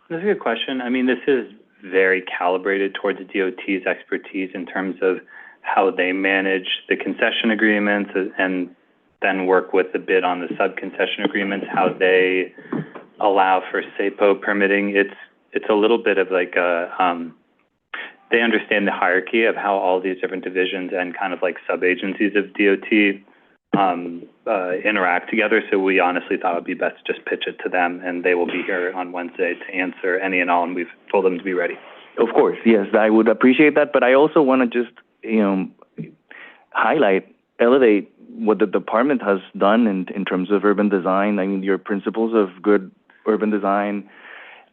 That's a good question. I mean, this is very calibrated towards the DOT's expertise in terms of how they manage the concession agreements and then work with the bid on the sub-concession agreements, how they allow for SAPO permitting. It's a little bit of like a, they understand the hierarchy of how all these different divisions and kind of like sub-agencies of DOT interact together. So we honestly thought it would be best to just pitch it to them, and they will be here on Wednesday to answer any and all, and we've told them to be ready. Of course, yes, I would appreciate that, but I also want to just, you know, elevate what the department has done in terms of urban design. I mean, your principles of good urban design,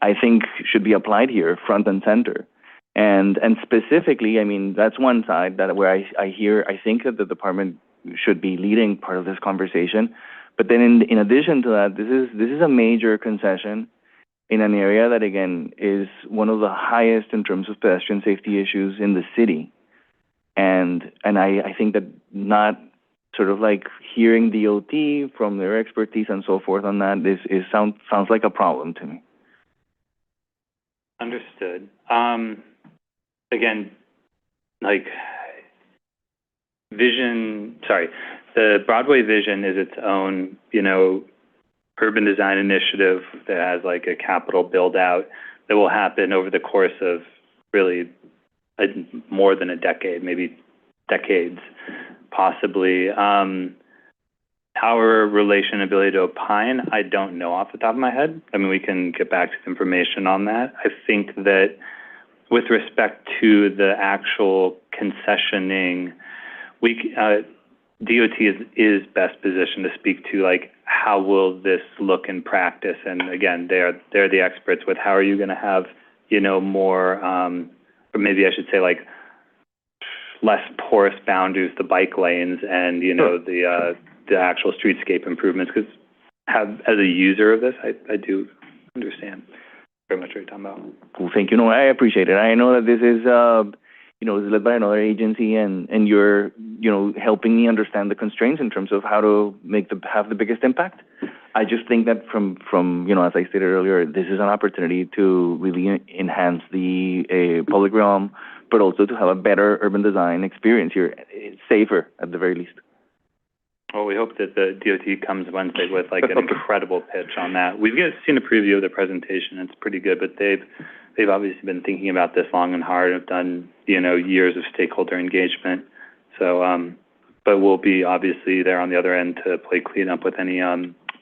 I think, should be applied here, front and center. And specifically, I mean, that's one side that where I think that the department should be leading part of this conversation. But then in addition to that, this is a major concession in an area that, again, is one of the highest in terms of pedestrian safety issues in the city. And I think that not sort of like hearing DOT from their expertise and so forth on that sounds like a problem to me. Understood. Again, like the Broadway Vision is its own, you know, urban design initiative that has like a capital build out that will happen over the course of really more than a decade, maybe decades, possibly. Our relation ability to opine, I don't know off the top of my head. I mean, we can get back to the information on that. I think that with respect to the actual concessioning, DOT is best positioned to speak to like how will this look in practice. And again, they're the experts with how are you going to have, you know, more, or maybe I should say like less porous boundaries, the bike lanes, and you know the actual streetscape improvements. Because as a user of this, I do understand very much what you're talking about. Cool, thank you. No, I appreciate it. I know that this is you know, is led by another agency, and you're, you know, helping me understand the constraints in terms of how to have the biggest impact. I just think that from you know, as I stated earlier, this is an opportunity to really enhance the public realm, but also to have a better urban design experience here. It's safer at the very least. Well, we hope that the DOT comes Wednesday with like an incredible pitch on that. We've seen a preview of the presentation. It's pretty good, but they've obviously been thinking about this long and hard, have done, years of stakeholder engagement. So, but we'll be obviously there on the other end to play cleanup with any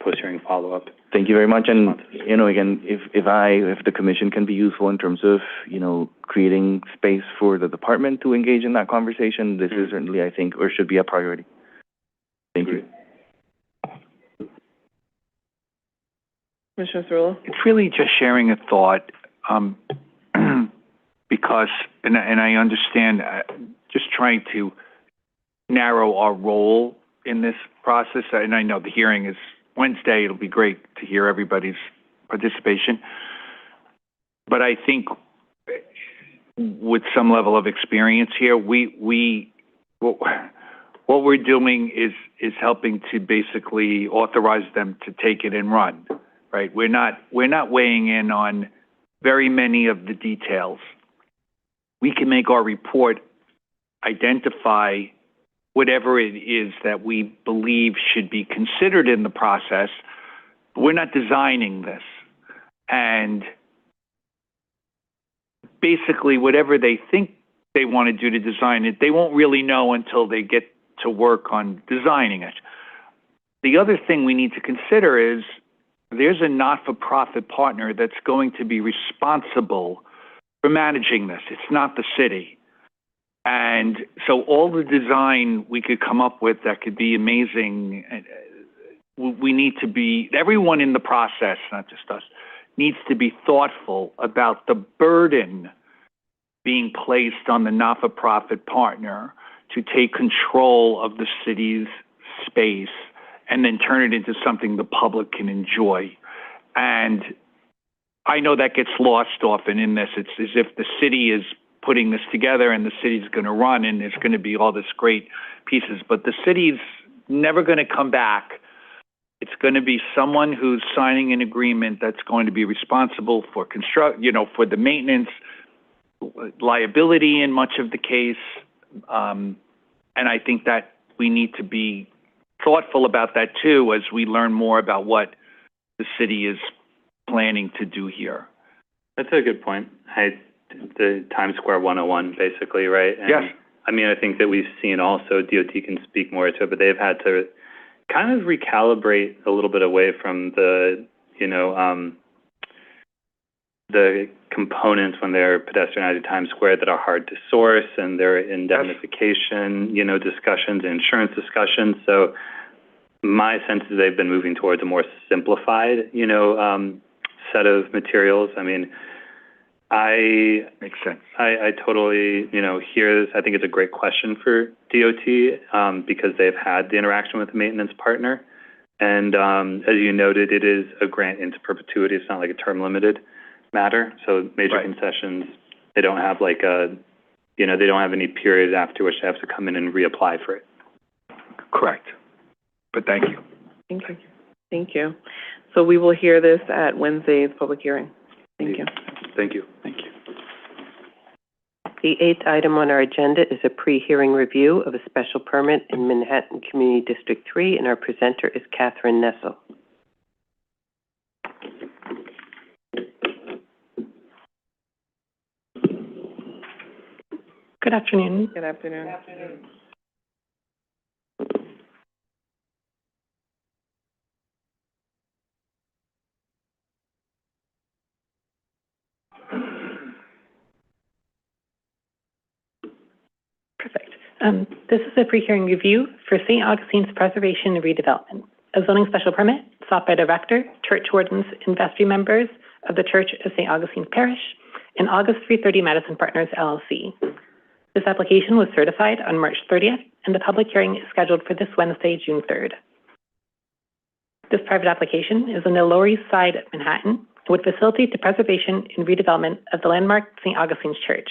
post-hearing follow-up. Thank you very much. And, again, if the commission can be useful in terms of, creating space for the department to engage in that conversation, this is certainly, I think, or should be a priority. Thank you. Commissioner Cerullo? It's really just sharing a thought, because, and I understand, just trying to narrow our role in this process. And I know the hearing is Wednesday. It'll be great to hear everybody's participation. But I think with some level of experience here, what we're doing is helping to basically authorize them to take it and run, right? We're not weighing in on very many of the details. We can make our report identify whatever it is that we believe should be considered in the process, but we're not designing this. And basically, whatever they think they want to do to design it, they won't really know until they get to work on designing it. The other thing we need to consider is there's a not-for-profit partner that's going to be responsible for managing this. It's not the city. And so all the design we could come up with that could be amazing, we need to be, everyone in the process, not just us, needs to be thoughtful about the burden being placed on the not-for-profit partner to take control of the city's space and then turn it into something the public can enjoy. And I know that gets lost often in this. It's as if the city is putting this together and the city's going to run and there's going to be all this great pieces, but the city's never going to come back. It's going to be someone who's signing an agreement that's going to be responsible for for the maintenance, liability in much of the case. And I think that we need to be thoughtful about that too as we learn more about what the city is planning to do here. That's a good point. The Times Square 101, basically, right? And, yes. I mean, I think that we've seen also, DOT can speak more to it, but they've had to kind of recalibrate a little bit away from the, the components when they're pedestrianizing Times Square that are hard to source, and their indemnification, discussions, insurance discussions. So my sense is they've been moving towards a more simplified, set of materials. I mean, makes sense. I totally, hear this. I think it's a great question for DOT because they've had the interaction with the maintenance partner. And as you noted, it is a grant into perpetuity. It's not like a term limited matter. So major concessions, they don't have like they don't have any period after which they have to come in and reapply for it. Correct. But thank you. Thank you. Thank you. So we will hear this at Wednesday's public hearing. Thank you. Thank you. Thank you. The eighth item on our agenda is a pre-hearing review of a special permit in Manhattan Community District 3, and our presenter is Catherine Nessel. Good afternoon. Good afternoon. Good afternoon. Perfect. This is a pre-hearing review for St. Augustine's Preservation and Redevelopment, a zoning special permit sought by the rector, church wardens, and vestry members of the Church of St. Augustine's Parish and August 330 Madison Partners, LLC. This application was certified on March 30th, and the public hearing is scheduled for this Wednesday, June 3rd. This private application is on the Lower East Side of Manhattan and would facilitate the preservation and redevelopment of the landmark St. Augustine's Church.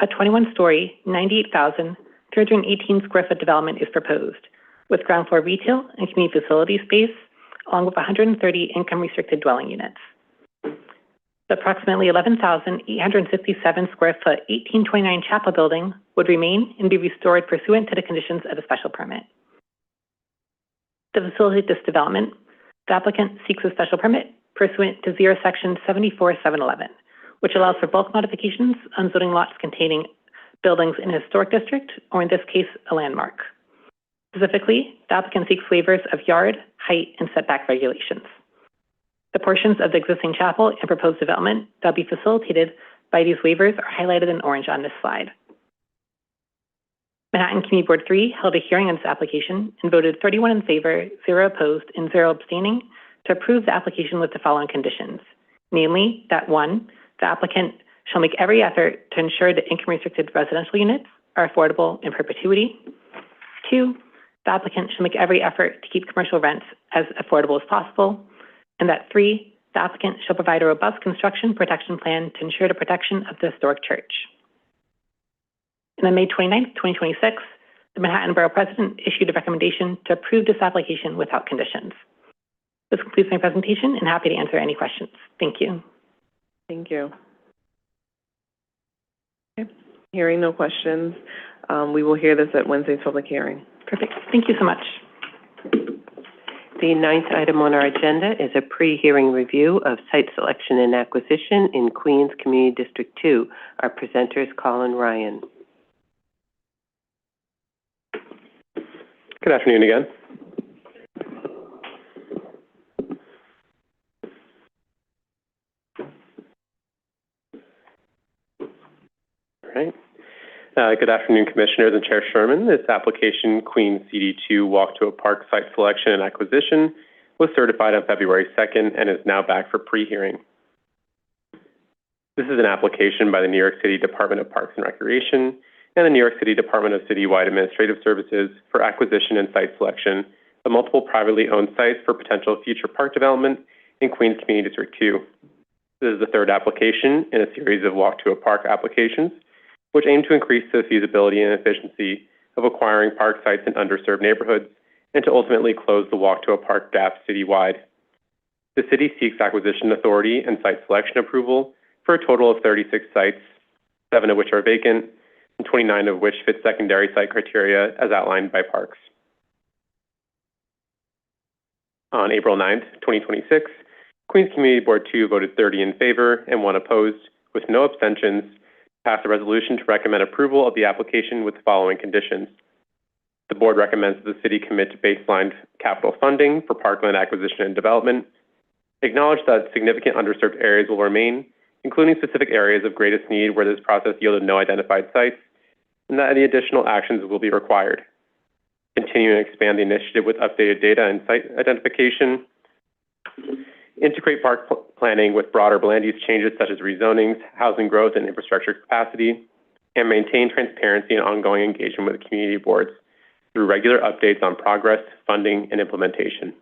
A 21-story, 98,318 square foot development is proposed, with ground floor retail and community facility space, along with 130 income-restricted dwelling units. The approximately 11,867 square foot 1829 chapel building would remain and be restored pursuant to the conditions of a special permit. To facilitate this development, the applicant seeks a special permit pursuant to Section 74-711, which allows for bulk modifications on zoning lots containing buildings in a historic district, or in this case, a landmark. Specifically, the applicant seeks waivers of yard, height, and setback regulations. The portions of the existing chapel and proposed development that will be facilitated by these waivers are highlighted in orange on this slide. Manhattan Community Board 3 held a hearing on this application and voted 31 in favor, 0 opposed, and 0 abstaining to approve the application with the following conditions. Namely, that 1, the applicant shall make every effort to ensure that income-restricted residential units are affordable in perpetuity. 2, the applicant shall make every effort to keep commercial rents as affordable as possible. And that 3, the applicant shall provide a robust construction protection plan to ensure the protection of the historic church. And on May 29, 2026, the Manhattan Borough President issued a recommendation to approve this application without conditions. This concludes my presentation, and happy to answer any questions. Thank you. Thank you. Okay. Hearing no questions, we will hear this at Wednesday's public hearing. Perfect. Thank you so much. The 9th item on our agenda is a pre-hearing review of site selection and acquisition in Queens Community District 2. Our presenter is Colin Ryan. Good afternoon again. All right. Good afternoon, Commissioners and Chair Sherman. This application, Queens CD2 Walk to a Park Site Selection and Acquisition, was certified on February 2nd and is now back for pre-hearing. This is an application by the New York City Department of Parks and Recreation and the New York City Department of Citywide Administrative Services for acquisition and site selection of multiple privately owned sites for potential future park development in Queens Community District 2. This is the 3rd application in a series of Walk to a Park applications, which aim to increase the feasibility and efficiency of acquiring park sites in underserved neighborhoods and to ultimately close the Walk to a Park gap citywide. The city seeks acquisition authority and site selection approval for a total of 36 sites, 7 of which are vacant, and 29 of which fit secondary site criteria as outlined by Parks. On April 9th, 2026, Queens Community Board 2 voted 30 in favor and 1 opposed, with no abstentions, passed a resolution to recommend approval of the application with the following conditions. The board recommends that the city commit to baseline capital funding for parkland acquisition and development, acknowledge that significant underserved areas will remain, including specific areas of greatest need where this process yielded no identified sites, and that any additional actions will be required. Continue and expand the initiative with updated data and site identification. Integrate park planning with broader land use changes such as rezonings, housing growth, and infrastructure capacity, and maintain transparency and ongoing engagement with community boards through regular updates on progress, funding, and implementation.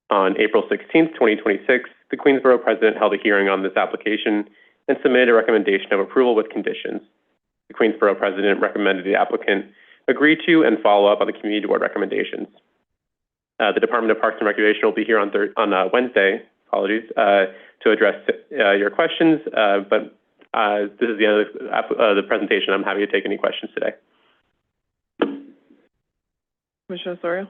On April 16th, 2026, the Queensborough President held a hearing on this application and submitted a recommendation of approval with conditions. The Queensborough President recommended the applicant agree to and follow up on the community board recommendations. The Department of Parks and Recreation will be here on Wednesday, to address your questions, but this is the end of the presentation. I'm happy to take any questions today. Commissioner Osorio?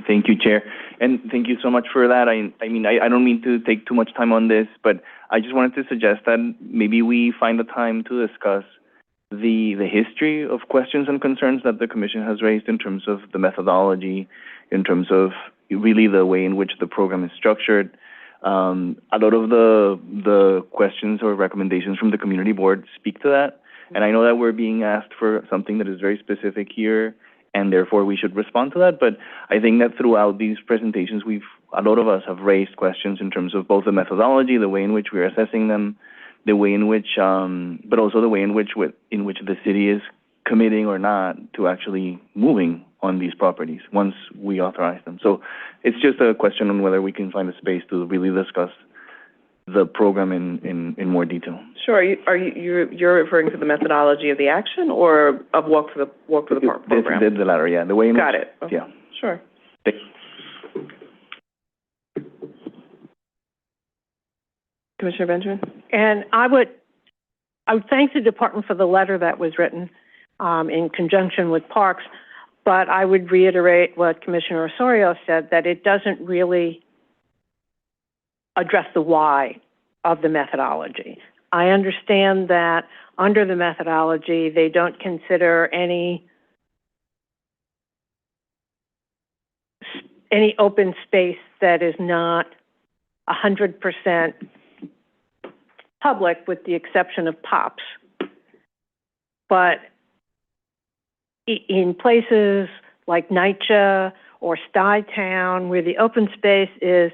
Thank you, Chair. And thank you so much for that. I don't mean to take too much time on this, but I just wanted to suggest that maybe we find the time to discuss the history of questions and concerns that the Commission has raised in terms of the methodology, in terms of really the way in which the program is structured. A lot of the questions or recommendations from the community board speak to that. And I know that we're being asked for something that is very specific here, and therefore we should respond to that. But I think that throughout these presentations, a lot of us have raised questions in terms of both the methodology, the way in which we're assessing them, the way in which, but also the way in which the city is committing or not to actually moving on these properties once we authorize them. So it's just a question on whether we can find a space to really discuss the program in more detail. Sure. You're referring to the methodology of the action or of Walk to the Park program? The latter, yeah. The way in Got which, it. Okay. Yeah. Sure. Commissioner Benjamin? And I would thank the department for the letter that was written in conjunction with Parks. But I would reiterate what Commissioner Osorio said, that it doesn't really address the why of the methodology. I understand that under the methodology, they don't consider any open space that is not 100% public, with the exception of POPs. But in places like NYCHA or Stuytown, where the open space is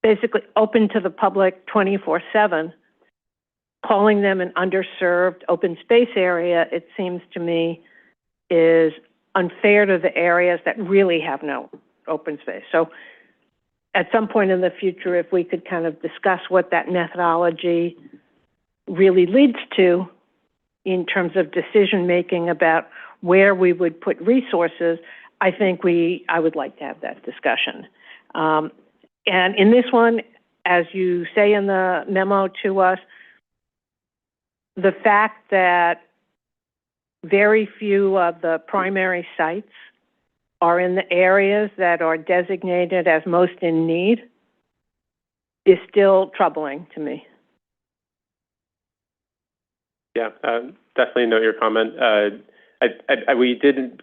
basically open to the public 24/7, calling them an underserved open space area, it seems to me, is unfair to the areas that really have no open space. So at some point in the future, if we could kind of discuss what that methodology really leads to in terms of decision-making about where we would put resources, I think I would like to have that discussion. And in this one, as you say in the memo to us, the fact that very few of the primary sites are in the areas that are designated as most in need is still troubling to me. Yeah, definitely note your comment. We did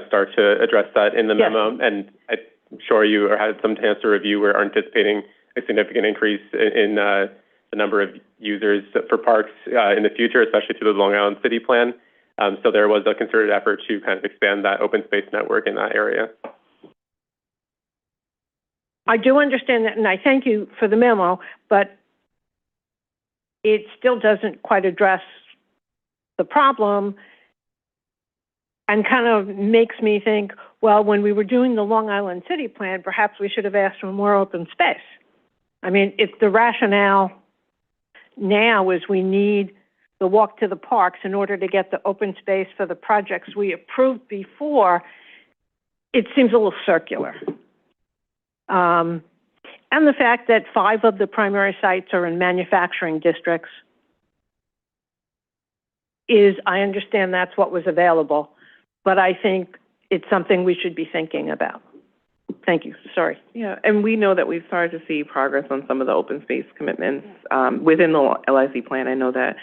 start to address that in the memo, and I'm sure you had some chance to review. We're anticipating a significant increase in the number of users for parks in the future, especially through the Long Island City Plan. So there was a concerted effort to kind of expand that open space network in that area. I do understand that, and I thank you for the memo, but it still doesn't quite address the problem, and kind of makes me think, well, when we were doing the Long Island City Plan, perhaps we should have asked for more open space. I mean, if the rationale now is we need the walk to the parks in order to get the open space for the projects we approved before, it seems a little circular. And the fact that 5 of the primary sites are in manufacturing districts I understand that's what was available, but I think it's something we should be thinking about. Thank you. Sorry. Yeah, and we know that we've started to see progress on some of the open space commitments within the LIC plan. I know that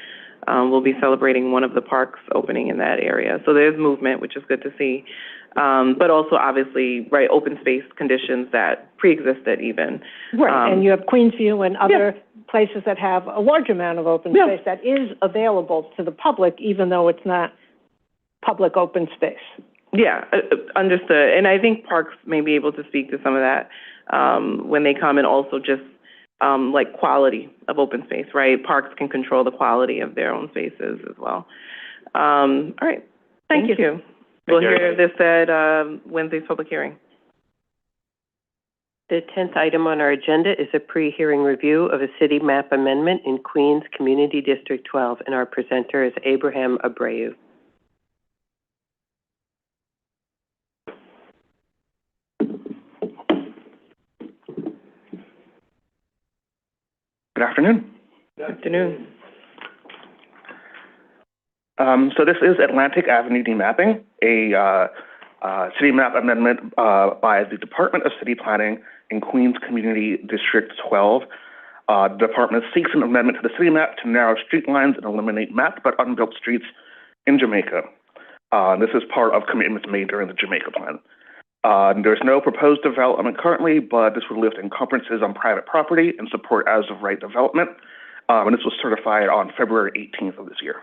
we'll be celebrating one of the parks opening in that area. So there's movement, which is good to see. But also, obviously, right, open space conditions that pre-existed even. Right, and you have Queensview and other places that have a large amount of open space that is available to the public, even though it's not public open space. Yeah, understood. And I think parks may be able to speak to some of that when they come, and also just like quality of open space, right? Parks can control the quality of their own spaces as well. All right. Thank you. We'll hear this at Wednesday's public hearing. The 10th item on our agenda is a pre-hearing review of a city map amendment in Queens Community District 12, and our presenter is Abraham Abreu. Good afternoon. Good afternoon. So this is Atlantic Avenue demapping, a city map amendment by the Department of City Planning in Queens Community District 12. The department seeks an amendment to the city map to narrow street lines and eliminate mapped but unbuilt streets in Jamaica. This is part of commitments made during the Jamaica Plan. There's no proposed development currently, but this would lift encumbrances on private property and support as-of-right development. And this was certified on February 18th of this year.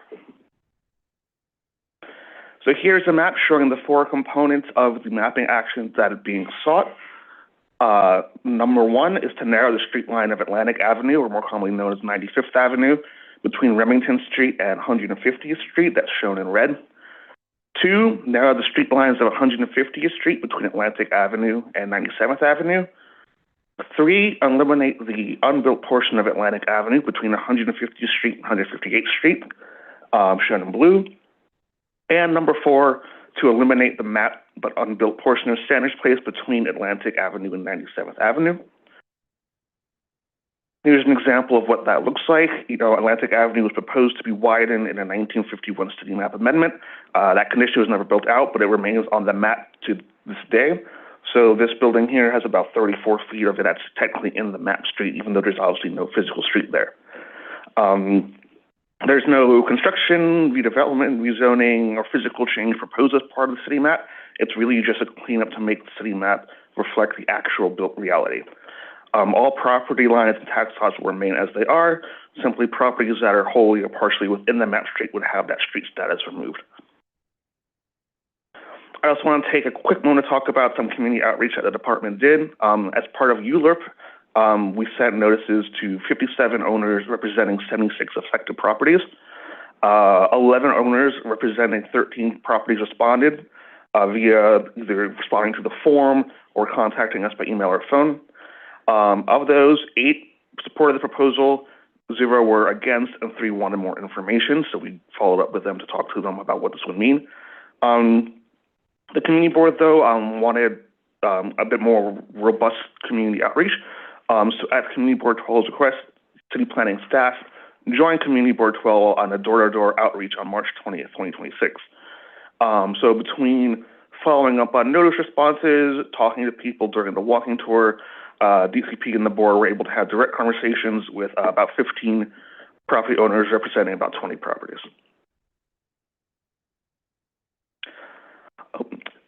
So here's a map showing the 4 components of the mapping actions that are being sought. Number 1 is to narrow the street line of Atlantic Avenue, or more commonly known as 95th Avenue, between Remington Street and 150th Street, that's shown in red. 2, narrow the street lines of 150th Street between Atlantic Avenue and 97th Avenue. 3, eliminate the unbuilt portion of Atlantic Avenue between 150th Street and 158th Street, shown in blue. And number 4, to eliminate the mapped but unbuilt portion of Standish Place between Atlantic Avenue and 97th Avenue. Here's an example of what that looks like. Atlantic Avenue was proposed to be widened in a 1951 city map amendment. That condition was never built out, but it remains on the map to this day. So this building here has about 34 feet of it that's technically in the map street, even though there's obviously no physical street there. There's no construction, redevelopment, rezoning, or physical change proposed as part of the city map. It's really just a cleanup to make the city map reflect the actual built reality. All property lines and tax lots will remain as they are. Simply properties that are wholly or partially within the map street would have that street status removed. I also want to take a quick moment to talk about some community outreach that the department did. As part of ULURP, we sent notices to 57 owners representing 76 affected properties. 11 owners representing 13 properties responded via either responding to the form or contacting us by email or phone. Of those, 8 supported the proposal, 0 were against, and 3 wanted more information. So we followed up with them to talk to them about what this would mean. The community board, though, wanted a bit more robust community outreach. So at Community Board 12's request, City Planning staff joined Community Board 12 on a door-to-door outreach on March 20th, 2026. So between following up on notice responses, talking to people during the walking tour, DCP and the board were able to have direct conversations with about 15 property owners representing about 20 properties.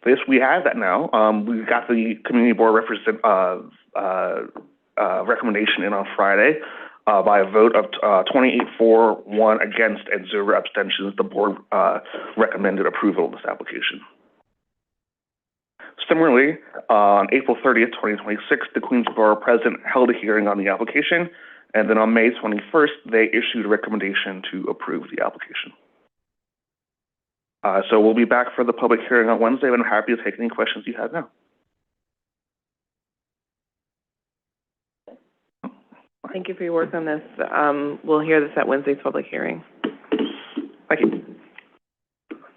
This, we have that now. We got the community board recommendation in on Friday by a vote of 28 for, 1 against, and 0 abstentions. The board recommended approval of this application. Similarly, on April 30th, 2026, the Queensborough president held a hearing on the application, and then on May 21st, they issued a recommendation to approve the application. So we'll be back for the public hearing on Wednesday, and I'm happy to take any questions you have now. Thank you for your work on this. We'll hear this at Wednesday's public hearing. Thank you.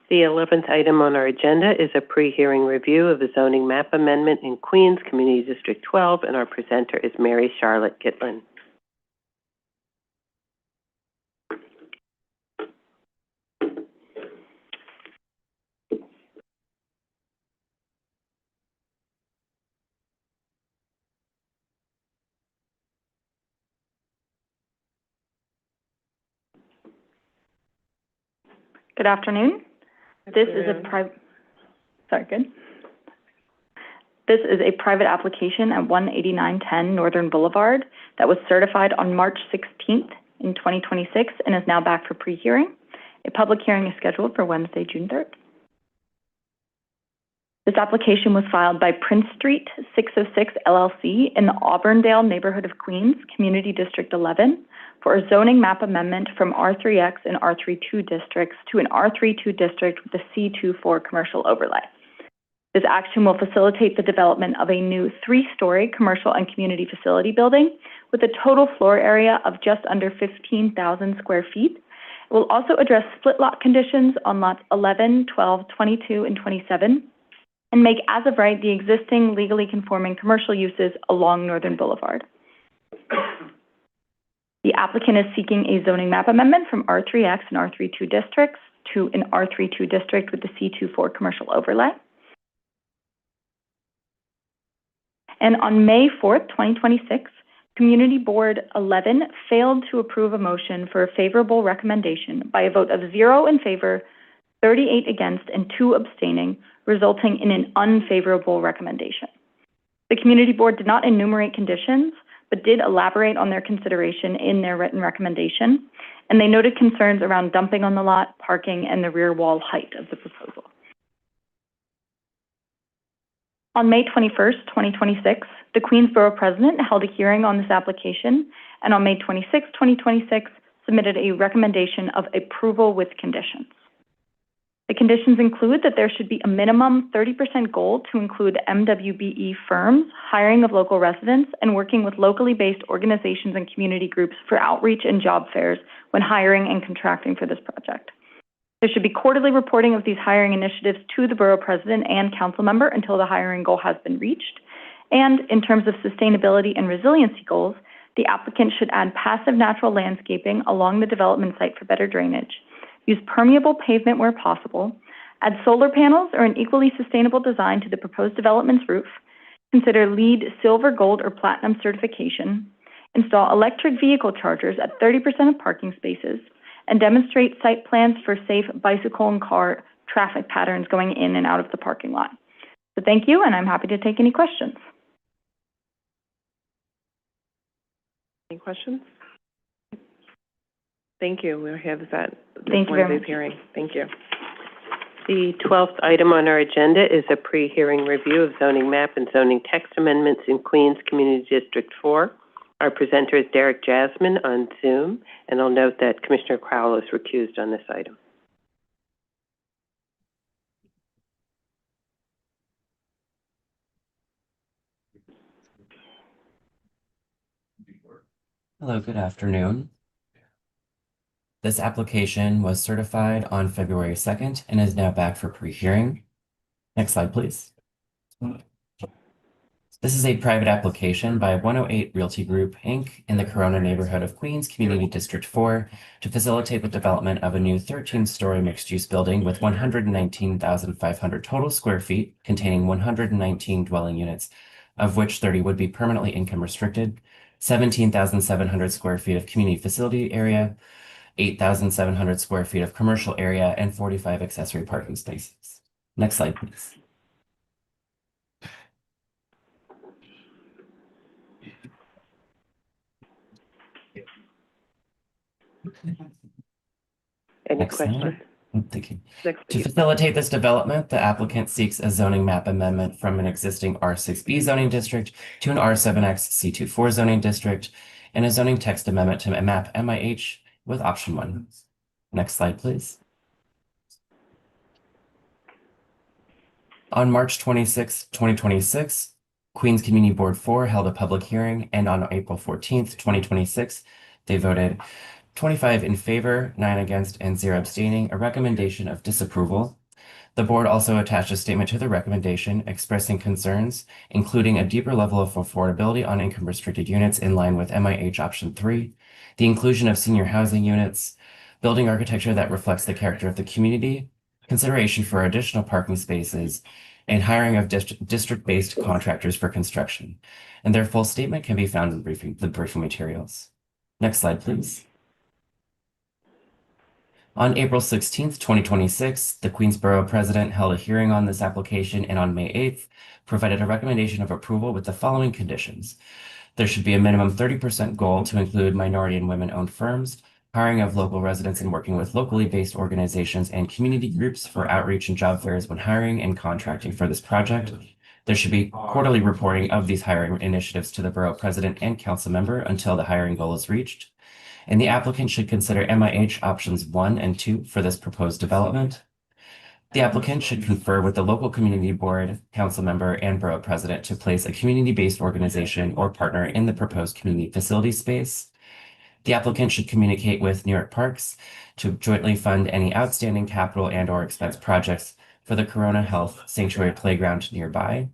The 11th item on our agenda is a pre-hearing review of the zoning map amendment in Queens Community District 12, and our presenter is Mary Charlotte Gitlin. Good afternoon. This is a private application at 18910 Northern Boulevard that was certified on March 16th in 2026 and is now back for pre-hearing. A public hearing is scheduled for Wednesday, June 3rd. This application was filed by Prince Street 606 LLC in the Auburndale neighborhood of Queens, Community District 11, for a zoning map amendment from R3X and R32 districts to an R32 district with a C24 commercial overlay. This action will facilitate the development of a new 3-story commercial and community facility building with a total floor area of just under 15,000 square feet. It will also address split lot conditions on lots 11, 12, 22, and 27, and make as of right the existing legally conforming commercial uses along Northern Boulevard. The applicant is seeking a zoning map amendment from R3X and R32 districts to an R32 district with the C24 commercial overlay. And on May 4th, 2026, Community Board 11 failed to approve a motion for a favorable recommendation by a vote of 0 in favor, 38 against, and 2 abstaining, resulting in an unfavorable recommendation. The Community Board did not enumerate conditions, but did elaborate on their consideration in their written recommendation, and they noted concerns around dumping on the lot, parking, and the rear wall height of the proposal. On May 21st, 2026, the Queensborough president held a hearing on this application, and on May 26, 2026, submitted a recommendation of approval with conditions. The conditions include that there should be a minimum 30% goal to include MWBE firms, hiring of local residents, and working with locally based organizations and community groups for outreach and job fairs when hiring and contracting for this project. There should be quarterly reporting of these hiring initiatives to the borough president and council member until the hiring goal has been reached. And in terms of sustainability and resiliency goals, The applicant should add passive natural landscaping along the development site for better drainage, use permeable pavement where possible, add solar panels or an equally sustainable design to the proposed development's roof, consider LEED Silver, Gold, or Platinum certification, install electric vehicle chargers at 30% of parking spaces, and demonstrate site plans for safe bicycle and car traffic patterns going in and out of the parking lot. So thank you, and I'm happy to take any questions. Any questions? Thank you. We'll have this at Thank you very Wednesday's much. hearing. Thank you. The 12th item on our agenda is a pre-hearing review of zoning map and zoning text amendments in Queens Community District 4. Our presenter is Derek Jasmine on Zoom, and I'll note that Commissioner Crowell is recused on this item. Hello, good afternoon. This application was certified on February 2nd and is now back for pre-hearing. Next slide, please. This is a private application by 108 Realty Group, Inc. in the Corona neighborhood of Queens Community District 4 to facilitate the development of a new 13-story mixed-use building with 119,500 total square feet containing 119 dwelling units, of which 30 would be permanently income restricted, 17,700 square feet of community facility area, 8,700 square feet of commercial area, and 45 accessory parking spaces. Next slide, please. Any Next questions? slide. Oh, thank you. Next, To please. facilitate this development, the applicant seeks a zoning map amendment from an existing R6B zoning district to an R7X C24 zoning district, and a zoning text amendment to map MIH with option 1. Next slide, please. On March 26, 2026, Queens Community Board 4 held a public hearing, and on April 14th, 2026, they voted 25 in favor, 9 against, and 0 abstaining, a recommendation of disapproval. The board also attached a statement to the recommendation expressing concerns, including a deeper level of affordability on income-restricted units in line with MIH option 3, the inclusion of senior housing units, building architecture that reflects the character of the community, consideration for additional parking spaces, and hiring of district-based contractors for construction. And their full statement can be found in the briefing materials. Next slide, please. On April 16th, 2026, the Queensborough President held a hearing on this application, and on May 8th, provided a recommendation of approval with the following conditions. There should be a minimum 30% goal to include minority and women-owned firms, hiring of local residents and working with locally based organizations and community groups for outreach and job fairs when hiring and contracting for this project. There should be quarterly reporting of these hiring initiatives to the borough president and council member until the hiring goal is reached. And the applicant should consider MIH options 1 and 2 for this proposed development. The applicant should confer with the local community board, council member, and borough president to place a community-based organization or partner in the proposed community facility space. The applicant should communicate with New York Parks to jointly fund any outstanding capital and/or expense projects for the Corona Health Sanctuary Playground nearby.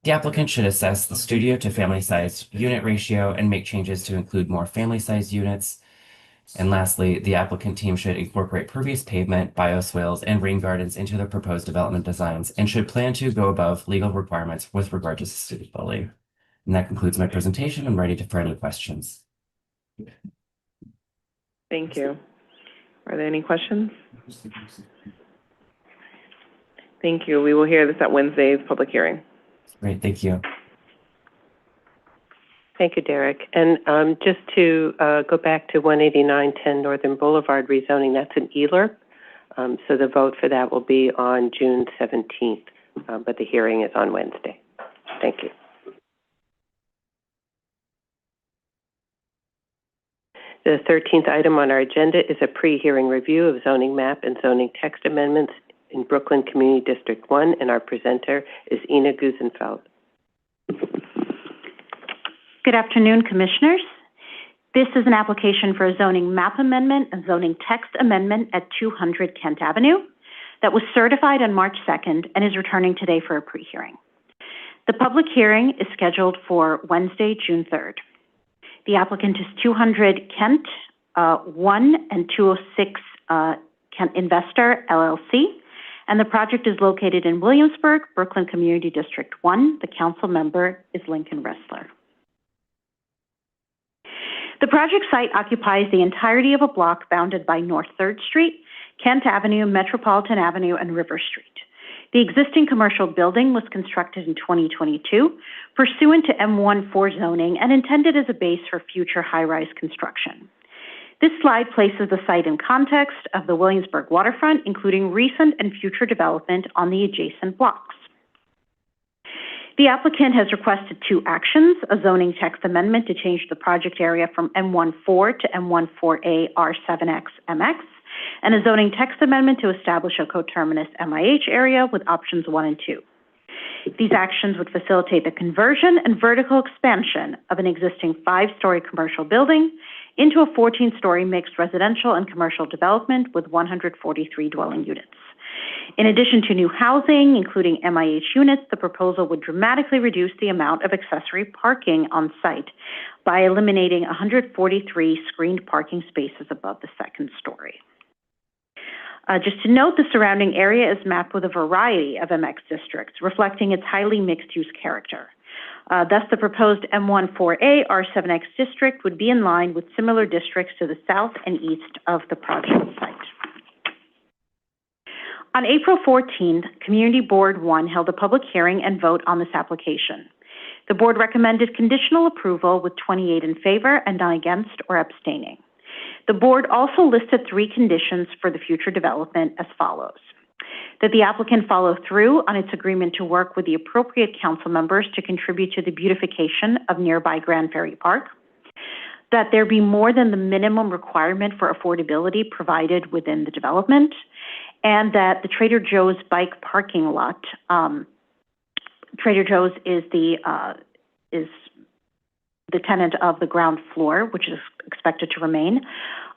The applicant should assess the studio to family-sized unit ratio and make changes to include more family-sized units. And lastly, the applicant team should incorporate pervious pavement, bioswales, and rain gardens into the proposed development designs and should plan to go above legal requirements with regard to sustainability. And that concludes my presentation. I'm ready for any questions. Thank you. Are there any questions? Thank you. We will hear this at Wednesday's public hearing. Great, thank you. Thank you, Derek. And just to go back to 18910 Northern Boulevard rezoning, that's an ELERP. So the vote for that will be on June 17th, but the hearing is on Wednesday. Thank you. The 13th item on our agenda is a pre-hearing review of zoning map and zoning text amendments in Brooklyn Community District 1, and our presenter is Ina Gusenfeld. Good afternoon, Commissioners. This is an application for a zoning map amendment, a zoning text amendment at 200 Kent Avenue that was certified on March 2nd and is returning today for a pre-hearing. The public hearing is scheduled for Wednesday, June 3rd. The applicant is 200 Kent 1 and 206 Kent Investor, LLC. And the project is located in Williamsburg, Brooklyn Community District 1. The council member is Lincoln Ressler. The project site occupies the entirety of a block bounded by North 3rd Street, Kent Avenue, Metropolitan Avenue, and River Street. The existing commercial building was constructed in 2022 pursuant to M14 zoning and intended as a base for future high-rise construction. This slide places the site in context of the Williamsburg waterfront, including recent and future development on the adjacent blocks. The applicant has requested 2 actions: a zoning text amendment to change the project area from M14 to M14A R7X MX, and a zoning text amendment to establish a coterminous MIH area with options 1 and 2. These actions would facilitate the conversion and vertical expansion of an existing 5-story commercial building into a 14-story mixed residential and commercial development with 143 dwelling units. In addition to new housing, including MIH units, the proposal would dramatically reduce the amount of accessory parking on site by eliminating 143 screened parking spaces above the 2nd story. Just to note, the surrounding area is mapped with a variety of MX districts, reflecting its highly mixed-use character. Thus, the proposed M14A R7X district would be in line with similar districts to the south and east of the project site. On April 14th, Community Board 1 held a public hearing and vote on this application. The board recommended conditional approval with 28 in favor and none against or abstaining. The board also listed 3 conditions for the future development as follows: that the applicant follow through on its agreement to work with the appropriate council members to contribute to the beautification of nearby Grand Ferry Park, that there be more than the minimum requirement for affordability provided within the development, and that the Trader Joe's bike parking lot, Trader Joe's is the tenant of the ground floor, which is expected to remain,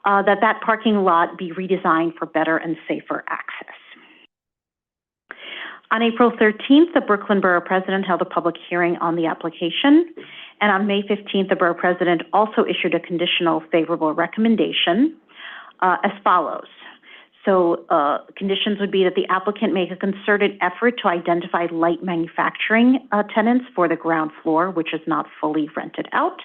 that parking lot be redesigned for better and safer access. On April 13th, the Brooklyn Borough President held a public hearing on the application, and on May 15th, the Borough President also issued a conditional favorable recommendation as follows. So conditions would be that the applicant make a concerted effort to identify light manufacturing tenants for the ground floor, which is not fully rented out,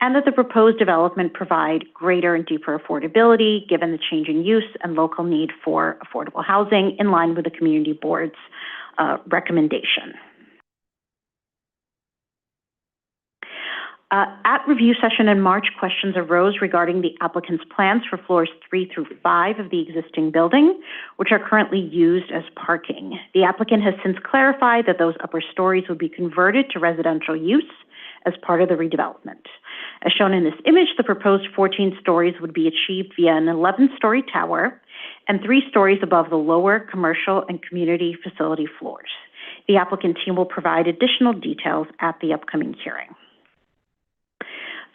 and that the proposed development provide greater and deeper affordability given the changing use and local need for affordable housing in line with the community board's recommendation. At review session in March, questions arose regarding the applicant's plans for floors 3 through 5 of the existing building, which are currently used as parking. The applicant has since clarified that those upper stories would be converted to residential use as part of the redevelopment. As shown in this image, the proposed 14 stories would be achieved via an 11-story tower and 3 stories above the lower commercial and community facility floors. The applicant team will provide additional details at the upcoming hearing.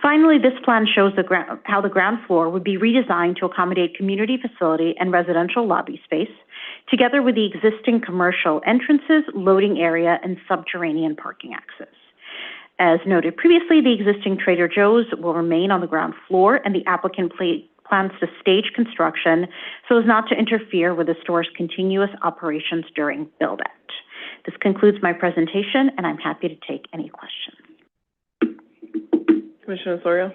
Finally, this plan shows how the ground floor would be redesigned to accommodate community facility and residential lobby space, together with the existing commercial entrances, loading area, and subterranean parking access. As noted previously, the existing Trader Joe's will remain on the ground floor, and the applicant plans to stage construction so as not to interfere with the store's continuous operations during build-out. This concludes my presentation, and I'm happy to take any questions. Commissioner Osorio?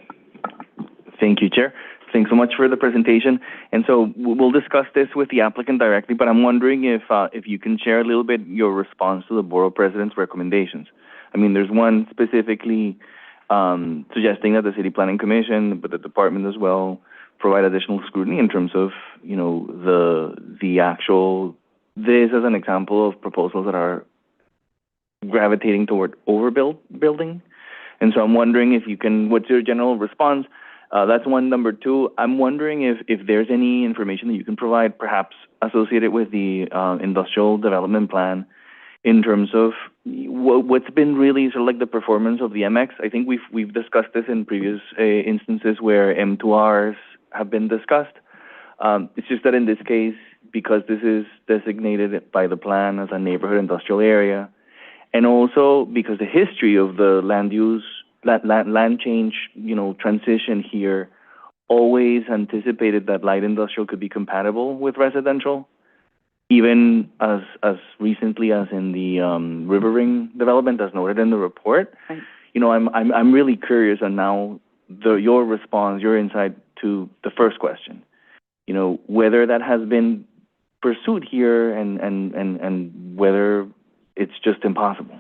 Thank you, Chair. Thanks so much for the presentation. And so we'll discuss this with the applicant directly, but I'm wondering if you can share a little bit your response to the Borough President's recommendations. I mean, there's one specifically suggesting that the City Planning Commission, but the department as well, provide additional scrutiny in terms of, you know, the actual, this as an example of proposals that are gravitating toward overbuilding. And so I'm wondering if you can, what's your general response? That's one. Number 2, I'm wondering if there's any information that you can provide, perhaps associated with the industrial development plan, in terms of what's been really sort of like the performance of the MX. I think we've discussed this in previous instances where M2Rs have been discussed. It's just that in this case, because this is designated by the plan as a neighborhood industrial area, and also because the history of the land use land change, transition here always anticipated that light industrial could be compatible with residential, even as recently as in the River Ring development, as noted in the report. Right. I'm really curious on now your response, your insight to the first question. Whether that has been pursued here and whether it's just impossible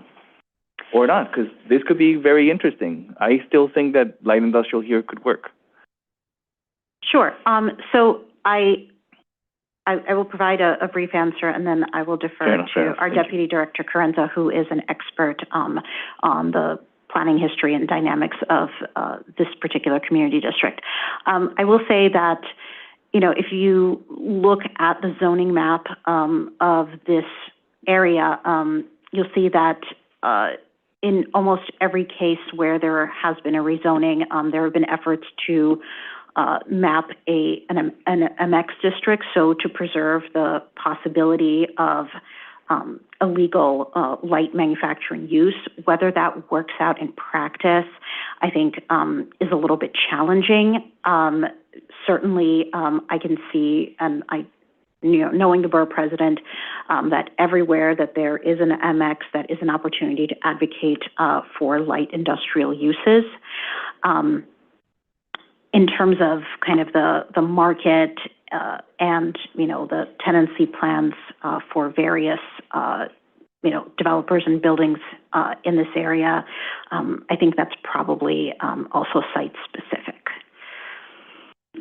or not, because this could be very interesting. I still think that light industrial here could work. Sure. So I will provide a brief answer, and then I will defer to our Deputy Director Carenza, who is an expert on the planning history and dynamics of this particular community district. I will say that, if you look at the zoning map of this area, you'll see that in almost every case where there has been a rezoning, there have been efforts to map an MX district, so to preserve the possibility of illegal light manufacturing use. Whether that works out in practice, I think, is a little bit challenging. Certainly, I can see, and knowing the borough president, that everywhere that there is an MX, that is an opportunity to advocate for light industrial uses. In terms of kind of the market and, the tenancy plans for various, developers and buildings in this area, I think that's probably also site-specific.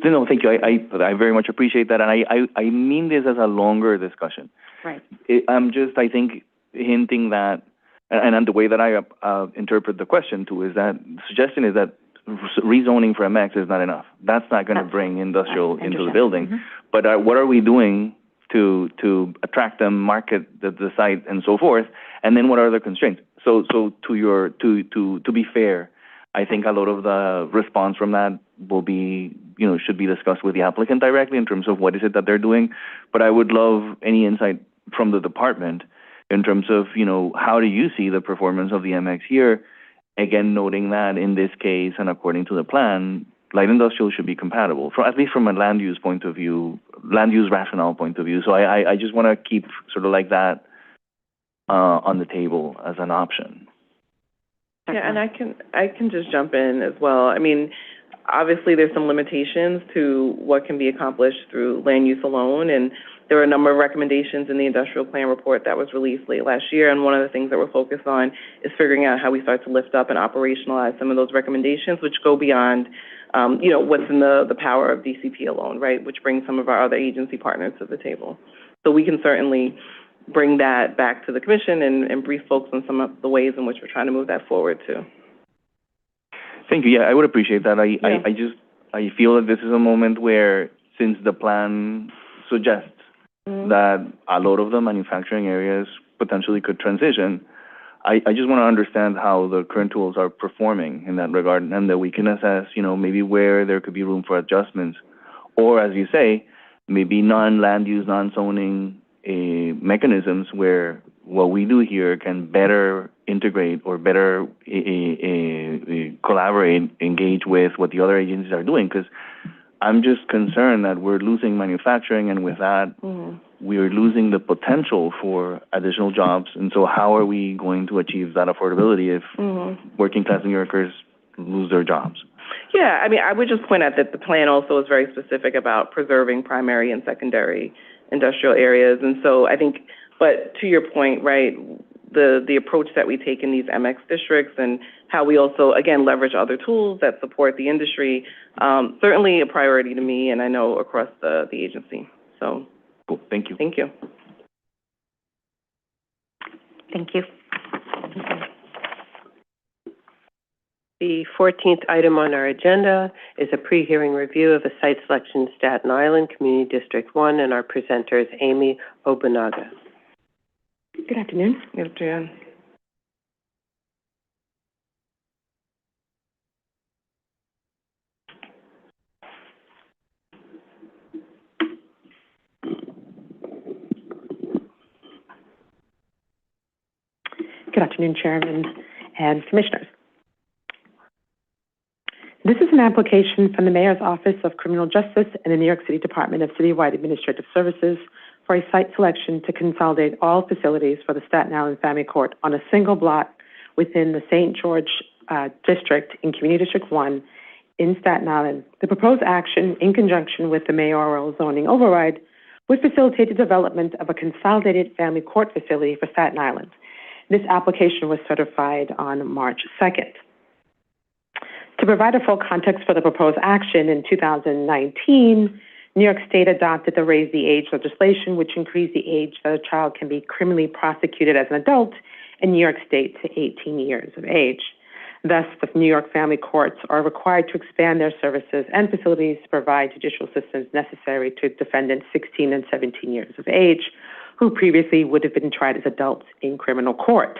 No, thank you. I very much appreciate that, and I mean this as a longer discussion. Right. I'm just, I think, hinting that, and the way that I interpret the question too is that the suggestion is that rezoning for MX is not enough. That's not going to bring industrial into the building. Mm-hmm. But what are we doing to attract them, market the site, and so forth? And then what are the constraints? So to be fair, I think a lot of the response from that will be, should be discussed with the applicant directly in terms of what is it that they're doing. But I would love any insight from the department in terms of, how do you see the performance of the MX here? Again, noting that in this case, and according to the plan, light industrial should be compatible, at least from a land use point of view, land use rationale point of view. So I just want to keep sort of like that on the table as an option. Yeah, and I can just jump in as well. I mean, obviously there's some limitations to what can be accomplished through land use alone, and there are a number of recommendations in the industrial plan report that was released late last year, and one of the things that we're focused on is figuring out how we start to lift up and operationalize some of those recommendations, which go beyond, what's in the power of DCP alone, right, which brings some of our other agency partners to the table. So we can certainly bring that back to the commission and brief folks on some of the ways in which we're trying to move that forward too. Thank you. Yeah, I would appreciate that. I feel that this is a moment where, since the plan suggests that a lot of the manufacturing areas potentially could transition, I just want to understand how the current tools are performing in that regard, and that we can assess, maybe where there could be room for adjustments, or, as you say, maybe non-land use, non-zoning mechanisms where what we do here can better integrate or better collaborate, engage with what the other agencies are doing, because I'm just concerned that we're losing manufacturing, and with that, we are losing the potential for additional jobs. And so how are we going to achieve that affordability if working class New Yorkers lose their jobs? Yeah, I mean, I would just point out that the plan also is very specific about preserving primary and secondary industrial areas. And so I think, but to your point, right, the approach that we take in these MX districts and how we also, again, leverage other tools that support the industry, certainly a priority to me, and I know across the agency. So, cool. Thank you. Thank you. Thank you. The 14th item on our agenda is a pre-hearing review of a site selection in Staten Island, Community District 1, and our presenter is Amy Obunaga. Good afternoon. Good afternoon. Good afternoon, Chairman and Commissioners. This is an application from the Mayor's Office of Criminal Justice and the New York City Department of Citywide Administrative Services for a site selection to consolidate all facilities for the Staten Island Family Court on a single block within the St. George District in Community District 1 in Staten Island. The proposed action, in conjunction with the mayoral zoning override, would facilitate the development of a consolidated family court facility for Staten Island. This application was certified on March 2nd. To provide a full context for the proposed action, in 2019, New York State adopted the Raise the Age legislation, which increased the age that a child can be criminally prosecuted as an adult in New York State to 18 years of age. Thus, the New York family courts are required to expand their services and facilities to provide judicial assistance necessary to defendants 16 and 17 years of age, who previously would have been tried as adults in criminal court.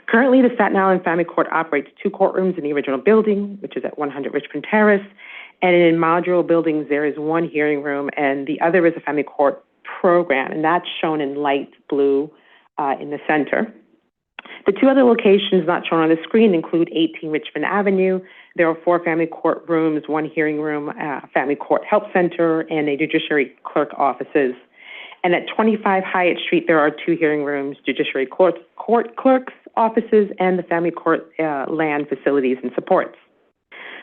Currently, the Staten Island Family Court operates 2 courtrooms in the original building, which is at 100 Richmond Terrace, and in modular buildings there is 1 hearing room, and the other is a family court program, and that's shown in light blue in the center. The 2 other locations not shown on the screen include 18 Richmond Avenue. There are 4 family court rooms, 1 hearing room, family court help center, and a judiciary clerk offices. And at 25 Hyatt Street, there are 2 hearing rooms, judiciary court clerks offices, and the family court land facilities and supports.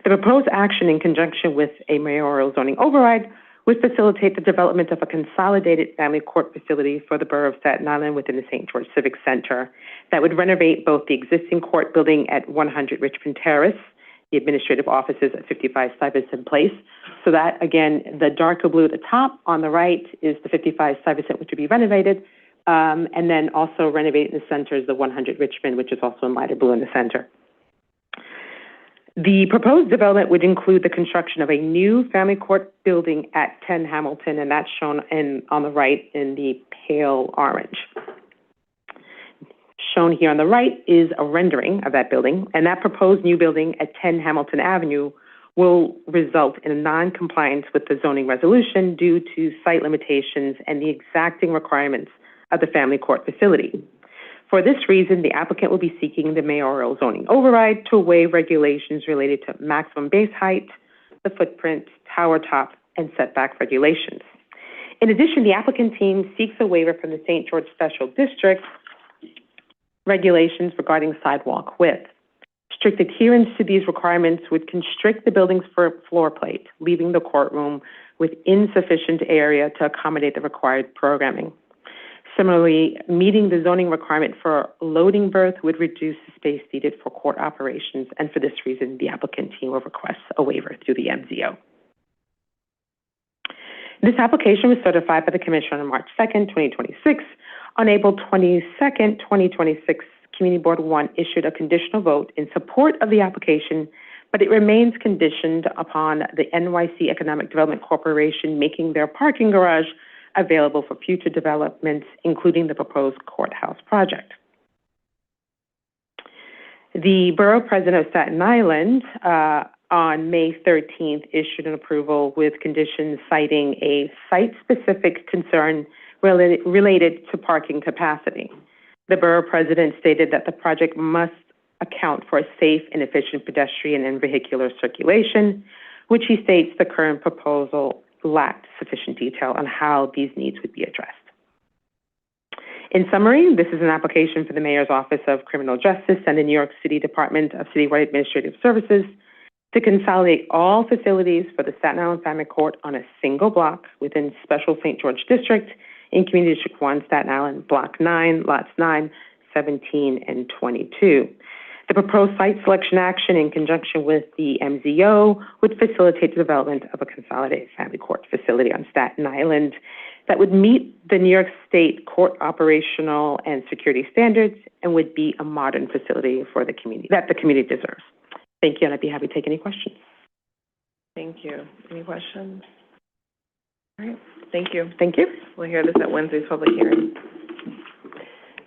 The proposed action, in conjunction with a mayoral zoning override, would facilitate the development of a consolidated family court facility for the borough of Staten Island within the St. George Civic Center that would renovate both the existing court building at 100 Richmond Terrace, the administrative offices at 55 Stuyvesant Place. So that, again, the darker blue at the top on the right is the 55 Stuyvesant, which would be renovated, and then also renovated in the center is the 100 Richmond, which is also in lighter blue in the center. The proposed development would include the construction of a new family court building at 10 Hamilton, and that's shown on the right in the pale orange. Shown here on the right is a rendering of that building, and that proposed new building at 10 Hamilton Avenue will result in a non-compliance with the zoning resolution due to site limitations and the exacting requirements of the family court facility. For this reason, the applicant will be seeking the mayoral zoning override to waive regulations related to maximum base height, the footprint, tower top, and setback regulations. In addition, the applicant team seeks a waiver from the St. George Special District regulations regarding sidewalk width. Strict adherence to these requirements would constrict the building's floor plate, leaving the courtroom with insufficient area to accommodate the required programming. Similarly, meeting the zoning requirement for loading berth would reduce the space needed for court operations, and for this reason, the applicant team will request a waiver through the MZO. This application was certified by the Commission on March 2nd, 2026. On April 22nd, 2026, Community Board 1 issued a conditional vote in support of the application, but it remains conditioned upon the NYC Economic Development Corporation making their parking garage available for future developments, including the proposed courthouse project. The Borough President of Staten Island on May 13th issued an approval with conditions citing a site-specific concern related to parking capacity. The Borough President stated that the project must account for a safe and efficient pedestrian and vehicular circulation, which he states the current proposal lacked sufficient detail on how these needs would be addressed. In summary, this is an application for the Mayor's Office of Criminal Justice and the New York City Department of Citywide Administrative Services to consolidate all facilities for the Staten Island Family Court on a single block within Special St. George District in Community District 1, Staten Island, Block 9, Lots 9, 17, and 22. The proposed site selection action in conjunction with the MZO would facilitate the development of a consolidated family court facility on Staten Island that would meet the New York State court operational and security standards and would be a modern facility for the community that the community deserves. Thank you, and I'd be happy to take any questions. Thank you. Any questions? All right, thank you. Thank you. We'll hear this at Wednesday's public hearing.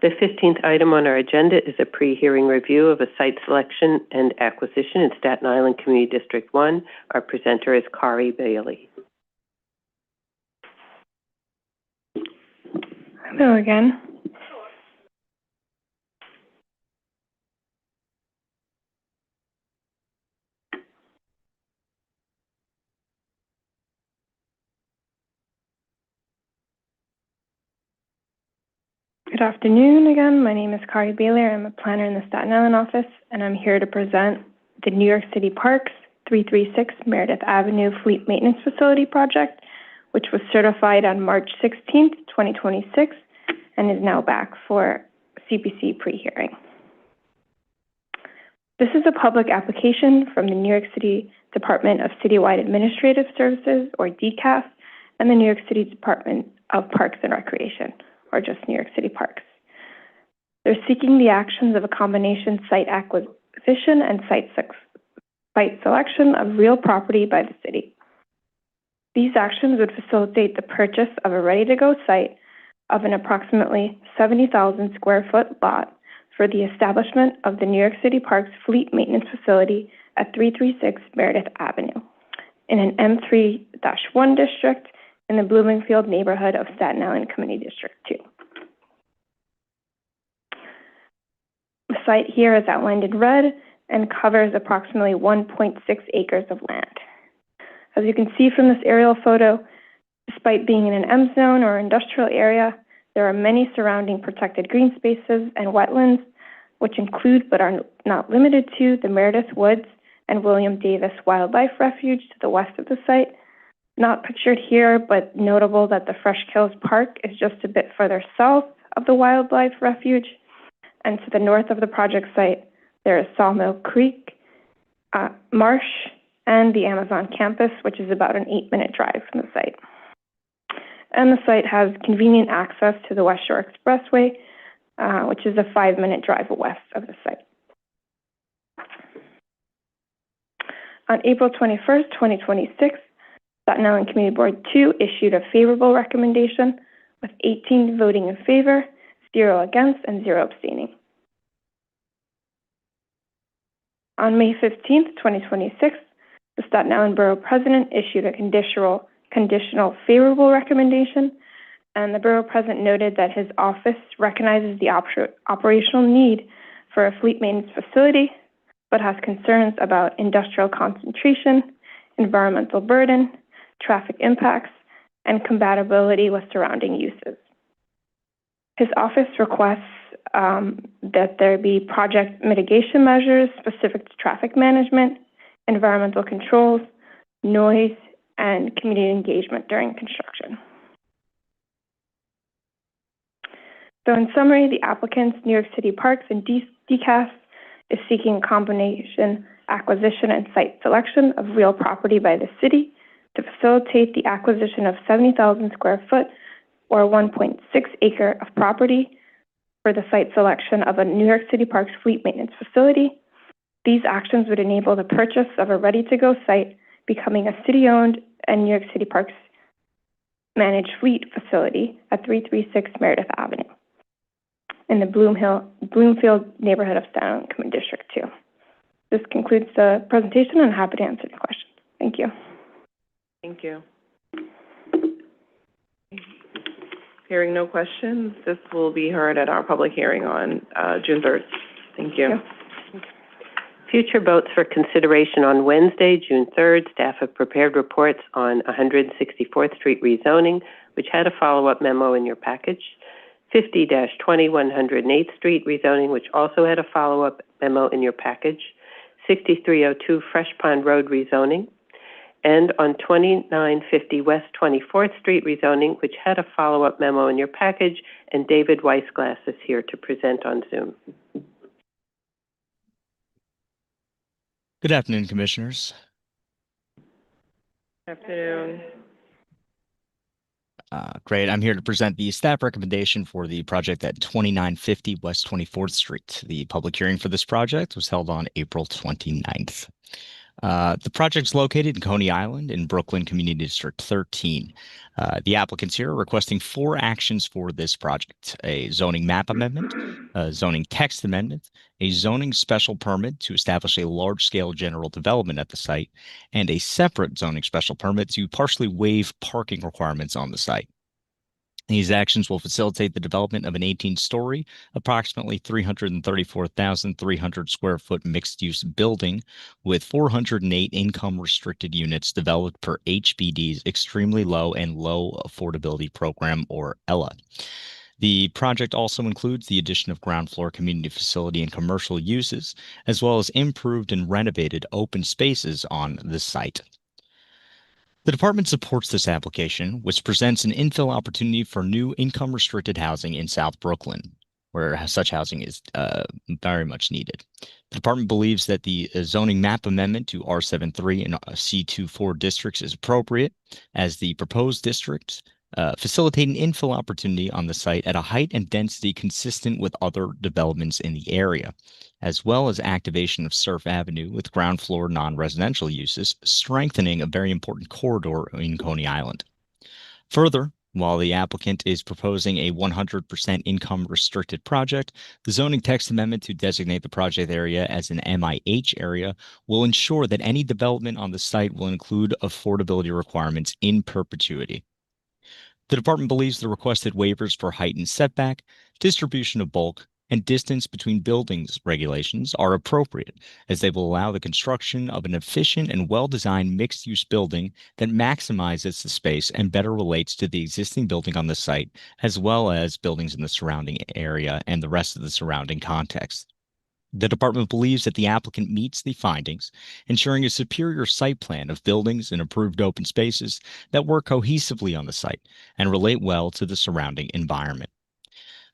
The 15th item on our agenda is a pre-hearing review of a site selection and acquisition in Staten Island Community District 1. Our presenter is Kari Bailey. Hello again. Good afternoon again. My name is Kari Baylor. I'm a planner in the Staten Island office, and I'm here to present the New York City Parks 336 Meredith Avenue Fleet Maintenance Facility project, which was certified on March 16th, 2026, and is now back for CPC pre-hearing. This is a public application from the New York City Department of Citywide Administrative Services, or DCAS, and the New York City Department of Parks and Recreation, or just New York City Parks. They're seeking the actions of a combination site acquisition and site selection of real property by the city. These actions would facilitate the purchase of a ready-to-go site of an approximately 70,000 square foot lot for the establishment of the New York City Parks Fleet Maintenance Facility at 336 Meredith Avenue in an M3-1 district in the Bloomingfield neighborhood of Staten Island Community District 2. The site here is outlined in red and covers approximately 1.6 acres of land. As you can see from this aerial photo, despite being in an M zone or industrial area, there are many surrounding protected green spaces and wetlands, which include but are not limited to the Meredith Woods and William Davis Wildlife Refuge to the west of the site. Not pictured here, but notable that the Fresh Kills Park is just a bit further south of the Wildlife Refuge. And to the north of the project site, there is Sawmill Creek, Marsh, and the Amazon campus, which is about an 8-minute drive from the site. And the site has convenient access to the West Shore Expressway, which is a 5-minute drive west of the site. On April 21st, 2026, Staten Island Community Board 2 issued a favorable recommendation with 18 voting in favor, 0 against, and 0 abstaining. On May 15th, 2026, the Staten Island Borough President issued a conditional favorable recommendation, and the Borough President noted that his office recognizes the operational need for a fleet maintenance facility, but has concerns about industrial concentration, environmental burden, traffic impacts, and compatibility with surrounding uses. His office requests that there be project mitigation measures specific to traffic management, environmental controls, noise, and community engagement during construction. So in summary, the applicants, New York City Parks and DCAS, is seeking combination acquisition and site selection of real property by the city to facilitate the acquisition of 70,000 square foot or 1.6 acre of property for the site selection of a New York City Parks fleet maintenance facility. These actions would enable the purchase of a ready-to-go site, becoming a city-owned and New York City Parks managed fleet facility at 336 Meredith Avenue in the Bloomfield neighborhood of Staten Island Community District 2. This concludes the presentation, and I'm happy to answer any questions. Thank you. Thank you. Hearing no questions, this will be heard at our public hearing on June 3rd. Thank you. Future votes for consideration on Wednesday, June 3rd. Staff have prepared reports on 164th Street rezoning, which had a follow-up memo in your package. 50-20 108th Street rezoning, which also had a follow-up memo in your package. 6302 Fresh Pond Road rezoning. And on 2950 West 24th Street rezoning, which had a follow-up memo in your package, and David Weissglass is here to present on Zoom. Good afternoon, Commissioners. Good afternoon. Great. I'm here to present the staff recommendation for the project at 2950 West 24th Street. The public hearing for this project was held on April 29th. The project is located in Coney Island in Brooklyn Community District 13. The applicants here are requesting 4 actions for this project: a zoning map amendment, a zoning text amendment, a zoning special permit to establish a large-scale general development at the site, and a separate zoning special permit to partially waive parking requirements on the site. These actions will facilitate the development of an 18-story, approximately 334,300 square foot mixed-use building with 408 income-restricted units developed per HBD's Extremely Low and Low Affordability Program, or ELA. The project also includes the addition of ground floor community facility and commercial uses, as well as improved and renovated open spaces on the site. The department supports this application, which presents an infill opportunity for new income-restricted housing in South Brooklyn, where such housing is very much needed. The department believes that the zoning map amendment to R73 and C24 districts is appropriate, as the proposed districts facilitate an infill opportunity on the site at a height and density consistent with other developments in the area, as well as activation of Surf Avenue with ground floor non-residential uses, strengthening a very important corridor in Coney Island. Further, while the applicant is proposing a 100% income restricted project, the zoning text amendment to designate the project area as an MIH area will ensure that any development on the site will include affordability requirements in perpetuity. The department believes the requested waivers for height and setback, distribution of bulk, and distance between buildings regulations are appropriate, as they will allow the construction of an efficient and well-designed mixed-use building that maximizes the space and better relates to the existing building on the site, as well as buildings in the surrounding area and the rest of the surrounding context. The department believes that the applicant meets the findings, ensuring a superior site plan of buildings and improved open spaces that work cohesively on the site and relate well to the surrounding environment.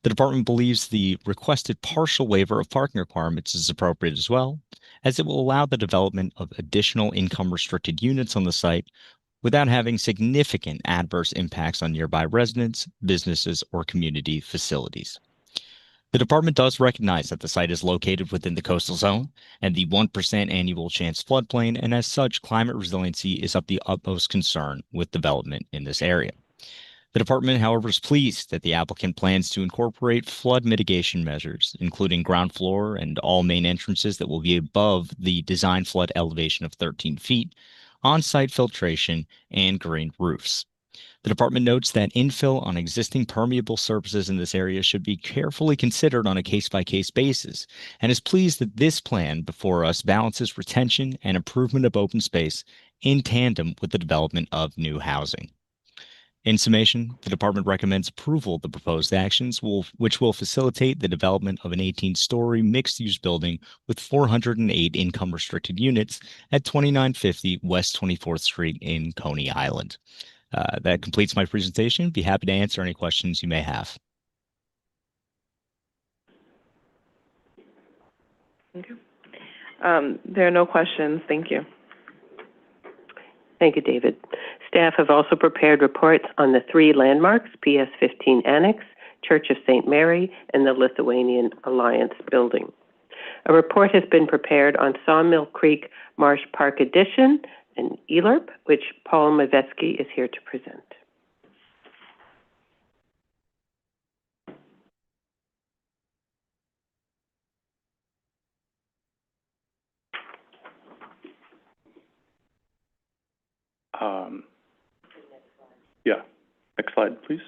The department believes the requested partial waiver of parking requirements is appropriate as well, as it will allow the development of additional income-restricted units on the site without having significant adverse impacts on nearby residents, businesses, or community facilities. The department does recognize that the site is located within the coastal zone and the 1% annual chance floodplain, and as such, climate resiliency is of the utmost concern with development in this area. The department, however, is pleased that the applicant plans to incorporate flood mitigation measures, including ground floor and all main entrances that will be above the design flood elevation of 13 feet, on-site filtration, and green roofs. The department notes that infill on existing permeable surfaces in this area should be carefully considered on a case-by-case basis, and is pleased that this plan before us balances retention and improvement of open space in tandem with the development of new housing. In summation, the department recommends approval of the proposed actions, which will facilitate the development of an 18-story mixed-use building with 408 income-restricted units at 2950 West 24th Street in Coney Island. That completes my presentation. Be happy to answer any questions you may have. Okay. There are no questions. Thank you. Thank you, David. Staff have also prepared reports on the 3 landmarks, PS 15 Annex, Church of St. Mary, and the Lithuanian Alliance Building. A report has been prepared on Sawmill Creek Marsh Park Addition and ELERP, which Paul Mavetsky is here to present. Yeah, next slide, please.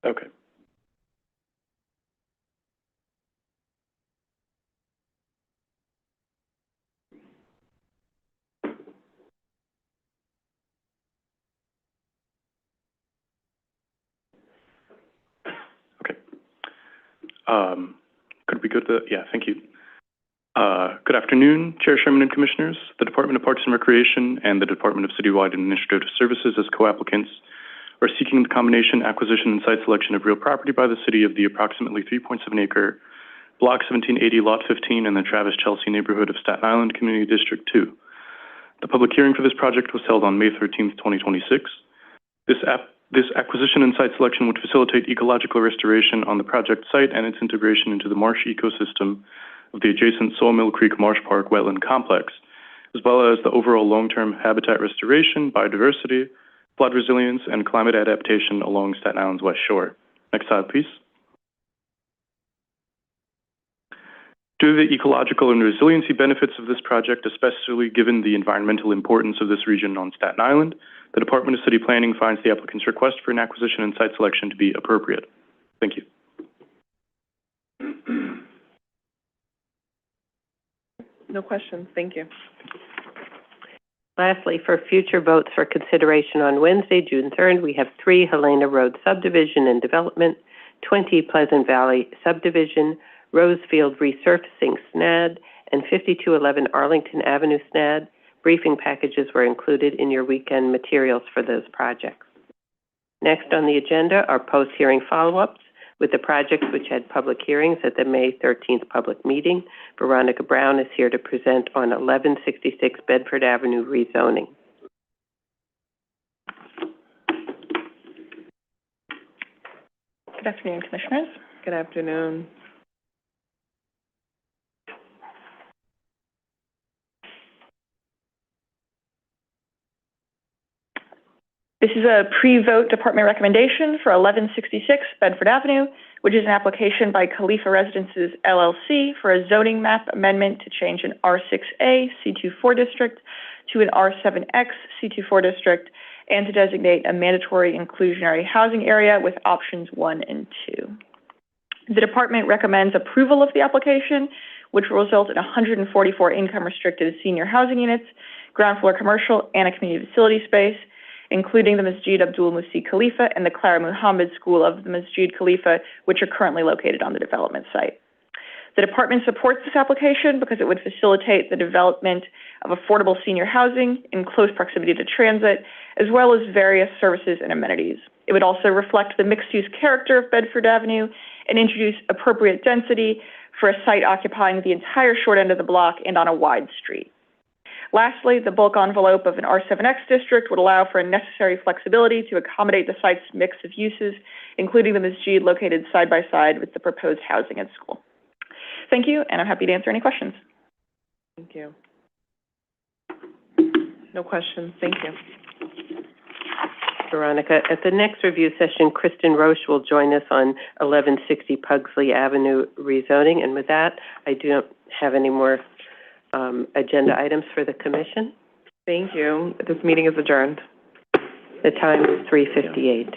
Okay. Could we go to yeah, thank you. Good afternoon, Chair, Chairman, and Commissioners. The Department of Parks and Recreation and the Department of Citywide Administrative Services as co-applicants are seeking the combination, acquisition, and site selection of real property by the city of the approximately 3.7-acre Block 1780, Lot 15 in the Travis-Chelsea neighborhood of Staten Island, Community District 2. The public hearing for this project was held on May 13th, 2026. This acquisition and site selection would facilitate ecological restoration on the project site and its integration into the marsh ecosystem of the adjacent Sawmill Creek Marsh Park wetland complex, as well as the overall long-term habitat restoration, biodiversity, flood resilience, and climate adaptation along Staten Island's West Shore. Next slide, please. Due to the ecological and resiliency benefits of this project, especially given the environmental importance of this region on Staten Island, the Department of City Planning finds the applicant's request for an acquisition and site selection to be appropriate. Thank you. No questions. Thank you. Lastly, for future votes for consideration on Wednesday, June 3rd, we have 3 Helena Road subdivision and development, 20 Pleasant Valley subdivision, Rosefield resurfacing SNAD, and 5211 Arlington Avenue SNAD. Briefing packages were included in your weekend materials for those projects. Next on the agenda are post-hearing follow-ups with the projects which had public hearings at the May 13th public meeting. Veronica Brown is here to present on 1166 Bedford Avenue rezoning. Good afternoon, Commissioners. Good afternoon. This is a pre-vote department recommendation for 1166 Bedford Avenue, which is an application by Khalifa Residences LLC for a zoning map amendment to change an R6A C24 district to an R7X C24 district and to designate a mandatory inclusionary housing area with options 1 and 2. The department recommends approval of the application, which will result in 144 income-restricted senior housing units, ground floor commercial, and a community facility space, including the Masjid Abdul Musi Khalifa and the Clara Muhammad School of the Masjid Khalifa, which are currently located on the development site. The department supports this application because it would facilitate the development of affordable senior housing in close proximity to transit, as well as various services and amenities. It would also reflect the mixed-use character of Bedford Avenue and introduce appropriate density for a site occupying the entire short end of the block and on a wide street. Lastly, the bulk envelope of an R7X district would allow for a necessary flexibility to accommodate the site's mix of uses, including the masjid located side by side with the proposed housing and school. Thank you, and I'm happy to answer any questions. Thank you. No questions. Thank you. Veronica, at the next review session, Kristen Roche will join us on 1160 Pugsley Avenue rezoning. And with that, I don't have any more agenda items for the commission. Thank you. This meeting is adjourned. The time is 3:58.